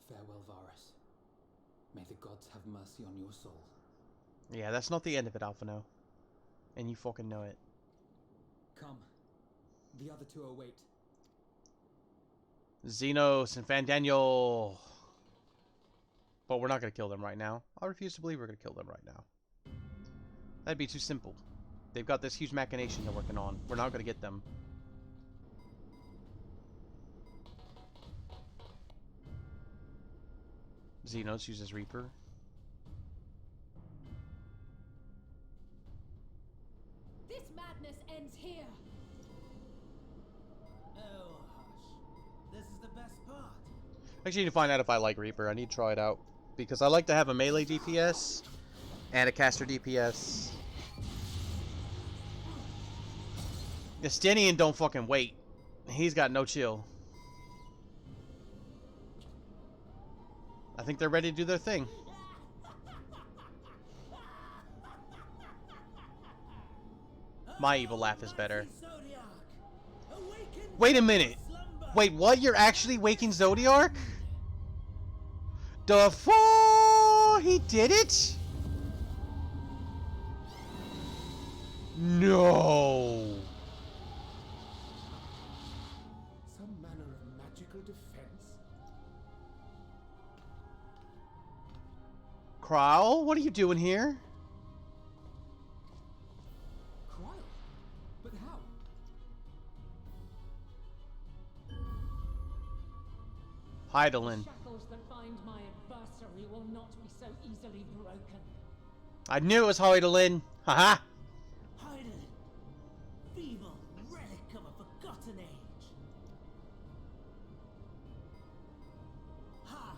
Farewell, Varus. May the gods have mercy on your soul. Yeah, that's not the end of it, Alphino. And you fucking know it. Come. The other two await. Zenos and Van Daniel. But we're not going to kill them right now. I refuse to believe we're going to kill them right now. That'd be too simple. They've got this huge machination they're working on. We're not going to get them. Zenos uses Reaper. This madness ends here. Oh, hush. This is the best part. Actually, need to find out if I like Reaper. I need to try it out. Because I like to have a melee DPS and a caster DPS. Justinian don't fucking wait. He's got no chill. I think they're ready to do their thing. My evil laugh is better. Wait a minute. Wait, what? You're actually waking Zodiark? The fuck? He did it? No. Some manner of magical defense? Crowell, what are you doing here? Cryo? But how? Heidelin. Shackles that bind my adversary will not be so easily broken. I knew it was Heidelin. Haha. Hyden, feeble relic of a forgotten age. Hark,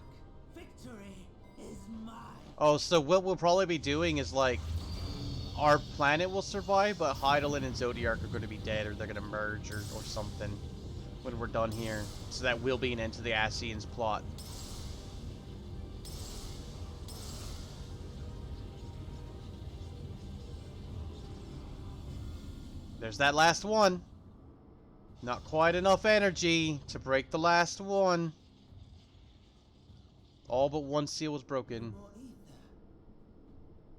victory is mine. Oh, so what we'll probably be doing is like our planet will survive, but Heidelin and Zodiark are going to be dead, or they're going to merge, or something when we're done here. So that will be an end to the Ascians plot. There's that last one. Not quite enough energy to break the last one. All but one seal was broken. More either.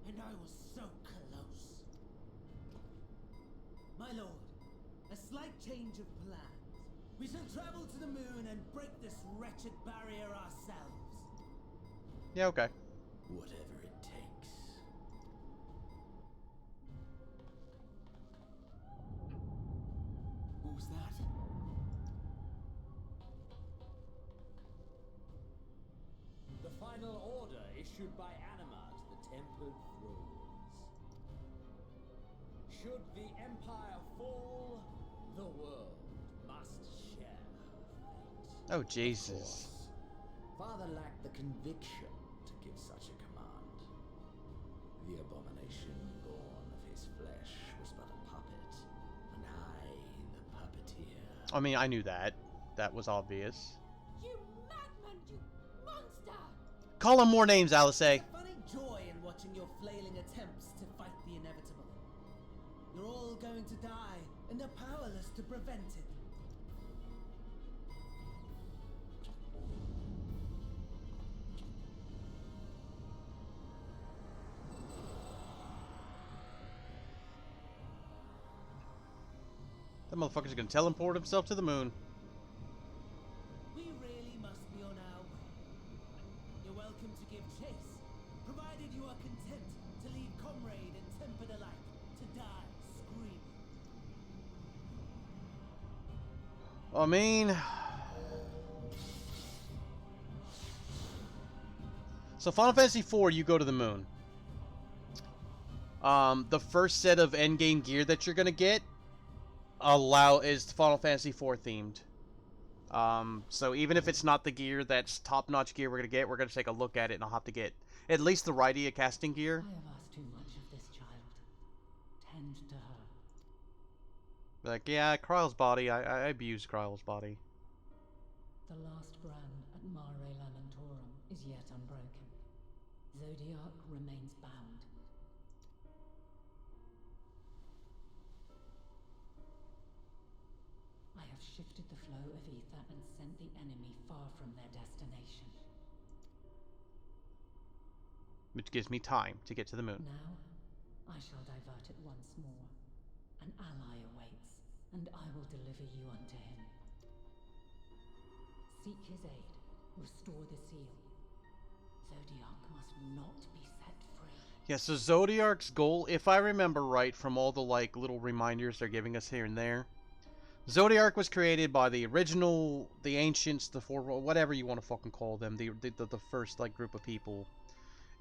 And I was so close. My lord, a slight change of plans. We shall travel to the moon and break this wretched barrier ourselves. Yeah, okay. Whatever it takes. What was that? The final order issued by Anima to the Tempered Thrones. Should the Empire fall, the world must share her fate. Oh, Jesus. Father lacked the conviction to give such a command. The abomination born of his flesh was but a puppet, and I I mean, I knew that. That was obvious. You madman, you monster! Call him more names, Alice. There's a funny joy in watching your flailing attempts to fight the inevitable. You're all going to die, and are powerless to prevent it. That motherfucker's gonna teleport himself to the moon. We really must be on our way. You're welcome to give chase, provided you are content to leave comrade and tempered alike to die screaming. I mean... So Final Fantasy IV, you go to the moon. The first set of endgame gear that you're gonna get is Final Fantasy IV themed. So even if it's not the gear that's top-notch gear we're gonna take a look at it, and I'll have to get at least the Rydia casting gear. I have asked too much of this child. Tend to her. Like, yeah, Kryle's body, I abused Kryle's body. The last brand at Mare Lamentorum is yet unbroken. Zodiac remains bound. I have shifted the flow of ether and sent the enemy far from their destination. Which gives me time to get to the moon. Now, I shall divert it once more. An ally awaits, and I will deliver you unto him. Seek his aid. Restore the seal. Zodiac must not be set free. Yeah, so Zodiarc's goal, if I remember right from all the, like, little reminders they're giving us here and there, Zodiac was created by the original, the ancients, the four, whatever you want to fucking call them, the first, like, group of people.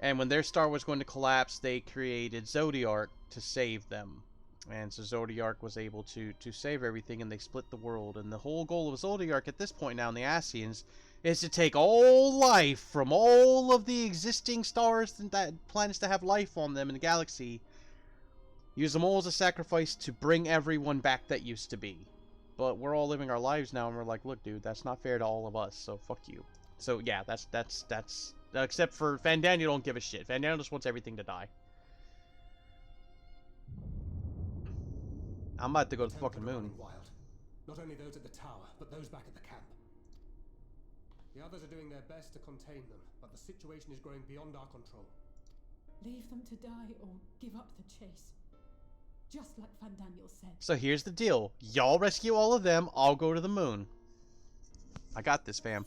And when their star was going to collapse, they created Zodiac to save them. And so Zodiac was able to save everything, and they split the world. And the whole goal of Zodiac at this point now in the Ascians is to take all life from all of the existing stars that planets that have life on them in the galaxy, use them all as a sacrifice to bring everyone back that used to be. But we're all living our lives now, and we're like, look, dude, that's not fair to all of us, so fuck you. So yeah, that's except for Fandaniel, don't give a shit. Fandaniel just wants everything to die. I'm about to go to the fucking moon. Wild. Not only those at the tower, but those back at the camp. The others are doing their best to contain them, but the situation is growing beyond our control. Leave them to die or give up the chase. Just like Fandaniel said. So here's the deal. Y'all rescue all of them, I'll go to the moon. I got this, fam.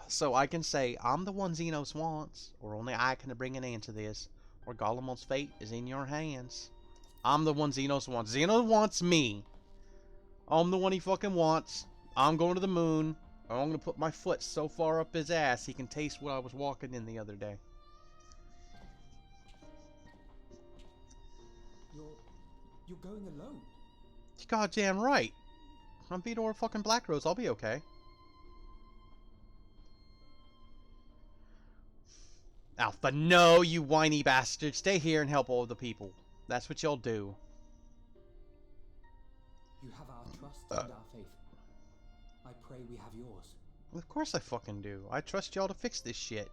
So I can say, I'm the one Zenos wants, or only I can bring an end to this, or Galamon's fate is in your hands. I'm the one Zenos wants. Zenos wants me. I'm the one he fucking wants. I'm going to the moon. I'm going to put my foot so far up his ass he can taste what I was walking in the other day. You're going alone. You're goddamn right. I'm Vidor fucking Blackrose. I'll be okay. Alpha, no, you whiny bastard. Stay here and help all the people. That's what y'all do. You have our trust and our faith. I pray we have yours. Of course I fucking do. I trust y'all to fix this shit.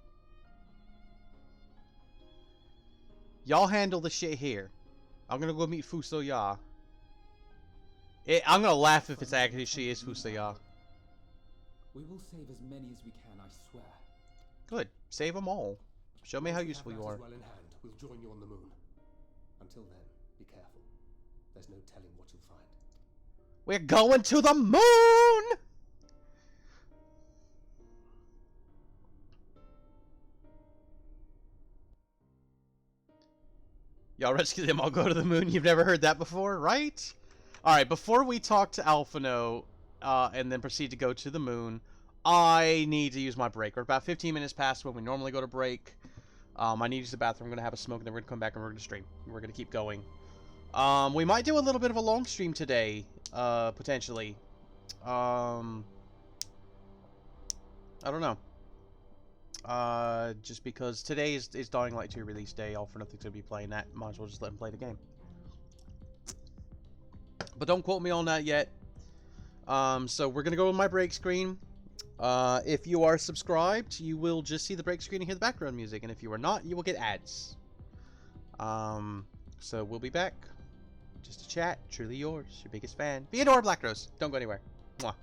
Y'all handle the shit here. I'm gonna go meet Fusoya. I'm gonna laugh if it's actually she is Fusoya. We will save as many as we can, I swear. Good. Save them all. Show me how useful you are. Well in hand, we'll join you on the moon. Until then, be careful. There's no telling what you'll find. We're going to the moon! Y'all rescue them, I'll go to the moon. You've never heard that before, right? Alright, before we talk to Alphino, and then proceed to go to the moon, I need to use my break. We're about 15 minutes past when we normally go to break. I need to use the bathroom. I'm going to have a smoke, and then we're going to come back and we're going to stream. We're going to keep going. We might do a little bit of a long stream today, potentially. I don't know. Just because today is Dying Light 2 release day. All for Nothing's going to be playing that. Might as well just let him play the game. but don't quote me on that yet. So we're gonna go with my break screen. If you are subscribed, you will just see the break screen and hear the background music, and if you are not, you will get ads. So we'll be back. Just a chat. Truly yours, your biggest fan, Theodore Blackrose. Don't go anywhere. Mwah.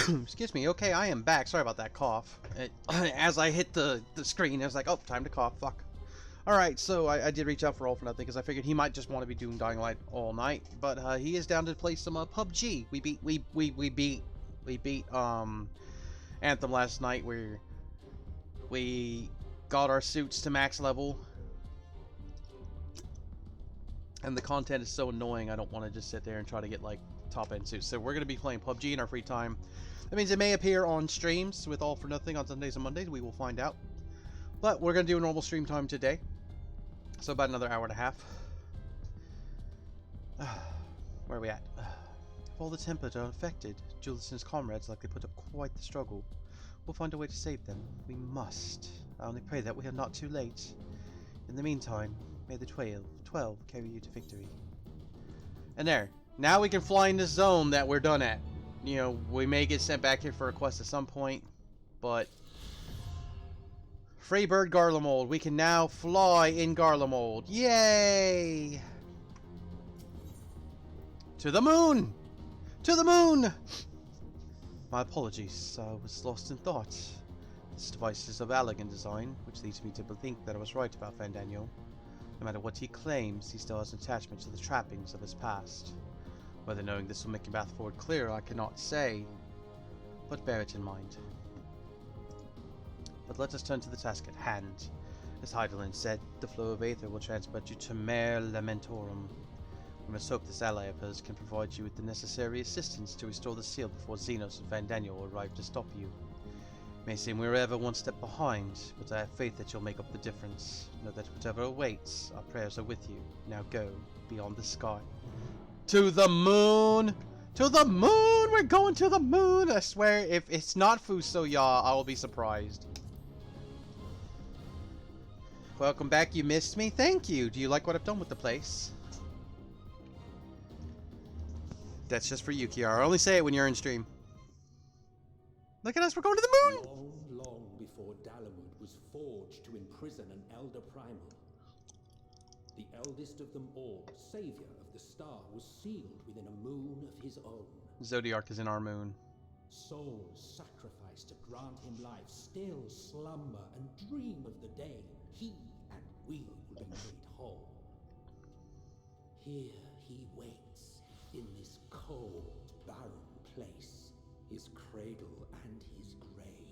Excuse me. Okay, I am back. Sorry about that cough. As I hit the screen, I was like, oh, time to cough. Fuck. Alright, so I did reach out for All for Nothing because I figured he might just want to be doing Dying Light all night. But he is down to play some PUBG. We beat Anthem last night where we got our suits to max level. And the content is so annoying, I don't want to just sit there and try to get, like, top-end suits. So we're going to be playing PUBG in our free time. That means it may appear on streams with All for Nothing on Sundays and Mondays. We will find out. But we're going to do a normal stream time today. So about another hour and a half. Where are we at? If all the Templars are affected, Julison's comrades likely put up quite the struggle. We'll find a way to save them. We must. I only pray that we are not too late. In the meantime, may the 12 carry you to victory. And there. Now we can fly in this zone that we're done at. You know, we may get sent back here for a quest at some point, but Freebird Garlemald. We can now fly in Garlemald. Yay! To the moon! To the moon! My apologies. I was lost in thought. This device is of elegant design, which leads me to think that I was right about Fandaniel. No matter what he claims, he still has an attachment to the trappings of his past. Whether knowing this will make your path forward clearer, I cannot say, but bear it in mind. But let us turn to the task at hand. As Heidelin said, the flow of Aether will transport you to Mare Lamentorum. We must hope this ally of hers can provide you with the necessary assistance to restore the seal before Zenos and Fandaniel arrive to stop you. It may seem we're ever one step behind, but I have faith that you'll make up the difference. Know that whatever awaits, our prayers are with you. Now go, beyond the sky. To the moon! To the moon! We're going to the moon! I swear, if it's not Fusoya, I will be surprised. Welcome back, you missed me? Thank you! Do you like what I've done with the place? That's just for you, Kiara. Only say it when you're in stream. Look at us, we're going to the moon! Long before Dalamud was forged to imprison an Elder Primal, the eldest of them all, savior of the star, was sealed within a moon of his own. Zodiac is in our moon. Souls sacrificed to grant him life still slumber and dream of the day he and we will be made whole. Here he waits, in this cold, barren place, his cradle and his grave.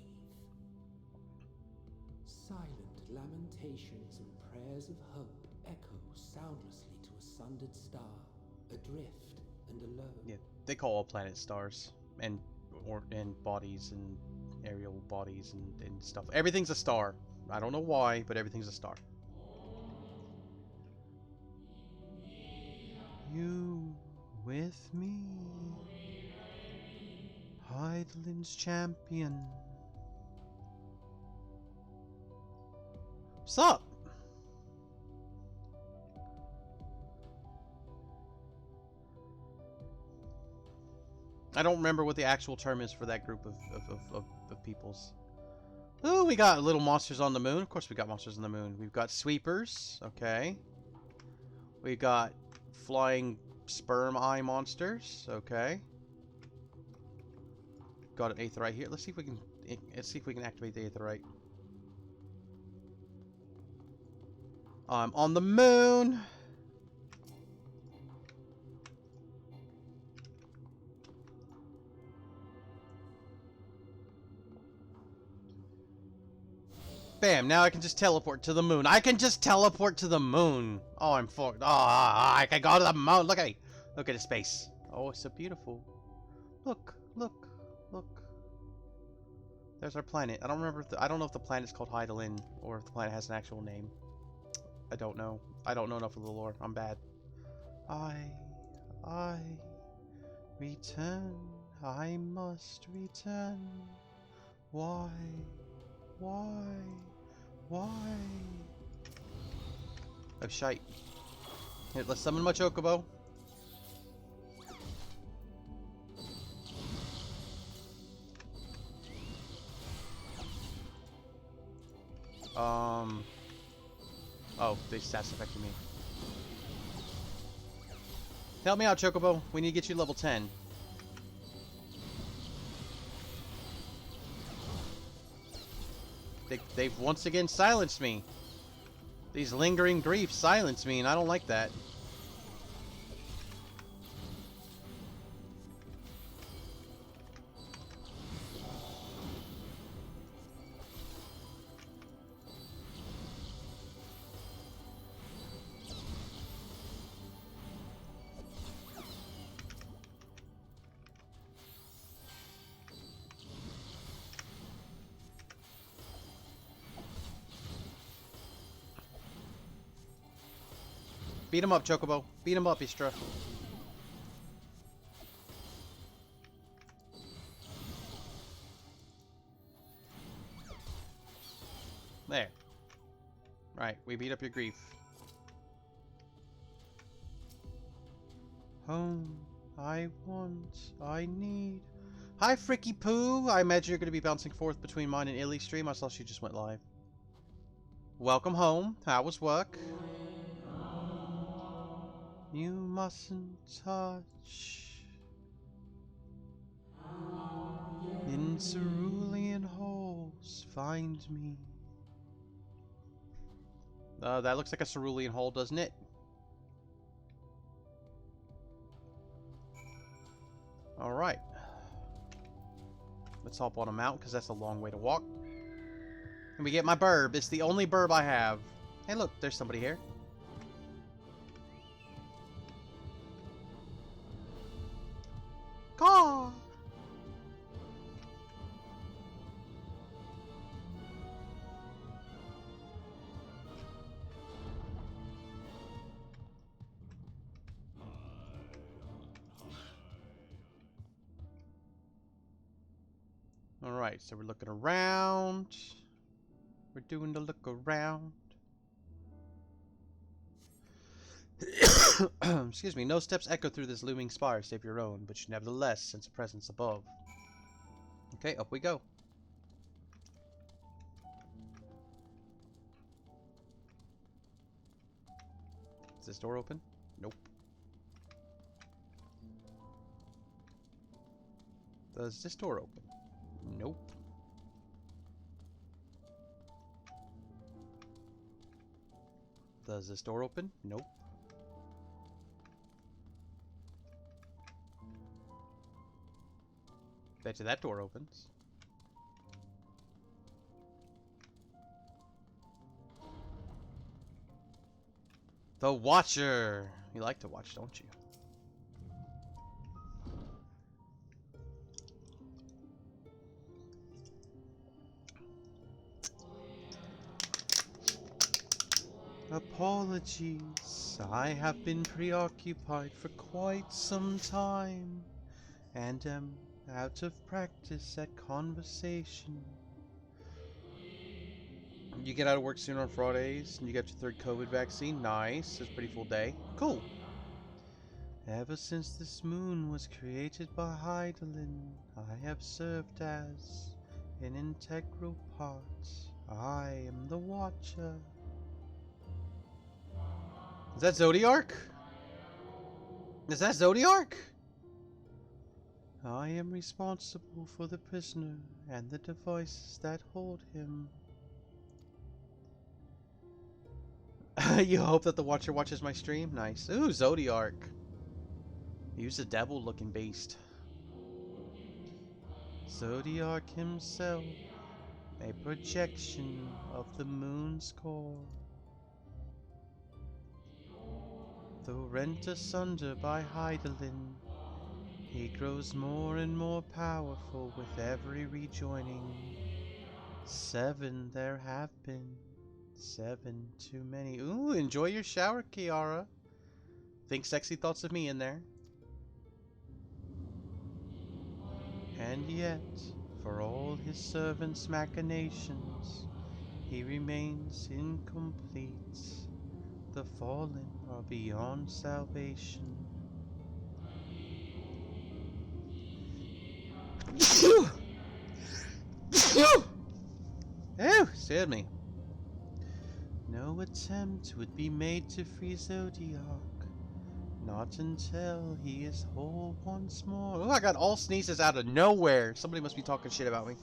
Silent lamentations and prayers of hope echo soundlessly to a sundered star, adrift and alone. Yeah, they call all planets stars, and bodies and aerial bodies and stuff. Everything's a star. I don't know why, but everything's a star. You with me, Heidelin's champion. What's up? I don't remember what the actual term is for that group of peoples. Oh, we got little monsters on the moon. Of course we got monsters on the moon. We've got sweepers. Okay. We got flying sperm eye monsters. Okay. Got an aetheryte here. Let's see if we can activate the aetheryte. On the moon. Bam, now I can just teleport to the moon. I can just teleport to the moon. Oh, I'm fucked. Oh, I can go to the moon. Look at me. Look at the space. Oh, it's so beautiful. Look, look, look. There's our planet. I don't remember if I don't know if the planet's called Heidelin or if the planet has an actual name. I don't know. I don't know enough of the lore. I'm bad. I return. I must return. Why? Why? Oh, shite. Here, let's summon my chocobo. Oh, they stats affected me. Help me out, Chocobo. We need to get you level 10. They've once again silenced me. These lingering griefs silence me, and I don't like that. Beat him up, Chocobo. Beat him up, Istra. There. Right, we beat up your grief. Home, I want, I need. Hi, Fricky Poo. I imagine you're going to be bouncing forth between mine and Illy's stream. I saw she just went live. Welcome home. How was work? You mustn't touch. In cerulean holes, find me. That looks like a cerulean hole, doesn't it? Alright. Let's hop on a mount, because that's a long way to walk. And we get my burb. It's the only burb I have. Hey, look, there's somebody here. Caw! Alright, so we're looking around. We're doing the look around. Excuse me, no steps echo through this looming spire save your own, but you nevertheless sense a presence above. Okay, up we go. Is this door open? Nope. Does this door open? Nope. Does this door open? Nope. Bet you that door opens. The Watcher! You like to watch, don't you? Apologies, I have been preoccupied for quite some time, and am out of practice at conversation. You get out of work soon on Fridays, and you got your third COVID vaccine. Nice, it's a pretty full day. Cool. Ever since this moon was created by Heidelin, I have served as an integral part. I am the Watcher. Is that Zodiark? Is that Zodiark? I am responsible for the prisoner and the devices that hold him. You hope that the Watcher watches my stream? Nice. Ooh, Zodiark. He's a devil-looking beast. Zodiark himself, a projection of the moon's core. Though rent asunder by Heidelin, he grows more and more powerful with every rejoining. 7 there have been. 7 too many. Ooh, enjoy your shower, Kiara. Think sexy thoughts of me in there. And yet, for all his servants' machinations, he remains incomplete. The fallen are beyond salvation. Oh, scared me. No attempt would be made to free Zodiark. Not until he is whole once more. Oh, I got all sneezes out of nowhere. Somebody must be talking shit about me.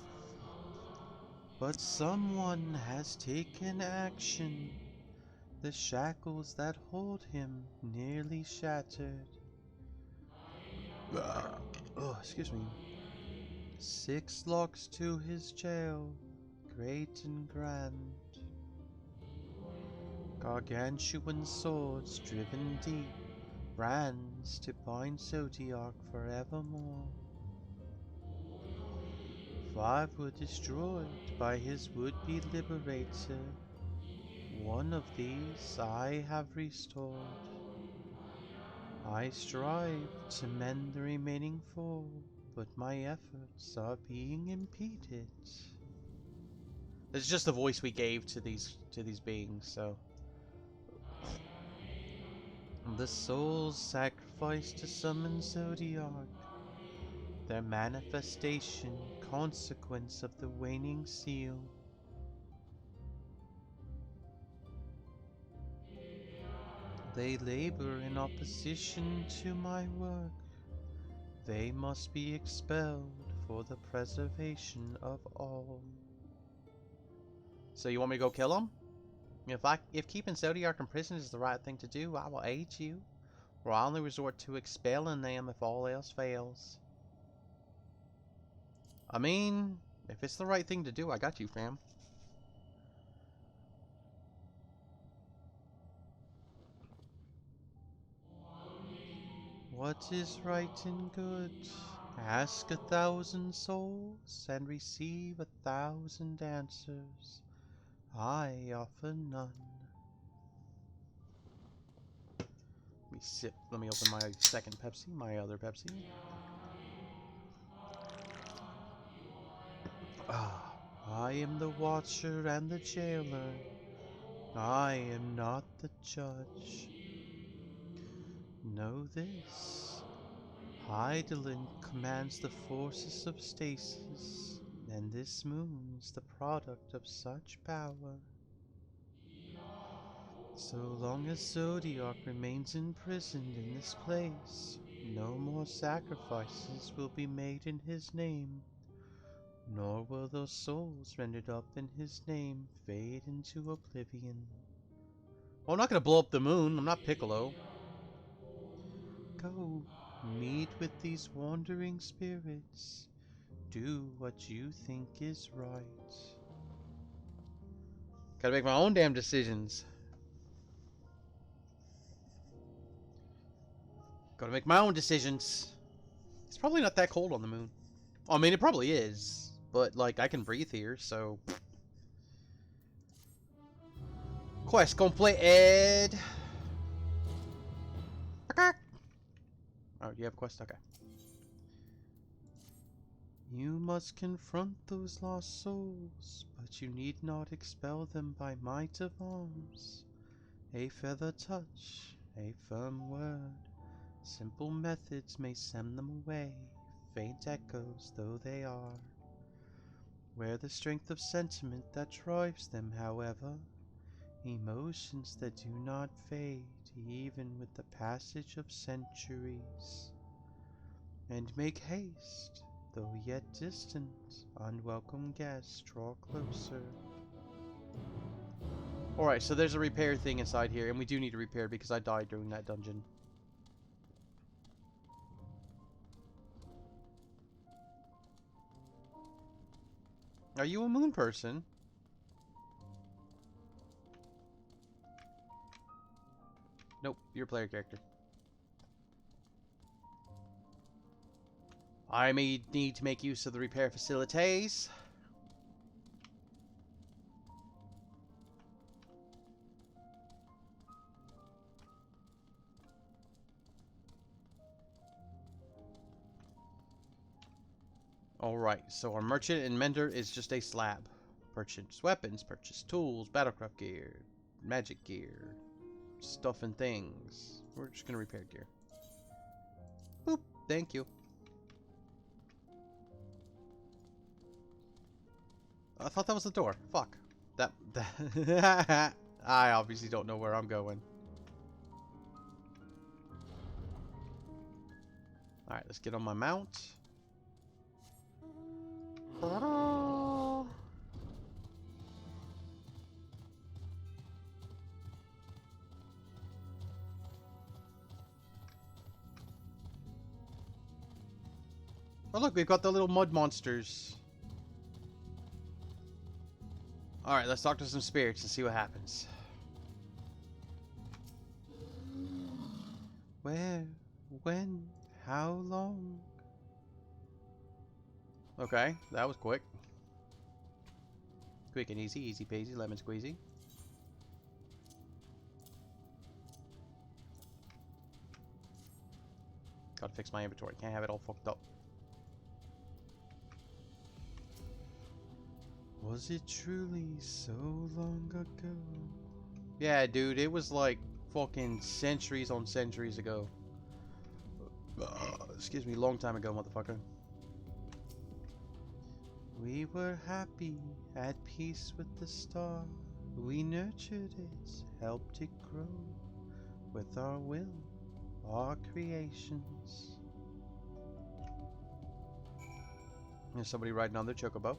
But someone has taken action. The shackles that hold him nearly shattered. Oh, excuse me. 6 locks to his jail, great and grand. Gargantuan swords driven deep, brands to bind Zodiac forevermore. 5 were destroyed by his would-be liberator. One of these I have restored. I strive to mend the remaining 4, but my efforts are being impeded. It's just the voice we gave to these beings, so. The souls sacrificed to summon Zodiac. Their manifestation, consequence of the waning seal. They labor in opposition to my work. They must be expelled for the preservation of all. So you want me to go kill them? If keeping Zodiac in prison is the right thing to do, I will aid you. Or I'll only resort to expelling them if all else fails. I mean, if it's the right thing to do, I got you, fam. What is right and good? Ask 1,000 souls and receive 1,000 answers. I offer none. Let me open my second Pepsi, my other Pepsi. Ah, I am the watcher and the jailer. I am not the judge. Know this. Hydaelyn commands the forces of stasis, and this moon is the product of such power. So long as Zodiac remains imprisoned in this place, no more sacrifices will be made in his name, nor will those souls rendered up in his name fade into oblivion. Well, I'm not gonna blow up the moon. I'm not Piccolo. Go, meet with these wandering spirits. Do what you think is right. Gotta make my own damn decisions. Gotta make my own decisions. It's probably not that cold on the moon. I mean, it probably is. But, like, I can breathe here, so. Quest completed! Oh, you have a quest? Okay. You must confront those lost souls, but you need not expel them by might of arms. A feather touch, a firm word. Simple methods may send them away, faint echoes though they are. Where the strength of sentiment that drives them, however, emotions that do not fade even with the passage of centuries. And make haste, though yet distant, unwelcome guests draw closer. Alright, so there's a repair thing inside here, and we do need to repair because I died during that dungeon. Are you a moon person? Nope, you're a player character. I may need to make use of the repair facilities. Alright, so our merchant and mender is just a slab. Purchase weapons, purchase tools, battlecraft gear, magic gear, stuff and things. We're just gonna repair gear. Boop, thank you. I thought that was the door. Fuck. That I obviously don't know where I'm going. Alright, let's get on my mount. Oh look, we've got the little mud monsters. Alright, let's talk to some spirits and see what happens. Where? When? How long? Okay, that was quick. Quick and easy, easy peasy, lemon squeezy. Gotta fix my inventory, can't have it all fucked up. Was it truly so long ago? Yeah, dude, it was like fucking centuries on centuries ago. Excuse me, long time ago, motherfucker. We were happy, at peace with the star. We nurtured it, helped it grow. With our will, our creations. There's somebody riding on their chocobo.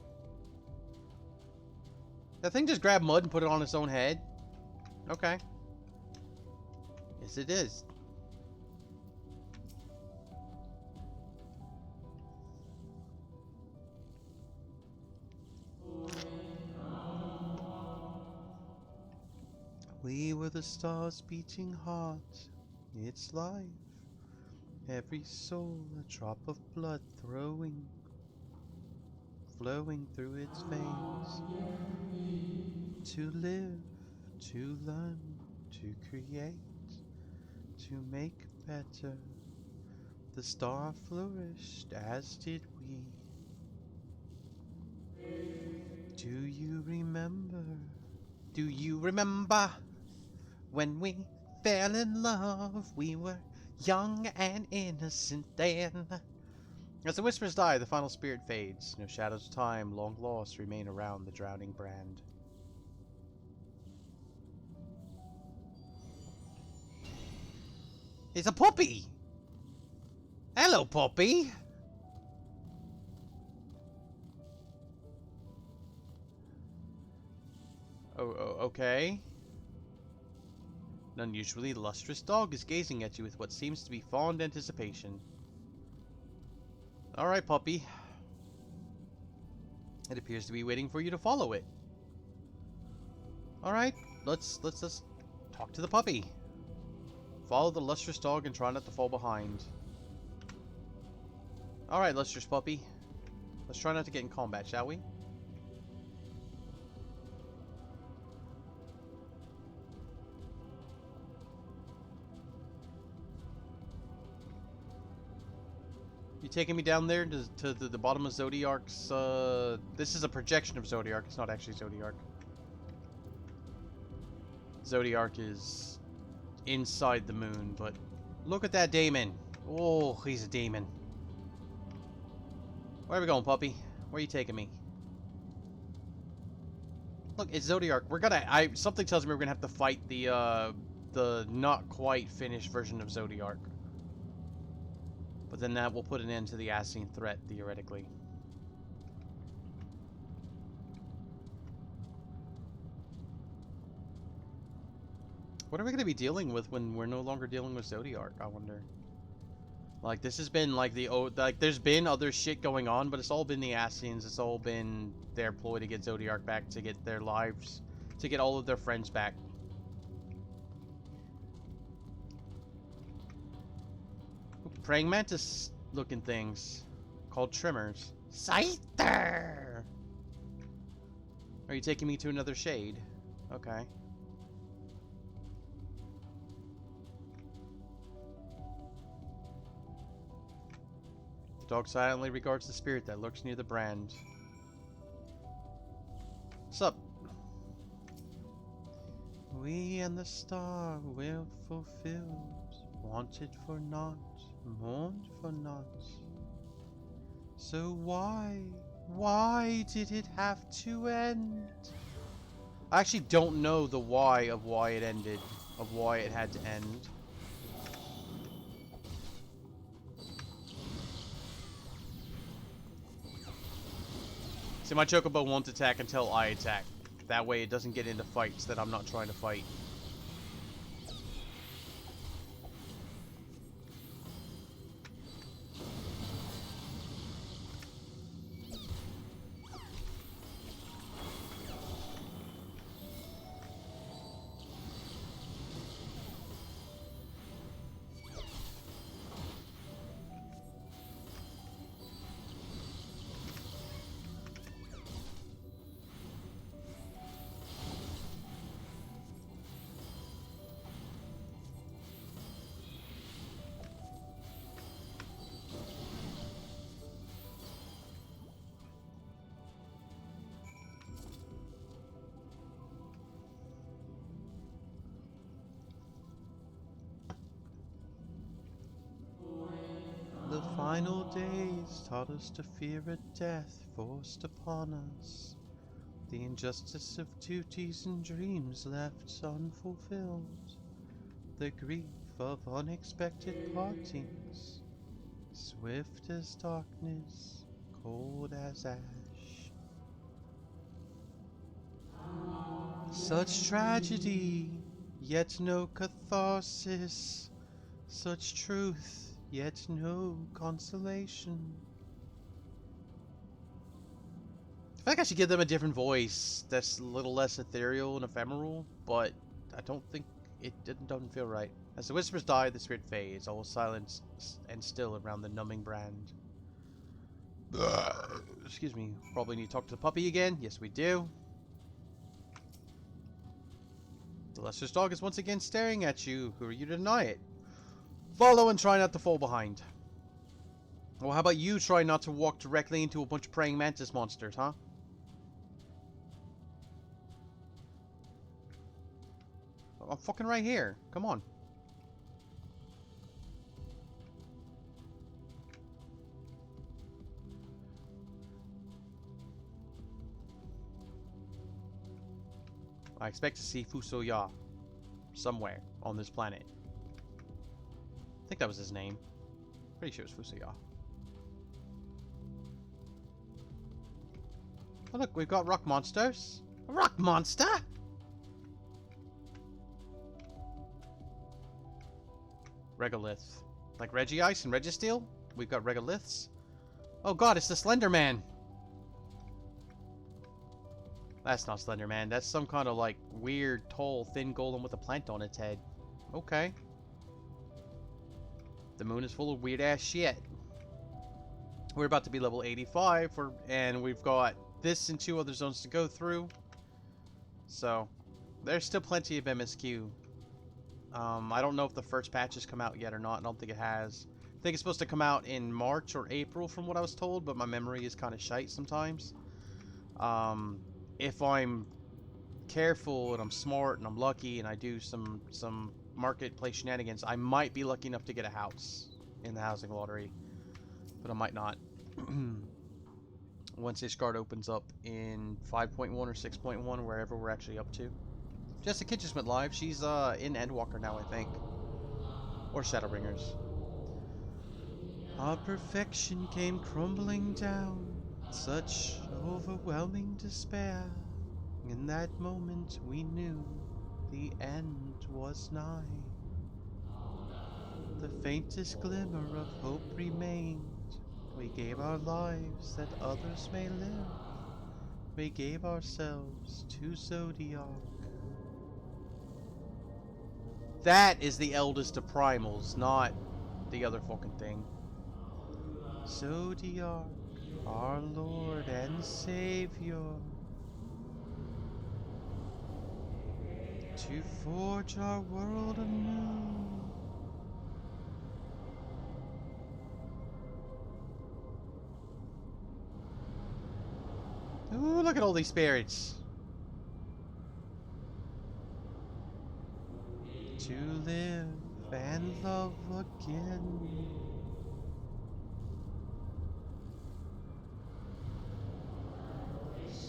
That thing just grabbed mud and put it on its own head? Okay. Yes, it is. We were the stars' beating heart. It's life. Every soul a drop of blood flowing through its veins. To live, to learn, to create, to make better. The star flourished, as did we. Do you remember? Do you remember when we fell in love? We were young and innocent then. As the whispers die, the final spirit fades. No shadows of time, long lost, remain around the drowning brand. It's a puppy! Hello, puppy! Oh, okay. An unusually lustrous dog is gazing at you with what seems to be fond anticipation. Alright, puppy. It appears to be waiting for you to follow it. Alright, let's talk to the puppy. Follow the lustrous dog and try not to fall behind. Alright, lustrous puppy. Let's try not to get in combat, shall we? You taking me down there to the bottom of Zodiark's, this is a projection of Zodiark, it's not actually Zodiark. Zodiark is inside the moon, but look at that daemon. Oh, he's a demon. Where are we going, puppy? Where are you taking me? Look, it's Zodiark. We're gonna, something tells me we're gonna have to fight the not quite finished version of Zodiark. But then that will put an end to the Ascian threat, theoretically. What are we going to be dealing with when we're no longer dealing with Zodiark, I wonder? Like, this has been, like, there's been other shit going on, but it's all been the Ascians. It's all been their ploy to get Zodiark back, to get their lives, to get all of their friends back. Praying mantis looking things called trimmers. Scyther! Are you taking me to another shade? Okay. The dog silently regards the spirit that lurks near the brand. Sup? We and the star will fulfilled, wanted for naught, mourned for naught. So why did it have to end? I actually don't know the why of why it ended, of why it had to end. See, my Chocobo won't attack until I attack. That way it doesn't get into fights that I'm not trying to fight. The final days taught us to fear a death forced upon us. The injustice of duties and dreams left unfulfilled. The grief of unexpected partings. Swift as darkness, cold as ash. Such tragedy, yet no catharsis. Such truth, yet no consolation. I feel like I should give them a different voice that's a little less ethereal and ephemeral, but I don't think doesn't feel right. As the whispers die, the spirit fades, all silence and still around the numbing brand. Excuse me, probably need to talk to the puppy again. Yes, we do. The Lester's dog is once again staring at you. Who are you to deny it? Follow and try not to fall behind. Well, how about you try not to walk directly into a bunch of praying mantis monsters, huh? I'm fucking right here. Come on. I expect to see Fusoya somewhere on this planet. I think that was his name. Pretty sure it was Fusoya. Oh look, we've got rock monsters. A rock monster? Regolith. Like Regice and Registeel? We've got Regoliths. Oh god, it's the Slender Man! That's not Slender Man. That's some kind of like weird, tall, thin golem with a plant on its head. Okay. The moon is full of weird ass shit. We're about to be level 85, and we've got this and 2 other zones to go through. So, there's still plenty of MSQ. I don't know if the first patch has come out yet or not. I don't think it has. I think it's supposed to come out in March or April from what I was told, but my memory is kind of shite sometimes. If I'm careful and I'm smart and I'm lucky and I do some marketplace shenanigans, I might be lucky enough to get a house in the housing lottery, but I might not. Once Ishgard opens up in 5.1 or 6.1, wherever we're actually up to. Jessica Kitchen just went live. She's in Endwalker now, I think, or Shadowbringers. Our perfection came crumbling down, such overwhelming despair. In that moment we knew the end was nigh. The faintest glimmer of hope remained. We gave our lives that others may live. We gave ourselves to Zodiac. That is the eldest of primals, not the other fucking thing. Zodiac, our Lord and Savior, to forge our world anew. Ooh, look at all these spirits. To live and love again.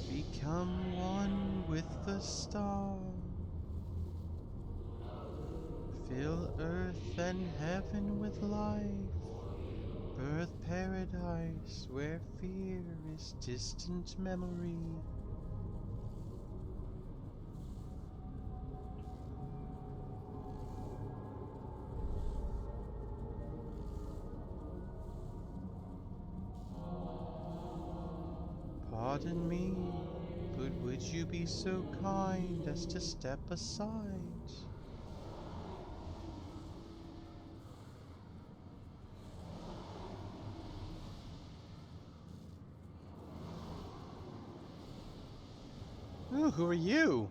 Become one with the star. Fill earth and heaven with life. Birth paradise where fear is distant memory. Pardon me, but would you be so kind as to step aside? Ooh, who are you?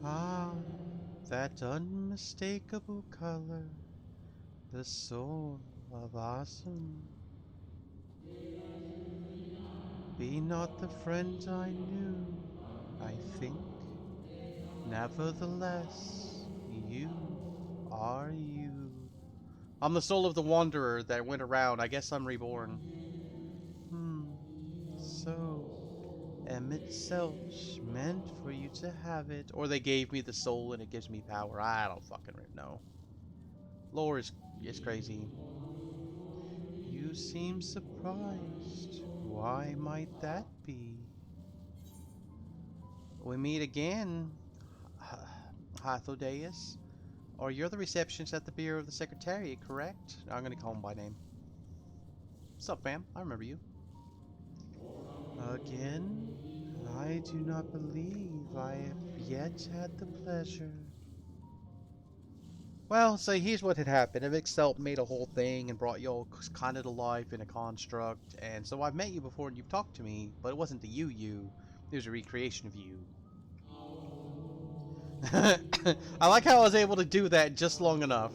Ah, that unmistakable color, the soul of awesome. Be not the friend I knew, I think. Nevertheless, you are you? I'm the soul of the wanderer that went around. I guess I'm reborn. So, Emmett Selch meant for you to have it. Or they gave me the soul and it gives me power. I don't fucking know. Lore is crazy. You seem surprised. Why might that be? We meet again, Hythodeus. Or you're the receptionist at the Bureau of the Secretariat, correct? I'm gonna call him by name. What's up, fam? I remember you. Again? I do not believe I have yet had the pleasure. Well, so here's what had happened. Evixelt made a whole thing and brought y'all kind of to life in a construct, and so I've met you before and you've talked to me, but it wasn't the you. It was a recreation of you. I like how I was able to do that just long enough.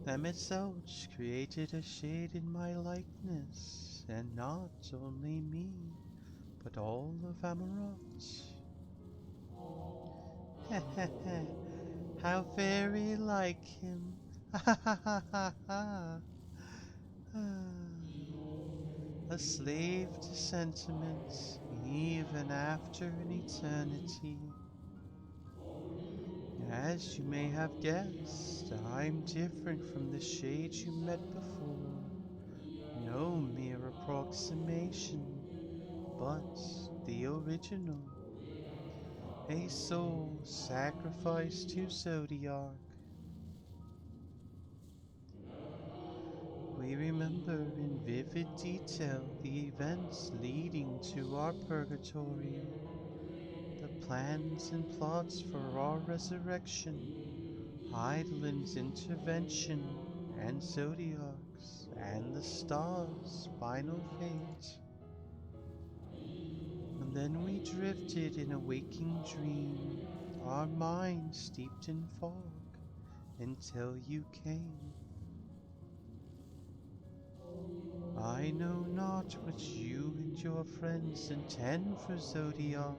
Emmett Selch created a shade in my likeness, and not only me, but all of Amarot. How very like him. A slave to sentiments, even after an eternity. As you may have guessed, I'm different from the shade you met before. No mere approximation, but the original. A soul sacrificed to Zodiac. We remember in vivid detail the events leading to our purgatory, the plans and plots for our resurrection, Heidelin's intervention, and Zodiac's and the stars' final fate. And then we drifted in a waking dream, our minds steeped in fog, until you came. I know not what you and your friends intend for Zodiac,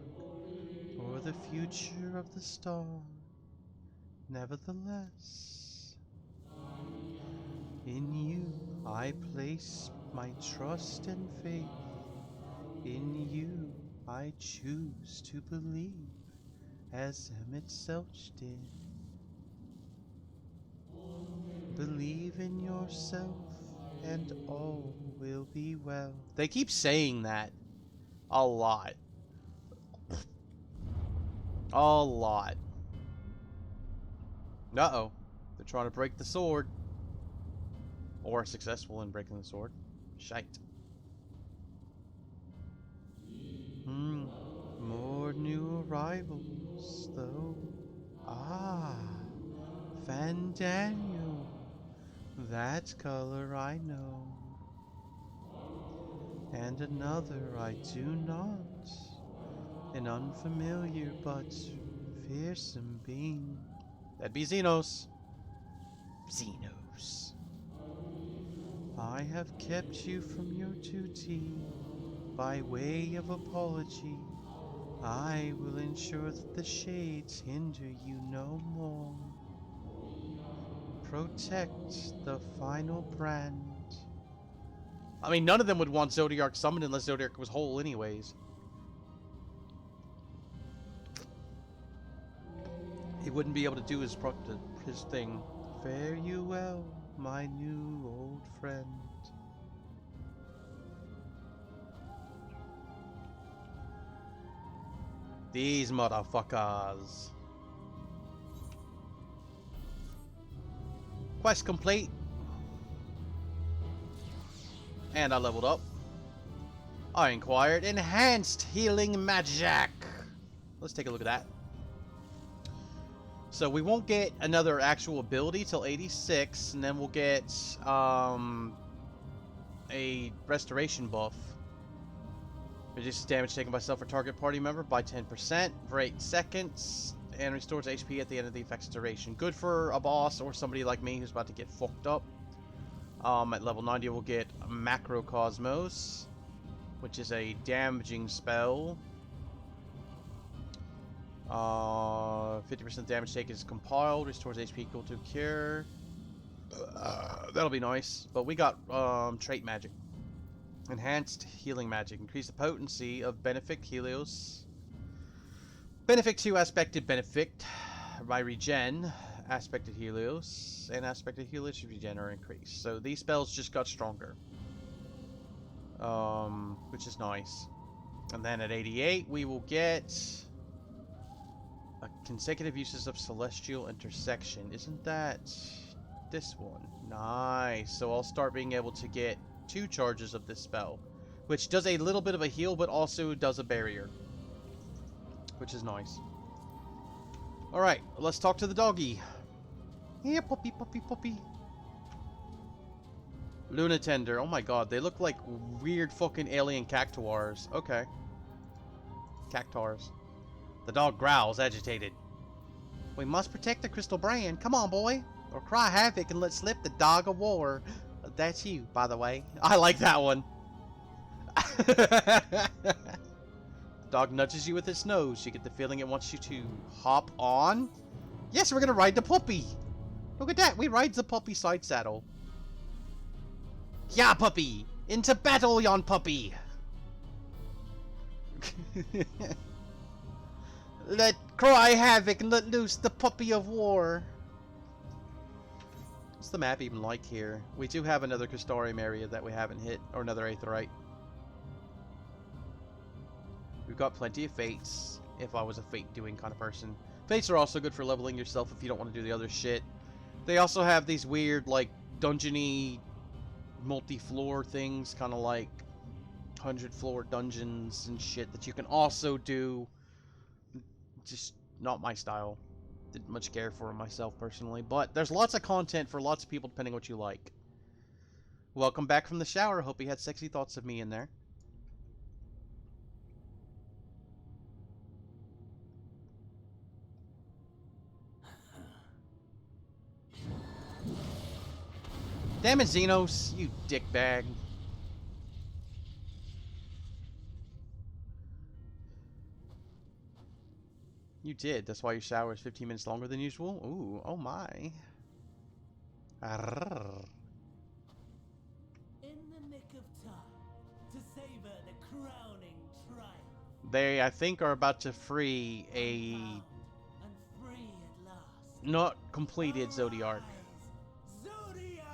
or the future of the star. Nevertheless, in you I place my trust and faith. In you I choose to believe, as Emmett Selch did. Believe in yourself, and all will be well. They keep saying that a lot. A lot. Uh-oh. They're trying to break the sword. Or successful in breaking the sword. Shite. More new arrivals, though. Ah, Fandaniel. That color I know. And another I do not. An unfamiliar but fearsome being. That'd be Zenos. Zenos. I have kept you from your duty. By way of apology, I will ensure that the shades hinder you no more. Protect the final brand. I mean, none of them would want Zodiac summoned unless Zodiac was whole anyways. He wouldn't be able to do his thing. Fare you well, my new old friend. These motherfuckers. Quest complete. And I leveled up. I inquired enhanced healing magic. Let's take a look at that. So we won't get another actual ability till 86, and then we'll get a restoration buff. Reduces damage taken by self or target party member by 10% for 8 seconds, and restores HP at the end of the effect's duration. Good for a boss or somebody like me who's about to get fucked up. At level 90 we'll get Macrocosmos, which is a damaging spell. 50% damage taken is compiled. Restores HP equal to cure. That'll be nice. But we got trait magic. Enhanced healing magic. Increase the potency of Benefic Helios. Benefic 2 aspected Benefic by regen. Aspected Helios. And aspected Helios regen are increased. So these spells just got stronger. Which is nice. And then at 88 we will get consecutive uses of Celestial Intersection. Isn't that this one? Nice. So I'll start being able to get 2 charges of this spell, which does a little bit of a heal, but also does a barrier, which is nice. Alright, let's talk to the doggy. Here, puppy, puppy, puppy. Luna Tender. Oh my god, they look like weird fucking alien cactuars. Okay. Cactars. The dog growls, agitated. We must protect the Crystal Brand. Come on, boy. Or cry havoc and let slip the dog of war. That's you, by the way. I like that one. Dog nudges you with its nose. You get the feeling it wants you to hop on. Yes, we're gonna ride the puppy. Look at that. We ride the puppy side saddle. Yeah, puppy. Into battle, yon puppy. Let cry havoc and let loose the puppy of war. What's the map even like here? We do have another Crystarium area that we haven't hit, or another Aetheryte. We've got plenty of Fates, if I was a Fate doing kind of person. Fates are also good for leveling yourself if you don't want to do the other shit. They also have these weird, like, dungeony, multi-floor things, kind of like 100-floor dungeons and shit that you can also do. Just not my style. Didn't much care for myself personally, but there's lots of content for lots of people depending what you like. Welcome back from the shower. Hope you had sexy thoughts of me in there. Damn it, Zenos, you dickbag. You did. That's why your shower is 15 minutes longer than usual? Ooh, oh my. Arrrr. In the nick of time to savor the crowning triumph. They, I think, are about to free a Bound and free at last. not completed Zodiark. Arise, Zodiac!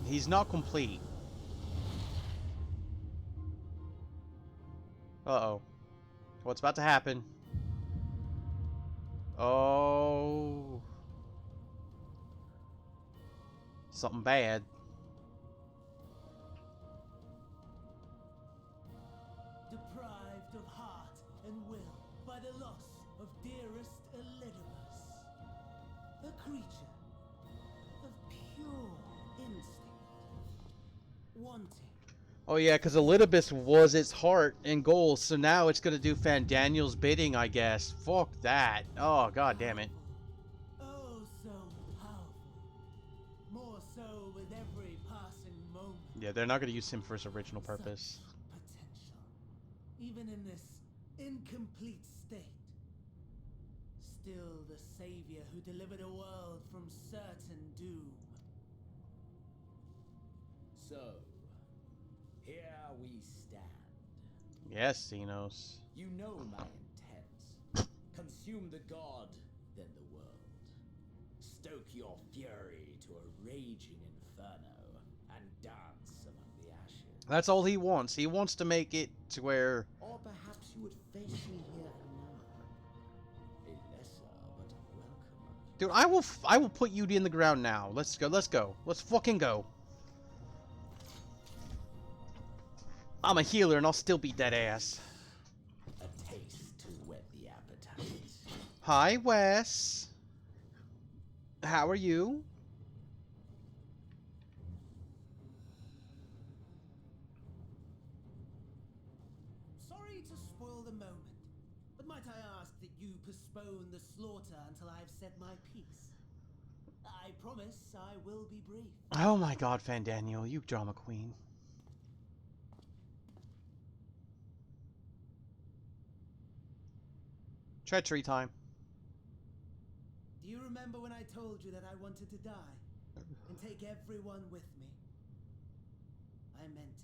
He's not complete. Uh-oh. What's about to happen? Oh. Something bad. Deprived of heart and will by the loss of dearest Elidibus. A creature of pure instinct. Wanting. Oh yeah, because Elidibus was its heart and goal, so now it's gonna do Fandaniel's bidding, I guess. Fuck that. Oh, god damn it. Oh, so powerful. More so with every passing moment. Yeah, they're not gonna use him for his original purpose. Such potential. Even in this incomplete state. Still the savior who delivered a world from certain doom. So, here we stand. Yes, Zenos. You know my intent. Consume the god, then the world. Stoke your fury to a raging inferno, and dance among the ashes. That's all he wants. He wants to make it to where... Or perhaps you would face me here and now. A lesser but welcome. Dude, I will put you in the ground now. Let's go, let's go. Let's fucking go. I'm a healer and I'll still beat that ass. A taste to whet the appetite. Hi, Wes. How are you? Sorry to spoil the moment, But might I ask that you postpone the slaughter until I've said my piece? I promise I will be brief. Oh my god, Fandaniel, you drama queen. Treachery time. Do you remember when I told you that I wanted to die and take everyone with me? I meant it.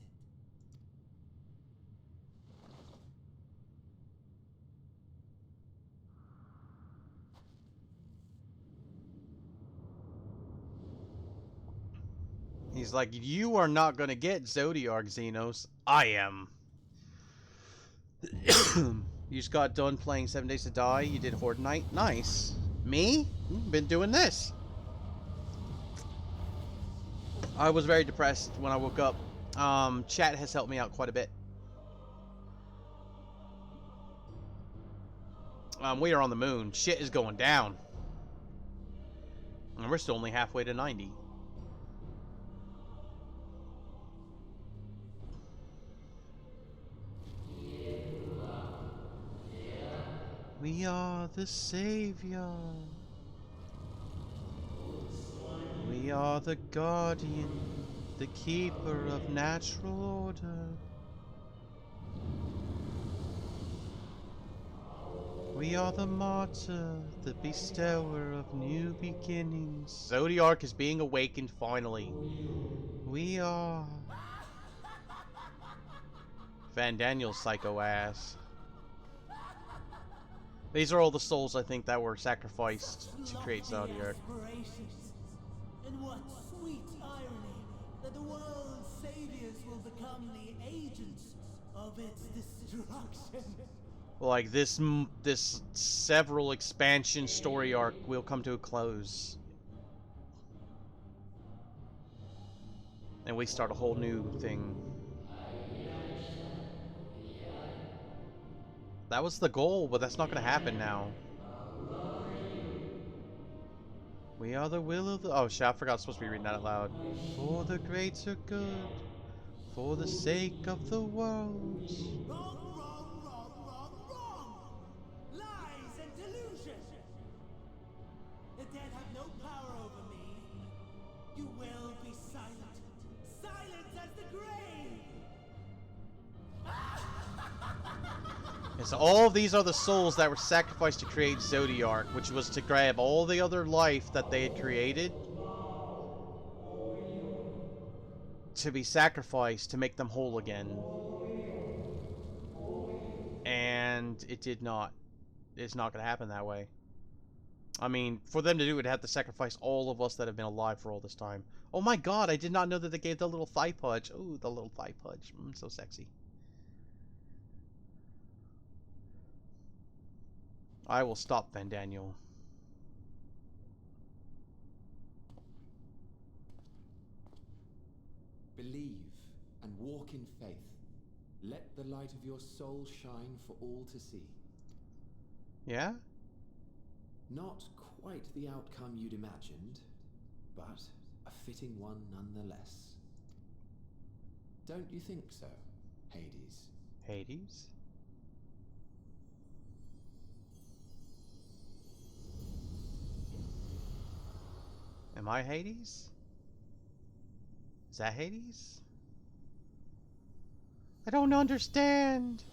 He's like, you are not gonna get Zodiark, Zenos. I am. You just got done playing 7 Days to Die. You did Horde Night. Nice. Me? Been doing this. I was very depressed when I woke up. Chat has helped me out quite a bit. We are on the moon. Shit is going down. And we're still only halfway to 90. We are the savior. We are the guardian, the keeper of natural order. We are the martyr, the bestower of new beginnings. Zodiark is being awakened finally. We are... Van Daniel's psycho ass. These are all the souls, I think, that were sacrificed to create Zodiark. And what sweet irony that the world's saviors will become the agents of its destruction. Like, this several expansion story arc will come to a close. And we start a whole new thing. That was the goal, but that's not going to happen now. We are the will of the... Oh, shit, I forgot I was supposed to be reading that out loud. For the greater good. For the sake of the world. Wrong, wrong, wrong, wrong, wrong! Lies and delusion! The dead have no power over me. You will be silent. Silent as the grave! And so all of these are the souls that were sacrificed to create Zodiark, which was to grab all the other life that they had created to be sacrificed to make them whole again. And it did not. It's not going to happen that way. I mean, for them to do it, they'd have to sacrifice all of us that have been alive for all this time. Oh my god, I did not know that they gave the little thigh pudge. Ooh, the little thigh pudge. So sexy. I will stop, Van Daniel. Believe and walk in faith. Let the light of your soul shine for all to see. Yeah? Not quite the outcome you'd imagined, but a fitting one nonetheless. Don't you think so, Hades? Hades? Am I Hades? Is that Hades? I don't understand.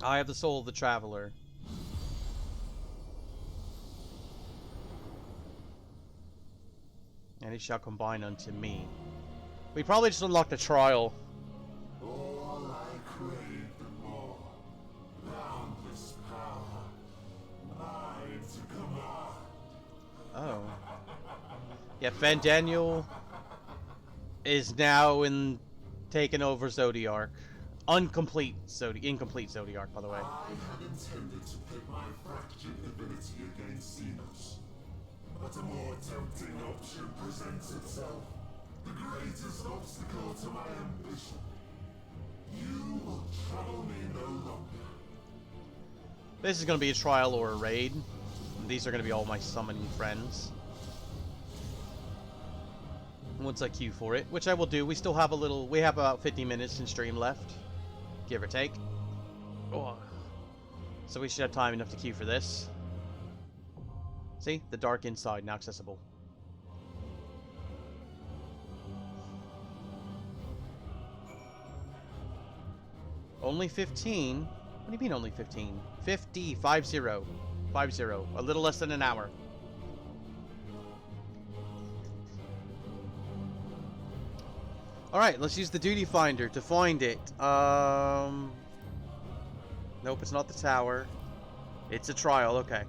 I have the soul of the traveler. And it shall combine unto me. We probably just unlocked a trial. All I crave the more. Boundless power. Mine to command. Oh. Yeah, Van Daniel is now taking over Zodiark. Incomplete Zodiark, by the way. I had intended to pit my fractured divinity against Zenos. But a more tempting option presents itself. The greatest obstacle to my ambition. You will trouble me no longer. This is going to be a trial or a raid. These are going to be all my summoning friends. Once I queue for it, which I will do. We still have we have about 50 minutes in stream left. Give or take. Oh. So we should have time enough to queue for this. See? The dark inside now accessible. Only 15? What do you mean only 15? 50, 50. 50. A little less than an hour. Alright, let's use the duty finder to find it. Nope, it's not the tower. It's a trial, okay.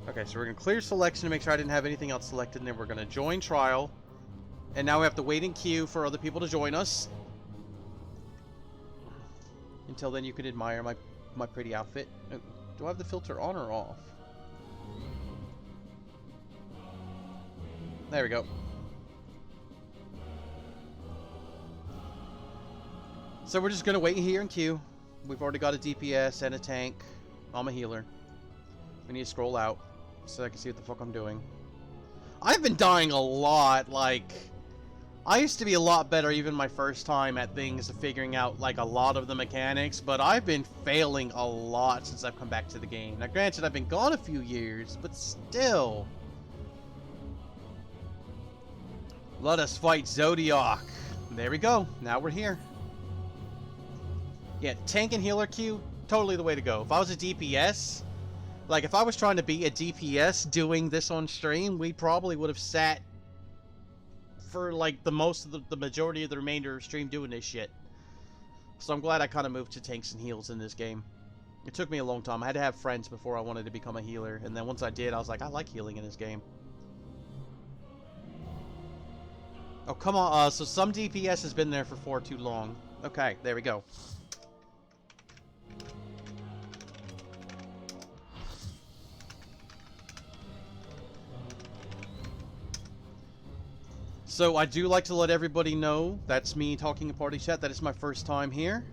Okay, so we're going to clear selection to make sure I didn't have anything else selected, and then we're going to join trial. And now we have to wait in queue for other people to join us. Until then, you can admire my pretty outfit. Do I have the filter on or off? There we go. So we're just going to wait here in queue. We've already got a DPS and a tank. I'm a healer. We need to scroll out so I can see what the fuck I'm doing. I've been dying a lot, like... I used to be a lot better even my first time at things, figuring out like a lot of the mechanics, but I've been failing a lot since I've come back to the game. Now granted, I've been gone a few years, but still. Let us fight Zodiac. There we go. Now we're here. Yeah, tank and healer queue, totally the way to go. If I was a DPS, like if I was trying to be a DPS doing this on stream, we probably would have sat for like the majority of the remainder of stream doing this shit. So I'm glad I kind of moved to tanks and heals in this game. It took me a long time. I had to have friends before I wanted to become a healer, and then once I did, I was like, I like healing in this game. Oh, come on. So some DPS has been there for far too long. Okay, there we go. So I do like to let everybody know, that's me talking in party chat, that is my first time here.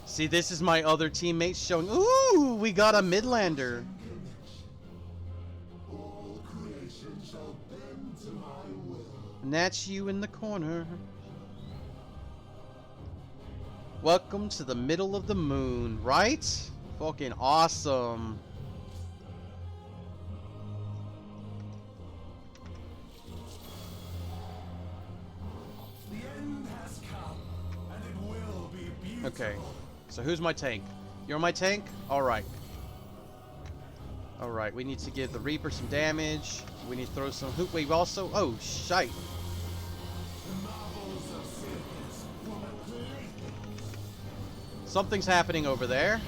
See, this is my other teammates showing, ooh, we got a Midlander. And that's you in the corner. Welcome to the middle of the moon, right? Fucking awesome. The end has come, and it will be beautiful. Okay, so who's my tank? You're my tank? Alright. Alright, we need to give the Reaper some damage. We need to throw some hoop. We also... Oh, shite. Something's happening over there.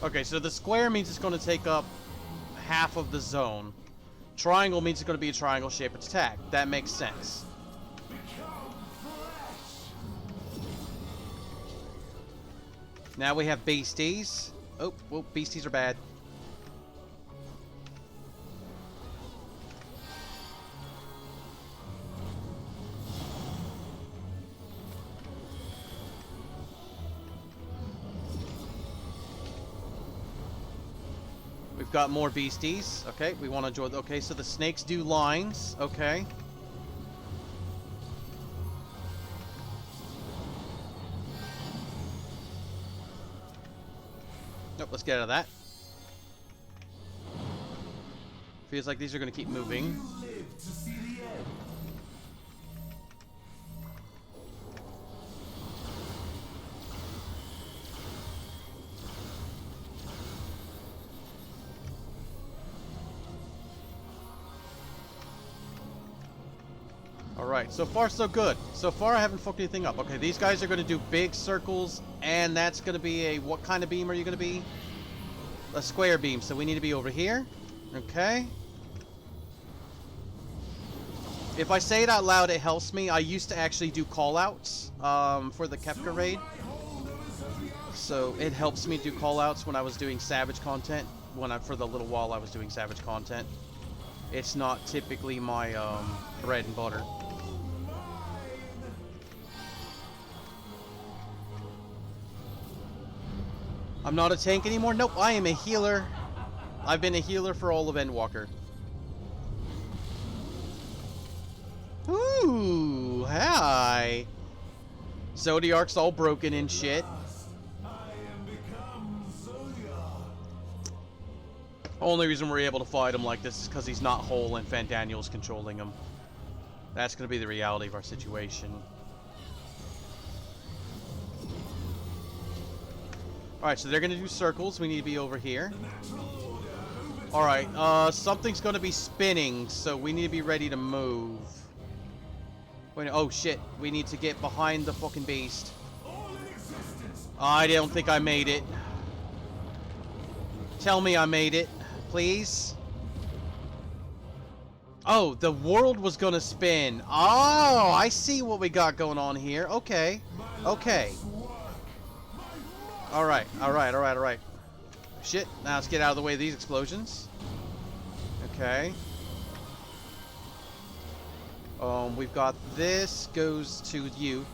Okay, so the square means it's going to take up half of the zone. Triangle means it's going to be a triangle-shaped attack. That makes sense. Now we have beasties. Oh, well, beasties are bad. We've got more beasties. Okay, we want to join. Okay, so the snakes do lines. Okay. Nope, let's get out of that. Feels like these are going to keep moving. Alright, so far so good. So far I haven't fucked anything up. Okay, these guys are going to do big circles, and that's going to be a... What kind of beam are you going to be? A square beam, so we need to be over here. Okay. If I say it out loud, it helps me. I used to actually do callouts for the Kefka raid. So it helps me do callouts when I was doing Savage content. For the little while I was doing Savage content. It's not typically my bread and butter. I'm not a tank anymore? Nope, I am a healer. I've been a healer for all of Endwalker. Ooh, hi. Zodiark's all broken and shit. Only reason we're able to fight him like this is because he's not whole and Fandaniel's controlling him. That's going to be the reality of our situation. Alright, so they're going to do circles. We need to be over here. Alright, something's going to be spinning, so we need to be ready to move. Wait, oh shit, we need to get behind the fucking beast. I don't think I made it. Tell me I made it, please. Oh, the world was gonna spin. Oh, I see what we got going on here. Okay. Okay. Alright, alright, alright, alright. Shit, now let's get out of the way of these explosions. Okay. We've got this goes to you.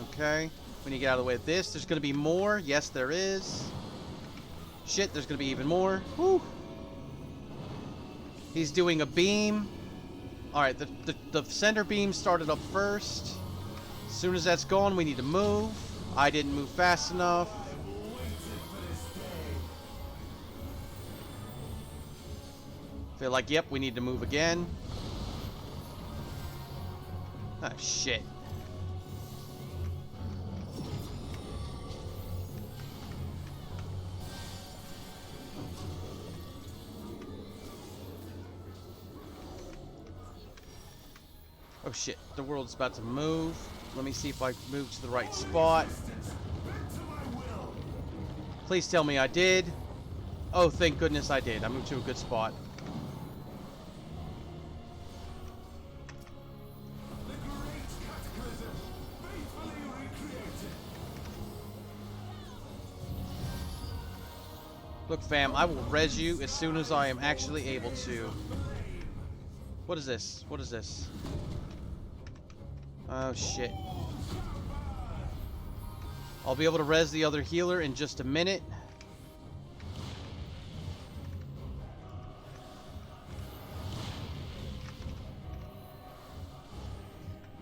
Okay. We need to get out of the way of this. There's gonna be more. Yes, there is. Shit, there's gonna be even more. Whew. He's doing a beam. Alright, the center beam started up first. As soon as that's gone, we need to move. I didn't move fast enough. Feel like, yep, we need to move again. Ah, shit. Oh shit, the world's about to move. Let me see if I move to the right spot. Please tell me I did. Oh, thank goodness I did. I moved to a good spot. Look, fam, I will res you as soon as I am actually able to. What is this? What is this? Oh, shit. I'll be able to res the other healer in just a minute.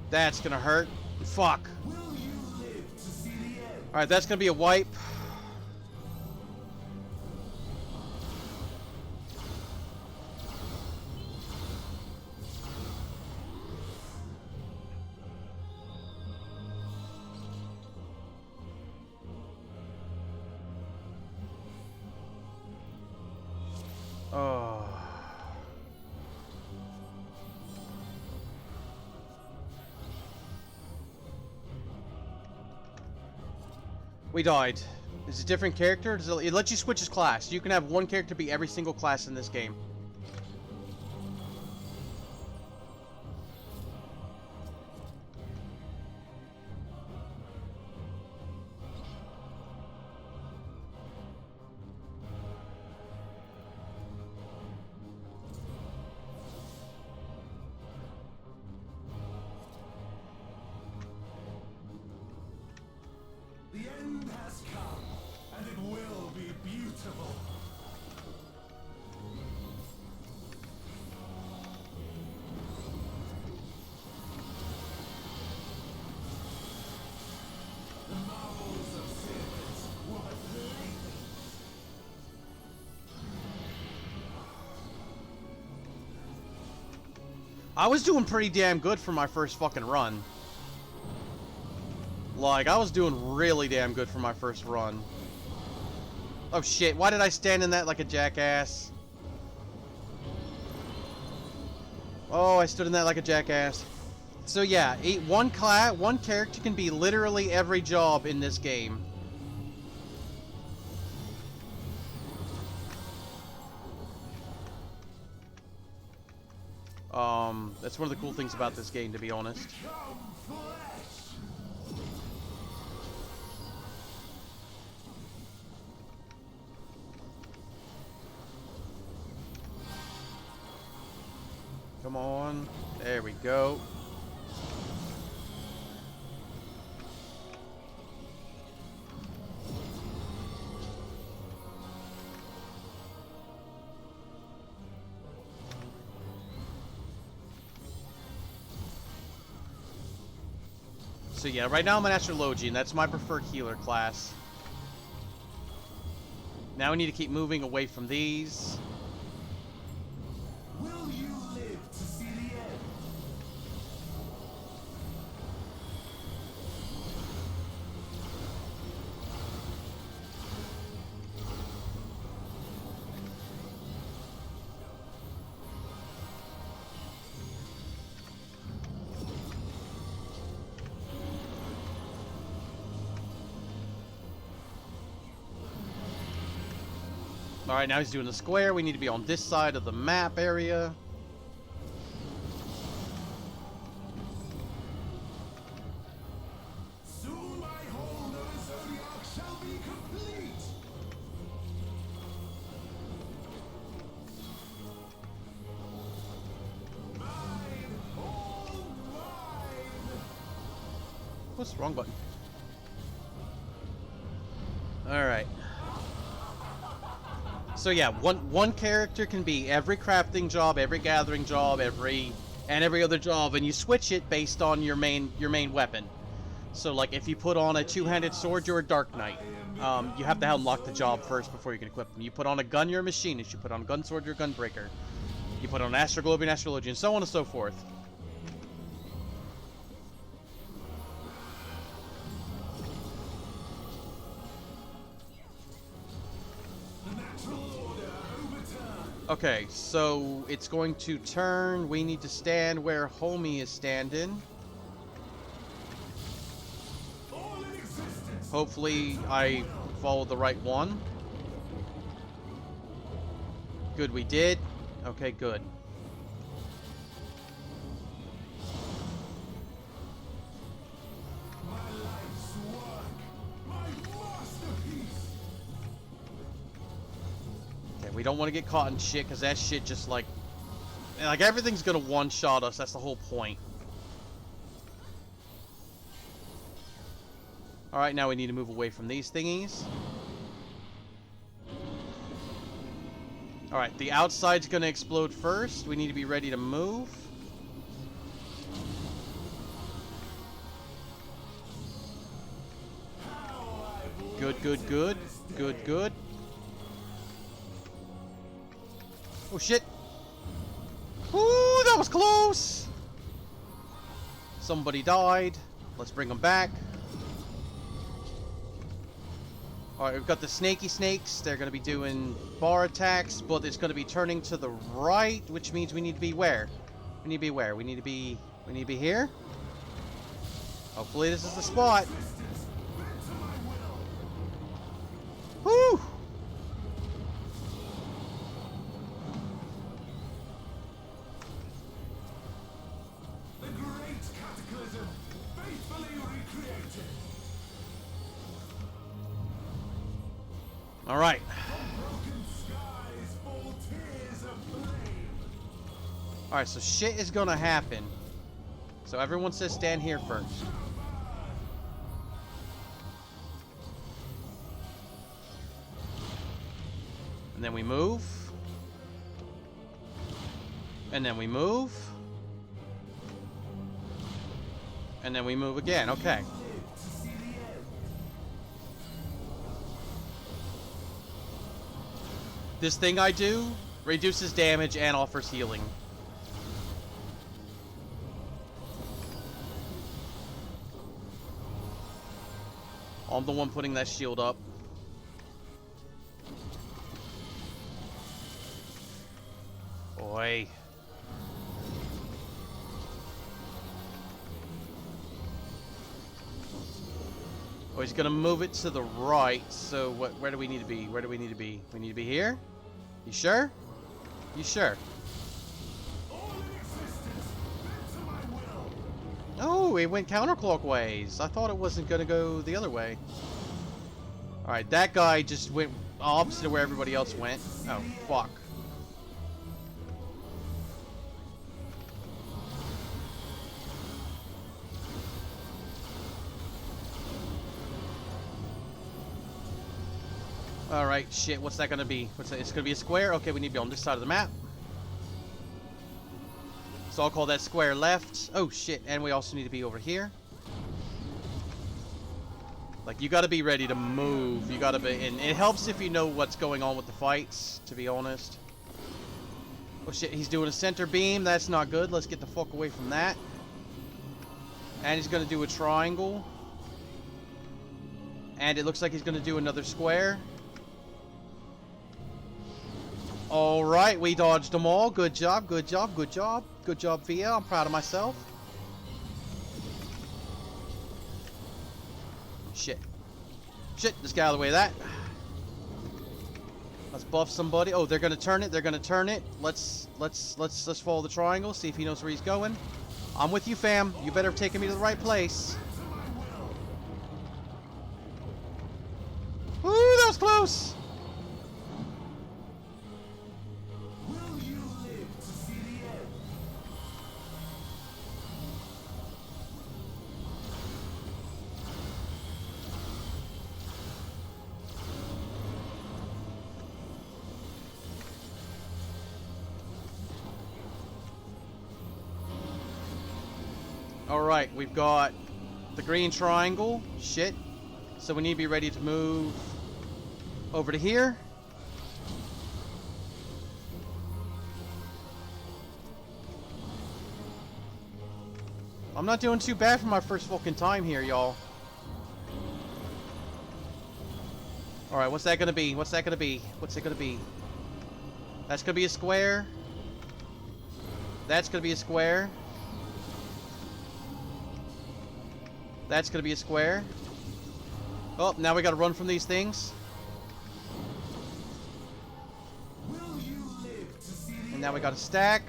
That's gonna hurt. Fuck. Alright, that's gonna be a wipe. Oh. We died. Is it a different character? It lets you switch his class. You can have one character be every single class in this game. The end has come, and it will be beautiful. The marvels of Zenos were playthings. I was doing pretty damn good for my first fucking run. Like, I was doing really damn good for my first run. Oh shit, why did I stand in that like a jackass? Oh, I stood in that like a jackass. So yeah, one character can be literally every job in this game. That's one of the cool things about this game, to be honest. Come on. There we go. So yeah, right now I'm an Astrologian. That's my preferred healer class. Now we need to keep moving away from these. Will you live to see the end? Alright, now he's doing the square. We need to be on this side of the map area. Soon my hold of the Zodiac shall be complete! Mine! All mine! What's the wrong button? Alright. So yeah, one character can be every crafting job, every gathering job, every other job, and you switch it based on your main weapon. So like if you put on a two-handed sword, you're a Dark Knight. You have to unlock the job first before you can equip them. You put on a gun, you're a machinist. You put on a gun sword, you're a gunbreaker. You put on an Astroglobe, you're an Astrologian, so on and so forth. Okay, so it's going to turn. We need to stand where homie is standing. Hopefully I followed the right one. Good, we did. Okay, good. We don't want to get caught in shit, because that shit just like everything's gonna one-shot us. That's the whole point. Alright, now we need to move away from these thingies. Alright, the outside's gonna explode first. We need to be ready to move. Good, good, good. Good, good. Oh shit! Ooh, that was close! Somebody died. Let's bring them back. Alright, we've got the snaky snakes. They're going to be doing bar attacks, but it's going to be turning to the right, which means we need to be where? We need to be where? We need to be here? Hopefully this is the spot. Woo! Alright. Alright, so shit is gonna happen. So everyone says stand here first. And then we move. And then we move. And then we move again. Okay. This thing I do reduces damage and offers healing. I'm the one putting that shield up. Boy. Oh, he's gonna move it to the right, so where do we need to be? Where do we need to be? We need to be here? You sure? You sure? Oh, it went counterclockwise. I thought it wasn't going to go the other way. Alright, that guy just went opposite of where everybody else went. Oh, fuck. Alright, shit, what's that gonna be? What's that? It's gonna be a square? Okay, we need to be on this side of the map. So I'll call that square left. Oh, shit, and we also need to be over here. Like, you gotta be ready to move. You gotta be... And it helps if you know what's going on with the fights, to be honest. Oh, shit, he's doing a center beam. That's not good. Let's get the fuck away from that. And he's gonna do a triangle. And it looks like he's gonna do another square. Alright, we dodged them all. Good job, good job, good job. Good job, Via. I'm proud of myself. Shit. Shit, let's get out of the way of that. Let's buff somebody. Oh, they're gonna turn it, they're gonna turn it. Let's follow the triangle, see if he knows where he's going. I'm with you, fam. You better have taken me to the right place. Ooh, that was close! Alright, we've got the green triangle. Shit. So we need to be ready to move over to here. I'm not doing too bad for my first fucking time here, y'all. Alright, what's that gonna be? What's that gonna be? What's it gonna be? That's gonna be a square. That's gonna be a square. That's gonna be a square. Oh, now we gotta run from these things. And now we got a stack.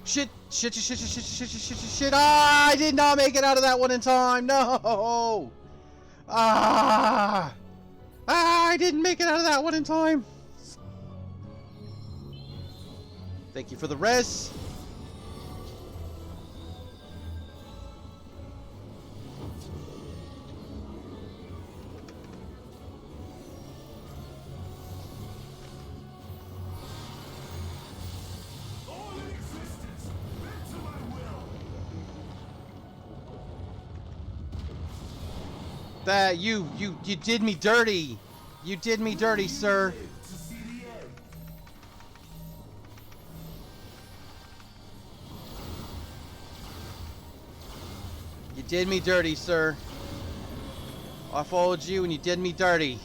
Shit, shit, shit, shit, shit, shit, shit, shit, shit. Ah, I did not make it out of that one in time. No. Ah! Ah, I didn't make it out of that one in time. Thank you for the res. That you did me dirty. You did me dirty, sir. You did me dirty, sir. I followed you and you did me dirty.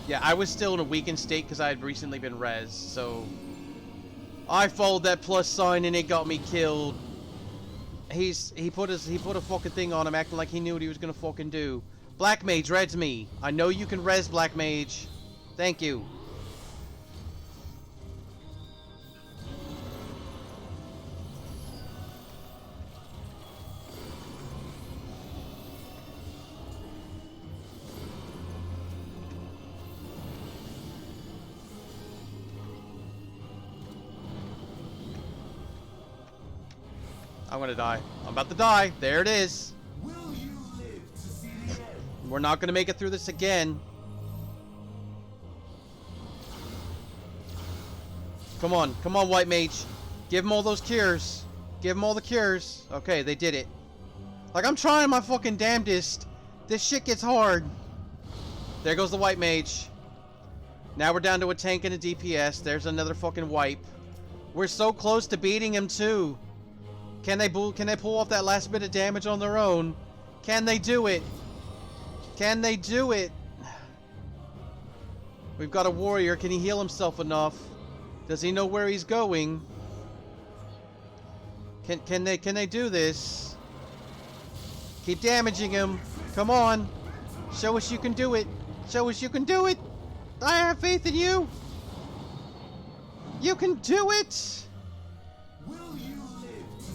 Yeah, I was still in a weakened state because I had recently been res, so I followed that plus sign and it got me killed. He put a fucking thing on him, acting like he knew what he was gonna fucking do. Black Mage reds me. I know you can res, Black Mage. Thank you. I'm gonna die. I'm about to die. There it is. We're not gonna make it through this again. Come on. Come on, White Mage. Give him all those cures. Give him all the cures. Okay, they did it. Like, I'm trying my fucking damnedest. This shit gets hard. There goes the White Mage. Now we're down to a tank and a DPS. There's another fucking wipe. We're so close to beating him, too. Can they pull off that last bit of damage on their own? Can they do it? Can they do it? We've got a warrior. Can he heal himself enough? Does he know where he's going? Can they do this? Keep damaging him. Come on. Show us you can do it. Show us you can do it. I have faith in you. You can do it.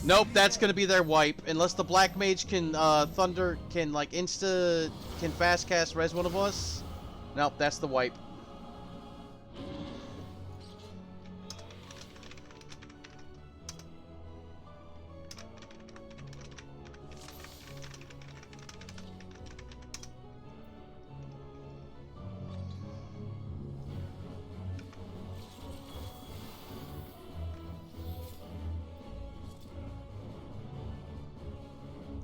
Nope, that's gonna be their wipe. Unless the Black Mage can Thunder can like can fast cast res one of us. Nope, that's the wipe.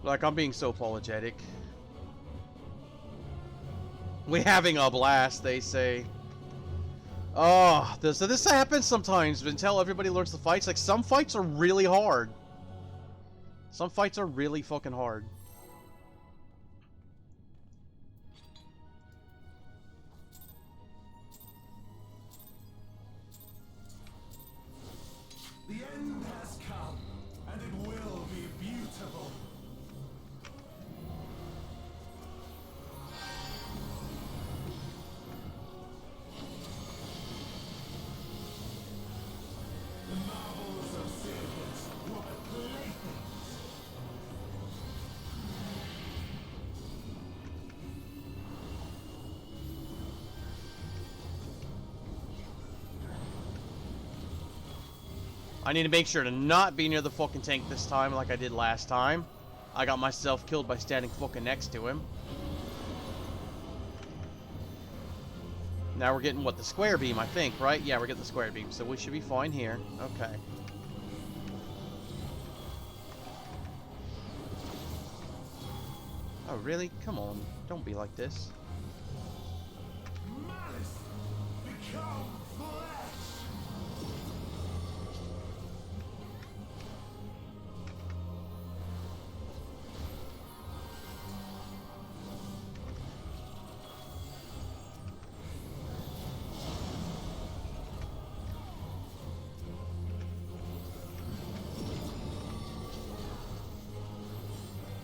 Like, I'm being so apologetic. We're having a blast, they say. Oh, so this happens sometimes until everybody learns the fights. Like, some fights are really hard. Some fights are really fucking hard. The end has come, and it will be beautiful. The marvels of Sirius were but playthings. I need to make sure to not be near the fucking tank this time like I did last time. I got myself killed by standing fucking next to him. Now we're getting, what, the square beam, I think, right? Yeah, we're getting the square beam, so we should be fine here. Okay. Oh, really? Come on. Don't be like this. Malice become flesh.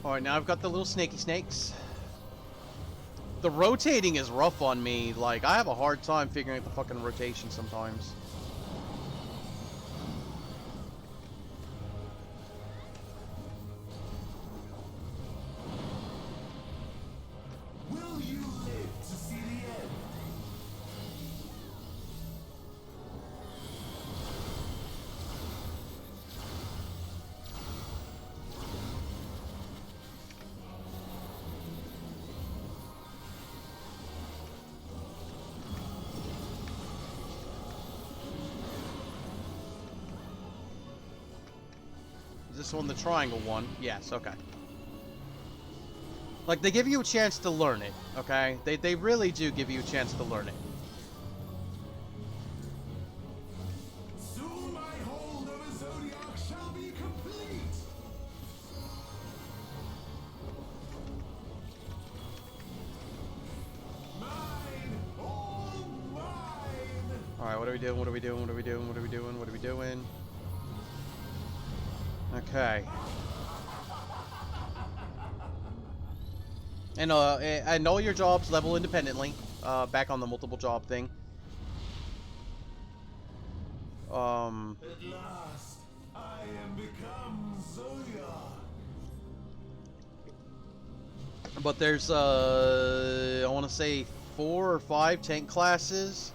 Alright, now I've got the little snaky snakes. The rotating is rough on me. Like, I have a hard time figuring out the fucking rotation sometimes. Will you live to see the end? Is this one the triangle one? Yes, okay. Like, they give you a chance to learn it, okay? They really do give you a chance to learn it. Soon my hold of a Zodiac shall be complete. Mine, all mine. Alright, what are we doing? What are we doing? What are we doing? What are we doing? What are we doing? Okay. And all your jobs level independently. Back on the multiple job thing. At last, I am become Zodiac. But there's, I want to say 4 or 5 tank classes.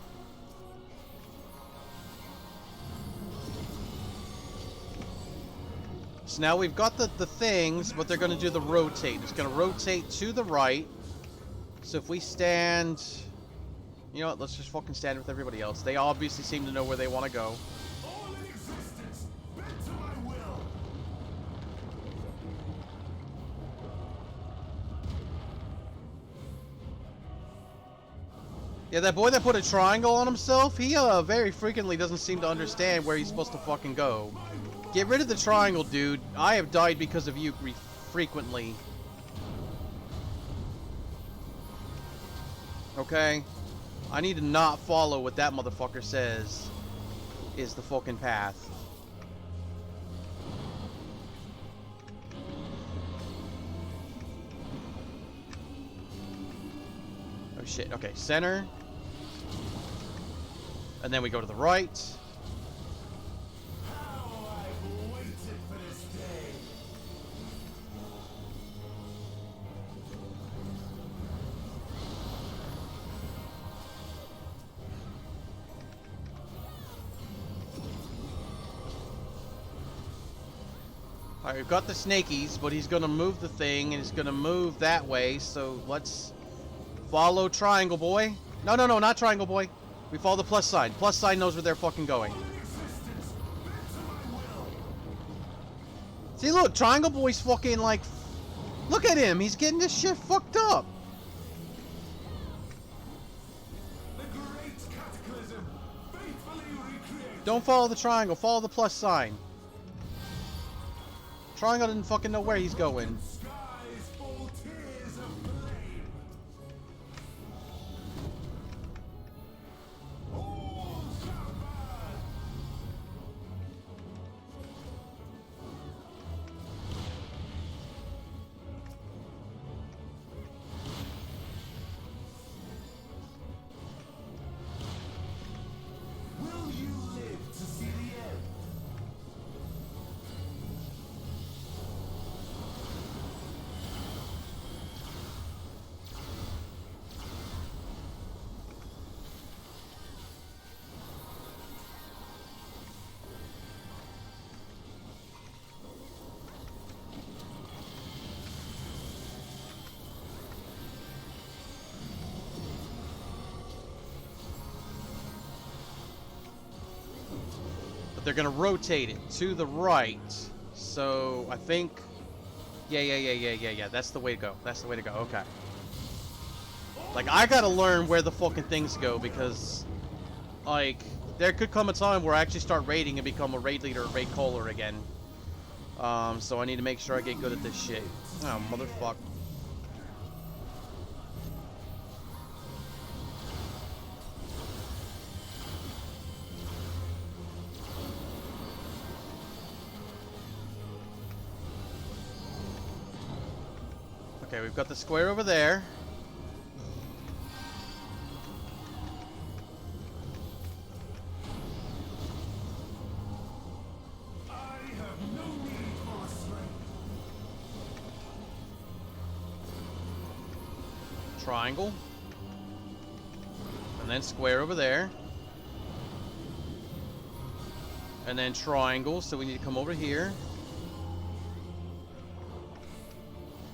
So now we've got the things, but they're going to do the rotate. It's going to rotate to the right. So if we stand... You know what, let's just fucking stand with everybody else. They obviously seem to know where they want to go. All in existence, bent to my will. Yeah, that boy that put a triangle on himself, he very frequently doesn't seem to understand where he's supposed to fucking go. Get rid of the triangle, dude. I have died because of you frequently. Okay? I need to not follow what that motherfucker says is the fucking path. Oh shit, okay, center. And then we go to the right. Alright, we've got the snakies, but he's gonna move the thing, and he's gonna move that way, so let's follow Triangle Boy. No, no, no, not Triangle Boy. We follow the plus sign. Plus sign knows where they're fucking going. See, look, Triangle Boy's fucking, like... Look at him, he's getting this shit fucked up. Don't follow the triangle, follow the plus sign. Triangle didn't fucking know where he's going. But they're gonna rotate it to the right. So I think, yeah. That's the way to go. That's the way to go. Okay. Like, I gotta learn where the fucking things go, because, like, there could come a time where I actually start raiding and become a raid leader or raid caller again. So I need to make sure I get good at this shit. Oh, motherfucker. Okay, we've got the square over there. Triangle. And then square over there. And then triangle, so we need to come over here.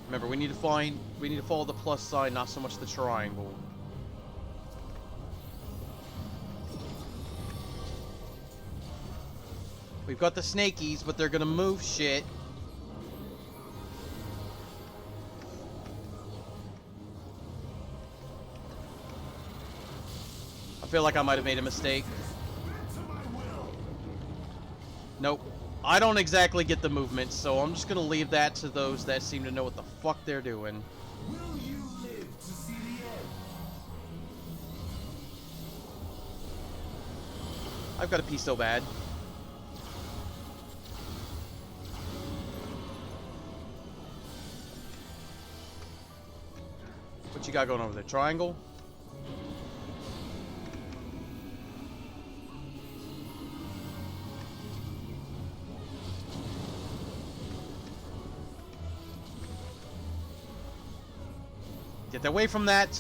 Remember, we need to follow the plus sign, not so much the triangle. We've got the snakies, but they're gonna move shit. I feel like I might have made a mistake. Nope. I don't exactly get the movement, so I'm just gonna leave that to those that seem to know what the fuck they're doing. Will you live to see the end? I've got to pee so bad. What you got going over there? Triangle? Get away from that.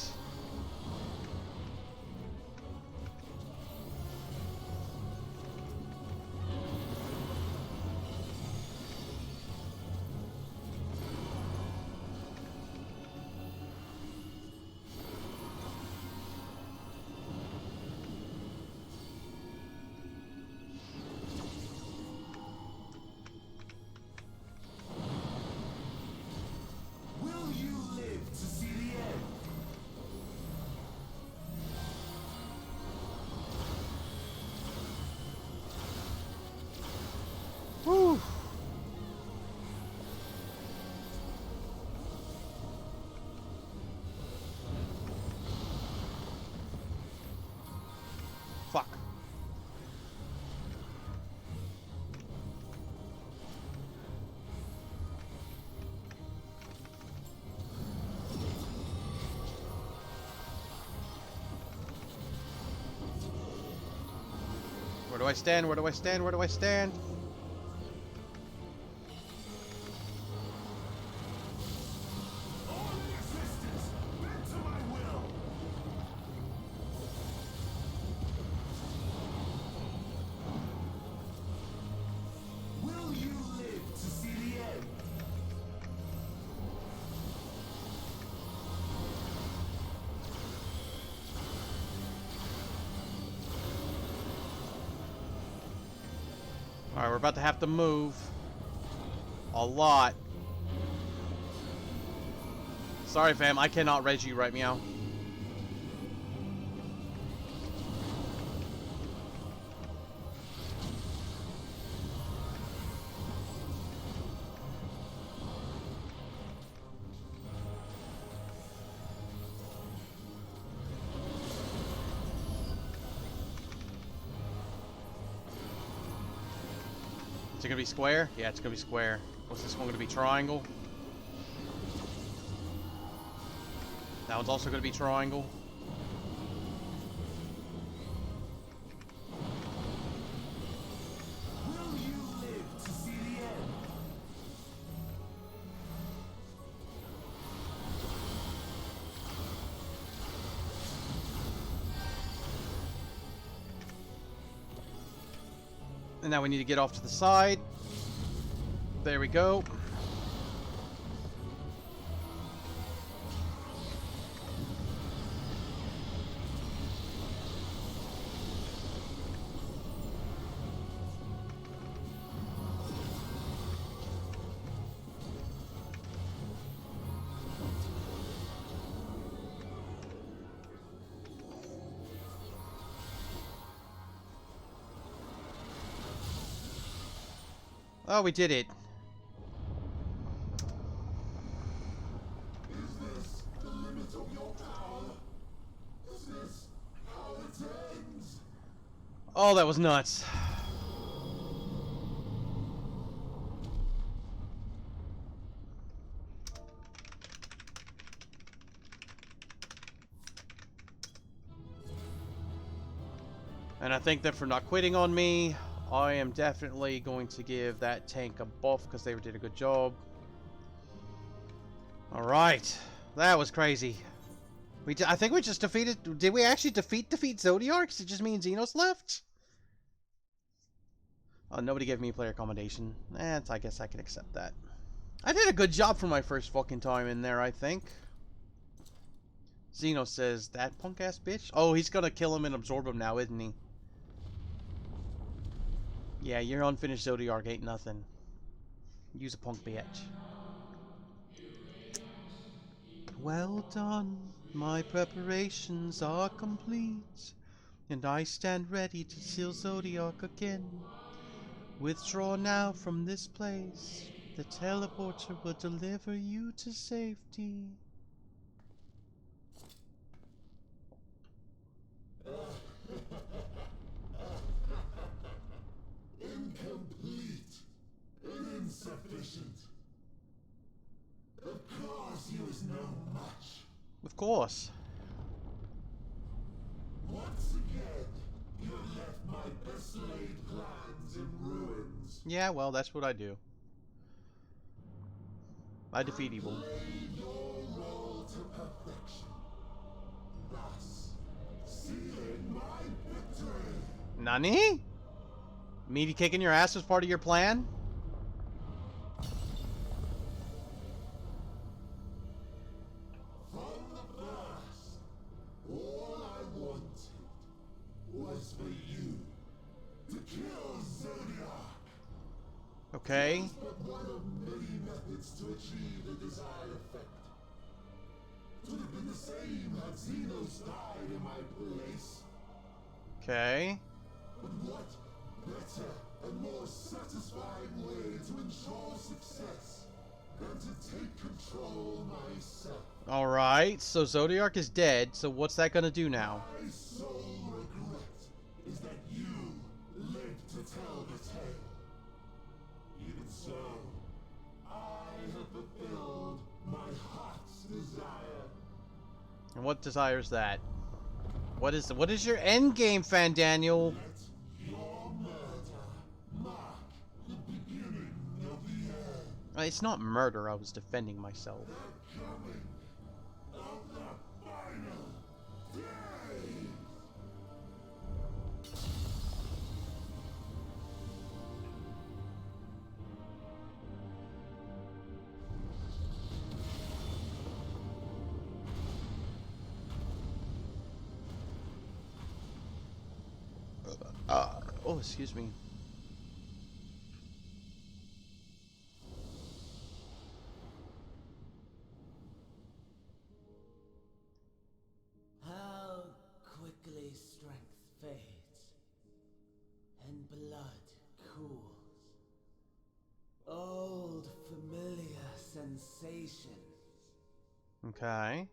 Where do I stand? Where do I stand? Where do I stand? All existence bent to my will. Will you live to see the end? Alright, we're about to have to move. A lot. Sorry, fam. I cannot res you right meow. Is it gonna be square? Yeah, it's gonna be square. What's this one gonna be? Triangle? That one's also gonna be triangle. Will you live to see the end? And now we need to get off to the side. There we go. Oh, we did it. Is this the limit of your power? Is this how it ends? Oh, that was nuts. And I think that for not quitting on me, I am definitely going to give that tank a buff because they did a good job. Alright. That was crazy. I think we just defeated... Did we actually defeat Zodiark? Does it just mean Zenos left? Oh, nobody gave me player accommodation. I guess I can accept that. I did a good job for my first fucking time in there, I think. Zenos says, that punk-ass bitch? Oh, he's gonna kill him and absorb him now, isn't he? Yeah, your unfinished Zodiark ain't nothing. Use a punk bitch. Well done. My preparations are complete, and I stand ready to seal Zodiark again. Withdraw now from this place. The teleporter will deliver you to safety. Incomplete and insufficient. Of course you is no much. Of course. Once again, you have left my best laid plans in ruins. Yeah, well, that's what I do. I defeat evil. Played your role to perfection. Thus, sealing my victory. Nani? Me kicking your ass was part of your plan? From the first, all I wanted was for you to kill Zodiac. Okay. It's but one of many methods to achieve the desired effect. It would have been the same had Zenos died in my place. Okay. But what better and more satisfying way to ensure success than to take control myself? Alright, so Zodiark is dead, so what's that gonna do now? My sole regret is that you live to tell the tale. Even so, I have fulfilled my heart's desire. And what desires that? What is your end game, Fan Daniel? Let your It's not murder, I was defending myself. Oh, excuse me. How quickly strength fades and blood cools. Old familiar sensations. Okay.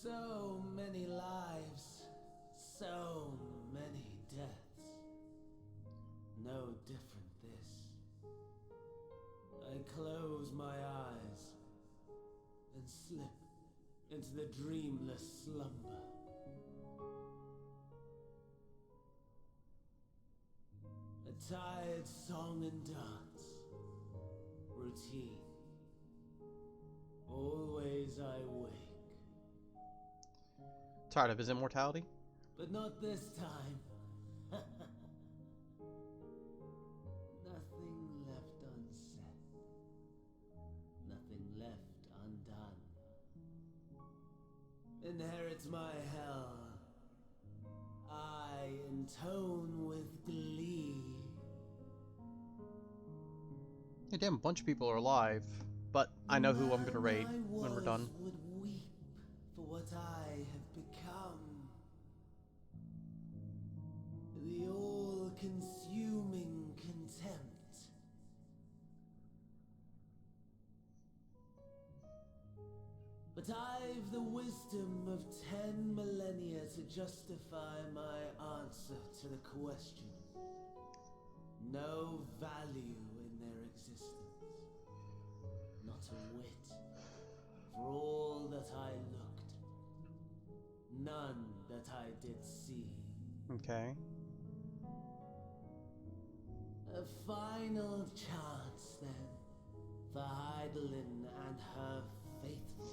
So many lives, so many deaths. No different this. I close my eyes and slip into the dreamless slumber. A tired song and dance. Routine. Always I wake. Tired of his immortality? But not this time. Nothing left unsaid. Nothing left undone. Inherit my hell. I intone with glee. Yeah, damn, a bunch of people are alive. But I know who I'm gonna raid when we're done. Would weep for what I have become. The all-consuming contempt. But I've the wisdom of 10 millennia to justify my answer to the question. No value in their existence. Not a whit. For all that I looked. None that I did see. Okay. A final chance, then, for Heidelin and her faithful.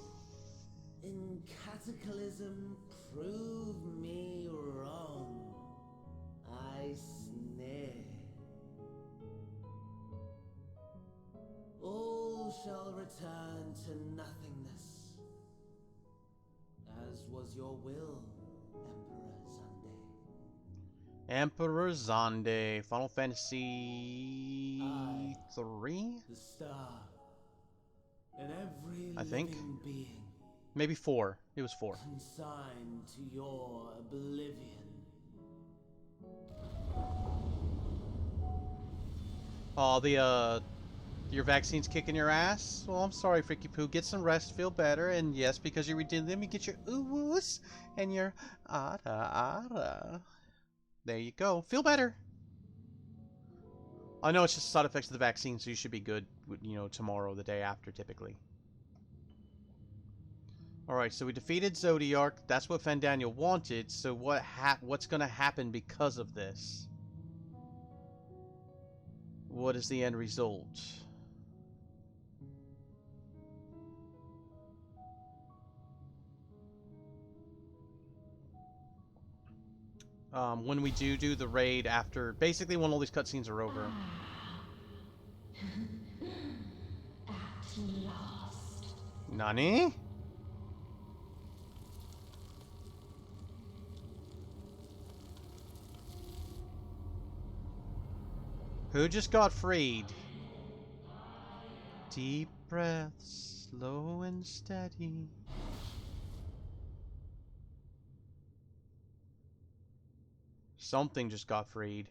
In Cataclysm, prove me wrong. I sneer. All shall return to nothingness, as was your will, Emperor Zande. Emperor Zande, Final Fantasy 3? The star, and every I think. living being Maybe 4. It was 4. consigned to your oblivion. Oh, your vaccine's kicking your ass? Well, I'm sorry, Freaky Poo. Get some rest, feel better, and yes, because you redeemed them, you get your ooh-woos and your ara-ara. There you go. Feel better. I know it's just side effects of the vaccine, so you should be good, you know, tomorrow, the day after, typically. Alright, so we defeated Zodiark. That's what Fandaniel wanted, so what's gonna happen because of this? What is the end result? When we do the raid after, basically when all these cutscenes are over. At last. Nani? Who just got freed? Deep breaths, slow and steady. Something just got freed.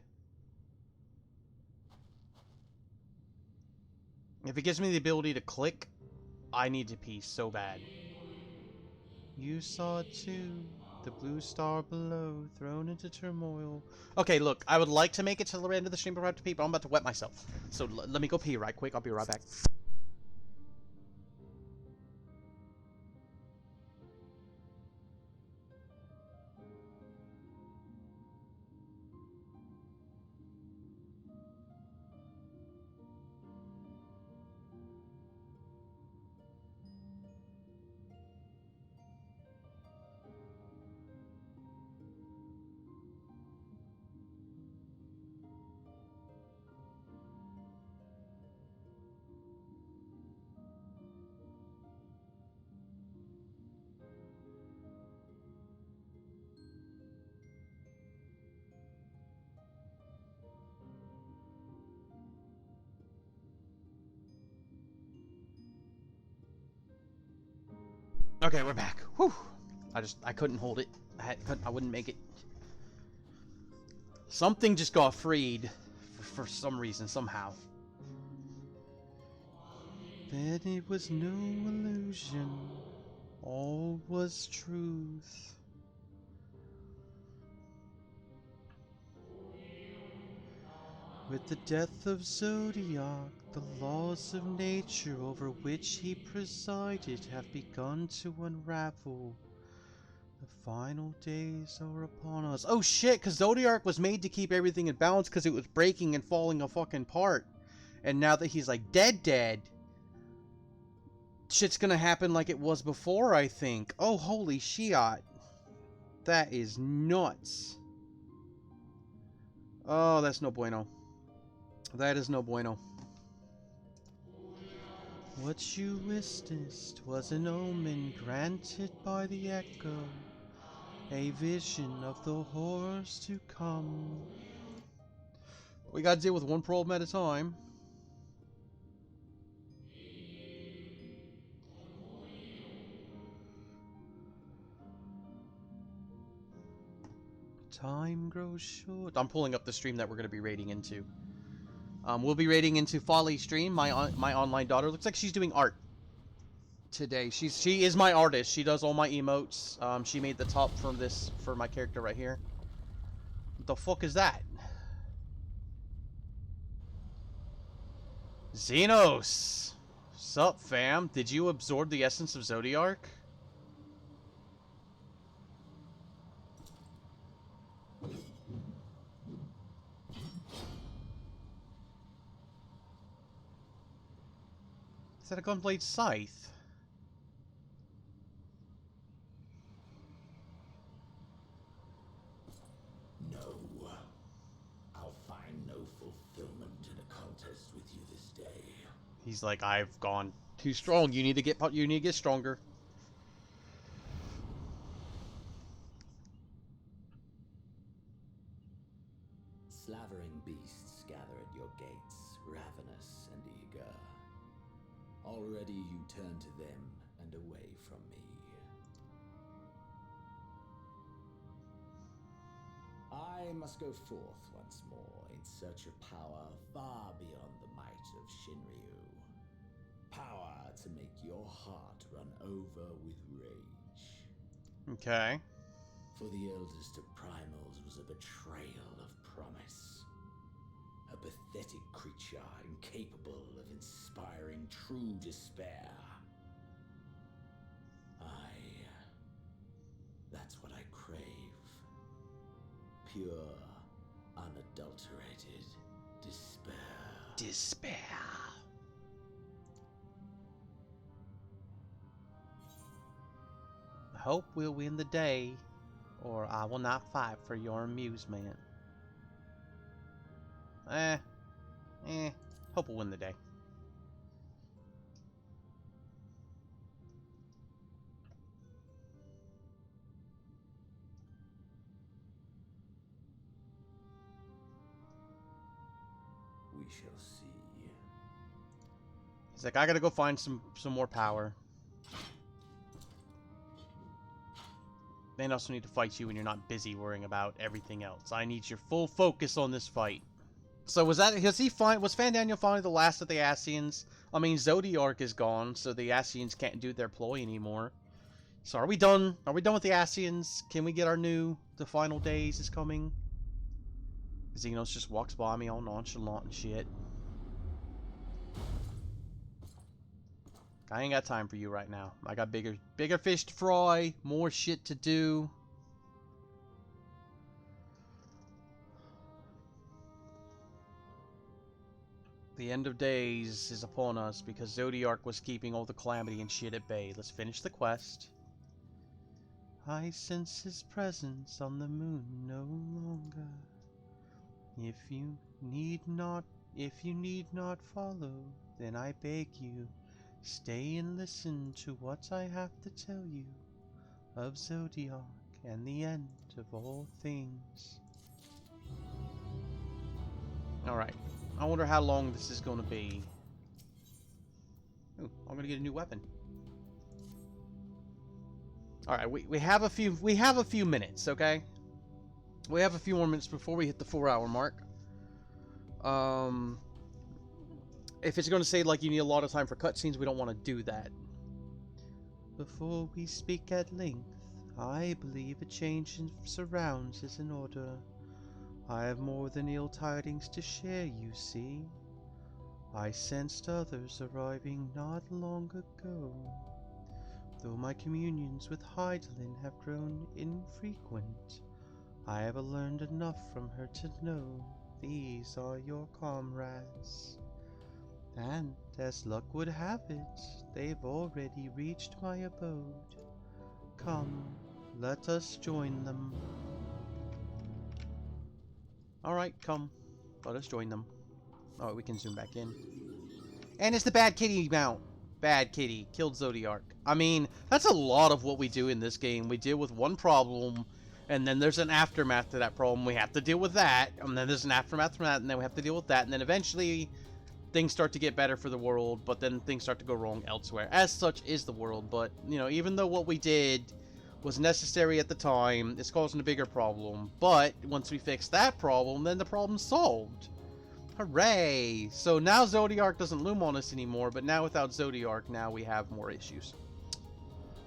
If it gives me the ability to click, I need to pee so bad. You saw it too. The blue star below, thrown into turmoil. Okay, look, I would like to make it to the end of the stream before I have to pee, but I'm about to wet myself. So let me go pee right quick. I'll be right back. Okay, we're back. Whew. I couldn't hold it. I wouldn't make it. Something just got freed for some reason, somehow. Then it was no illusion. All was truth. With the death of Zodiac, the laws of nature over which he presided have begun to unravel. The final days are upon us. Oh shit, because Zodiac was made to keep everything in balance because it was breaking and falling a fucking part. And now that he's like dead, shit's gonna happen like it was before, I think. Oh, holy shit. That is nuts. Oh, that's no bueno. That is no bueno. What you witnessed was an omen granted by the echo, a vision of the horrors to come. We gotta deal with one problem at a time. Time grows short. I'm pulling up the stream that we're gonna be raiding into. We'll be raiding into Folly's stream. My online daughter looks like she's doing art today. She is my artist. She does all my emotes. She made the top for my character right here. What the fuck is that? Zenos! Sup, fam? Did you absorb the essence of Zodiac? Is that a gunblade scythe? No. I'll find no fulfillment in a contest with you this day. He's like, I've gone too strong. You need to get stronger. Slavering beasts gather at your gates, ravenous and eager. Already you turn to them and away from me. I must go forth once more in search of power far beyond the might of Shinryu. Power to make your heart run over with rage. Okay. For the eldest of primals was a betrayal of promise. A pathetic creature incapable of inspiring true despair. That's what I crave. Pure, unadulterated despair. Despair. I hope we'll win the day, or I will not fight for your amusement. Hope we'll win the day. We shall see. He's like, I gotta go find some more power. They also need to fight you when you're not busy worrying about everything else. I need your full focus on this fight. So was Fandaniel finally the last of the Asians? I mean, Zodiac is gone, so the Asians can't do their ploy anymore. So are we done? Are we done with the Asians? Can we get the final days is coming? Zenos just walks by me all nonchalant and shit. I ain't got time for you right now. I got bigger fish to fry, more shit to do. The end of days is upon us because Zodiac was keeping all the calamity and shit at bay. Let's finish the quest. I sense his presence on the moon no longer. If you need not follow, then I beg you, stay and listen to what I have to tell you of Zodiac and the end of all things. Alright, I wonder how long this is going to be. Ooh, I'm going to get a new weapon. All right, we have a few minutes, okay? We have a few more minutes before we hit the 4-hour mark. If it's going to say like you need a lot of time for cutscenes, we don't want to do that. Before we speak at length, I believe a change in surrounds is in order. I have more than ill tidings to share, you see. I sensed others arriving not long ago. Though my communions with Heidelin have grown infrequent, I have learned enough from her to know these are your comrades. And, as luck would have it, they've already reached my abode. Come, let us join them. Alright, come. Let us join them. Alright, we can zoom back in. And it's the Bad Kitty mount. Bad Kitty. Killed Zodiark. I mean, that's a lot of what we do in this game. We deal with one problem, and then there's an aftermath to that problem. We have to deal with that, and then there's an aftermath from that, and then we have to deal with that, and then eventually things start to get better for the world, but then things start to go wrong elsewhere. As such is the world, but, you know, even though what we did was necessary at the time, it's causing a bigger problem. But once we fix that problem, then the problem's solved. Hooray! So now Zodiark doesn't loom on us anymore, but now without Zodiark, now we have more issues.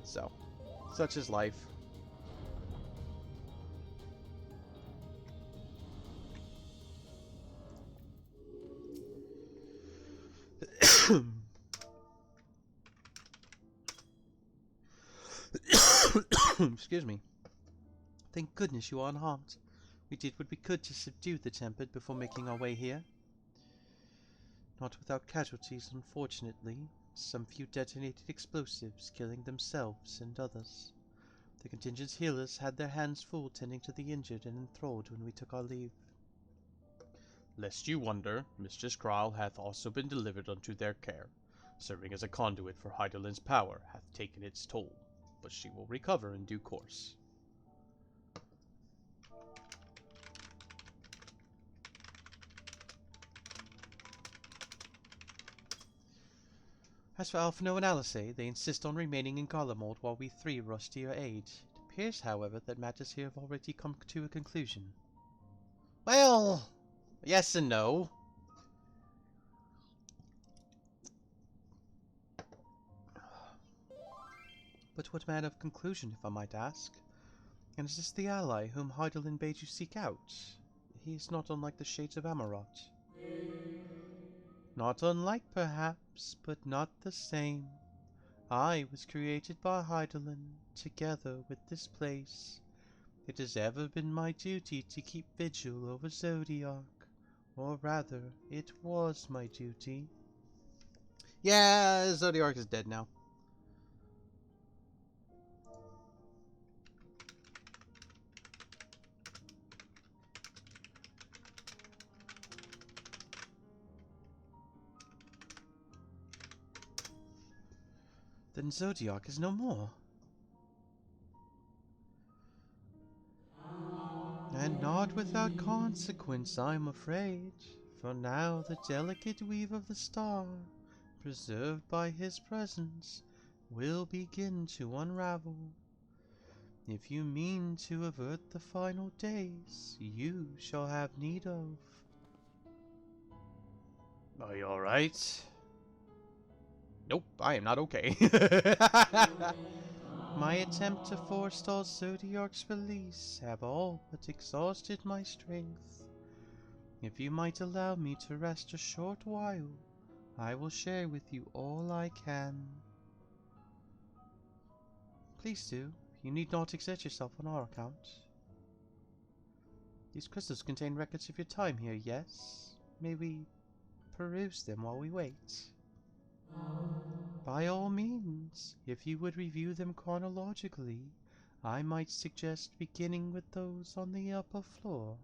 So, such is life. Excuse me. Thank goodness you are unharmed. We did what we could to subdue the Tempest before making our way here. Not without casualties, unfortunately. Some few detonated explosives, killing themselves and others. The contingent's healers had their hands full tending to the injured and enthralled when we took our leave. Lest you wonder, Mistress Kral hath also been delivered unto their care. Serving as a conduit for Heidelin's power hath taken its toll, but she will recover in due course. As for Alphino and Alice, they insist on remaining in Garlemald while we three rush to your aid. It appears, however, that matters here have already come to a conclusion. Well, yes and no. But what manner of conclusion, if I might ask? And is this the ally whom Heidelin bade you seek out? He is not unlike the shades of Amarot. Not unlike, perhaps, but not the same. I was created by Heidelin, together with this place. It has ever been my duty to keep vigil over Zodiark. Or rather, it was my duty. Yeah, Zodiark is dead now. Then Zodiark is no more. And not without consequence, I'm afraid. For now the delicate weave of the star, preserved by his presence, will begin to unravel. If you mean to avert the final days, you shall have need of. Are you alright? Nope, I am not okay. My attempt to forestall Zodiark's release have all but exhausted my strength. If you might allow me to rest a short while, I will share with you all I can. Please do. You need not exert yourself on our account. These crystals contain records of your time here, yes? May we peruse them while we wait? By all means, if you would review them chronologically, I might suggest beginning with those on the upper floor.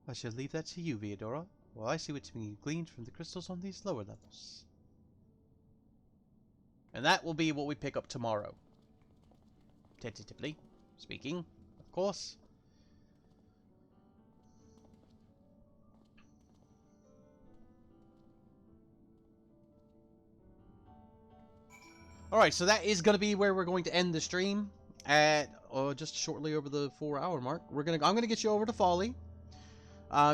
I shall leave that to you, Viadora, while I see what's being gleaned from the crystals on these lower levels. And that will be what we pick up tomorrow. Tentatively speaking, of course. Alright, so that is going to be where we're going to end the stream at just shortly over the 4-hour mark. I'm going to get you over to Folly.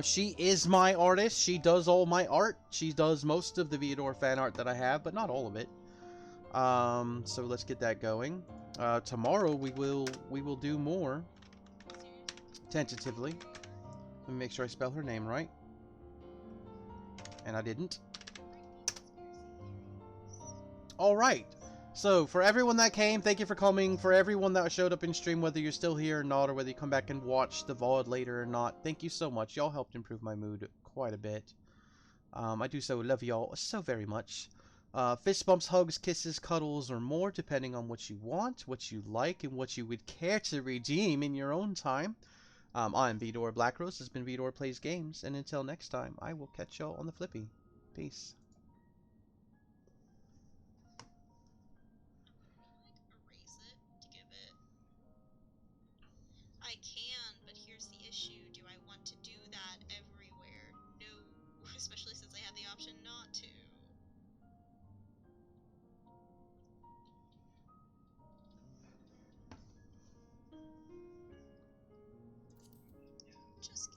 She is my artist. She does all my art. She does most of the Viador fan art that I have, but not all of it. So let's get that going. Tomorrow we will do more. Tentatively. Let me make sure I spell her name right. And I didn't. Alright. So, for everyone that came, thank you for coming. For everyone that showed up in stream, whether you're still here or not, or whether you come back and watch the VOD later or not, thank you so much. Y'all helped improve my mood quite a bit. I do so love y'all so very much. Fist bumps, hugs, kisses, cuddles, or more, depending on what you want, what you like, and what you would care to redeem in your own time. I'm Vidor Blackrose. This has been Vidor Plays Games, and until next time, I will catch y'all on the flippy. Peace. Erase it to give it. I can, but here's the issue. Do I want to do that everywhere? No, especially since I have the option not to. Just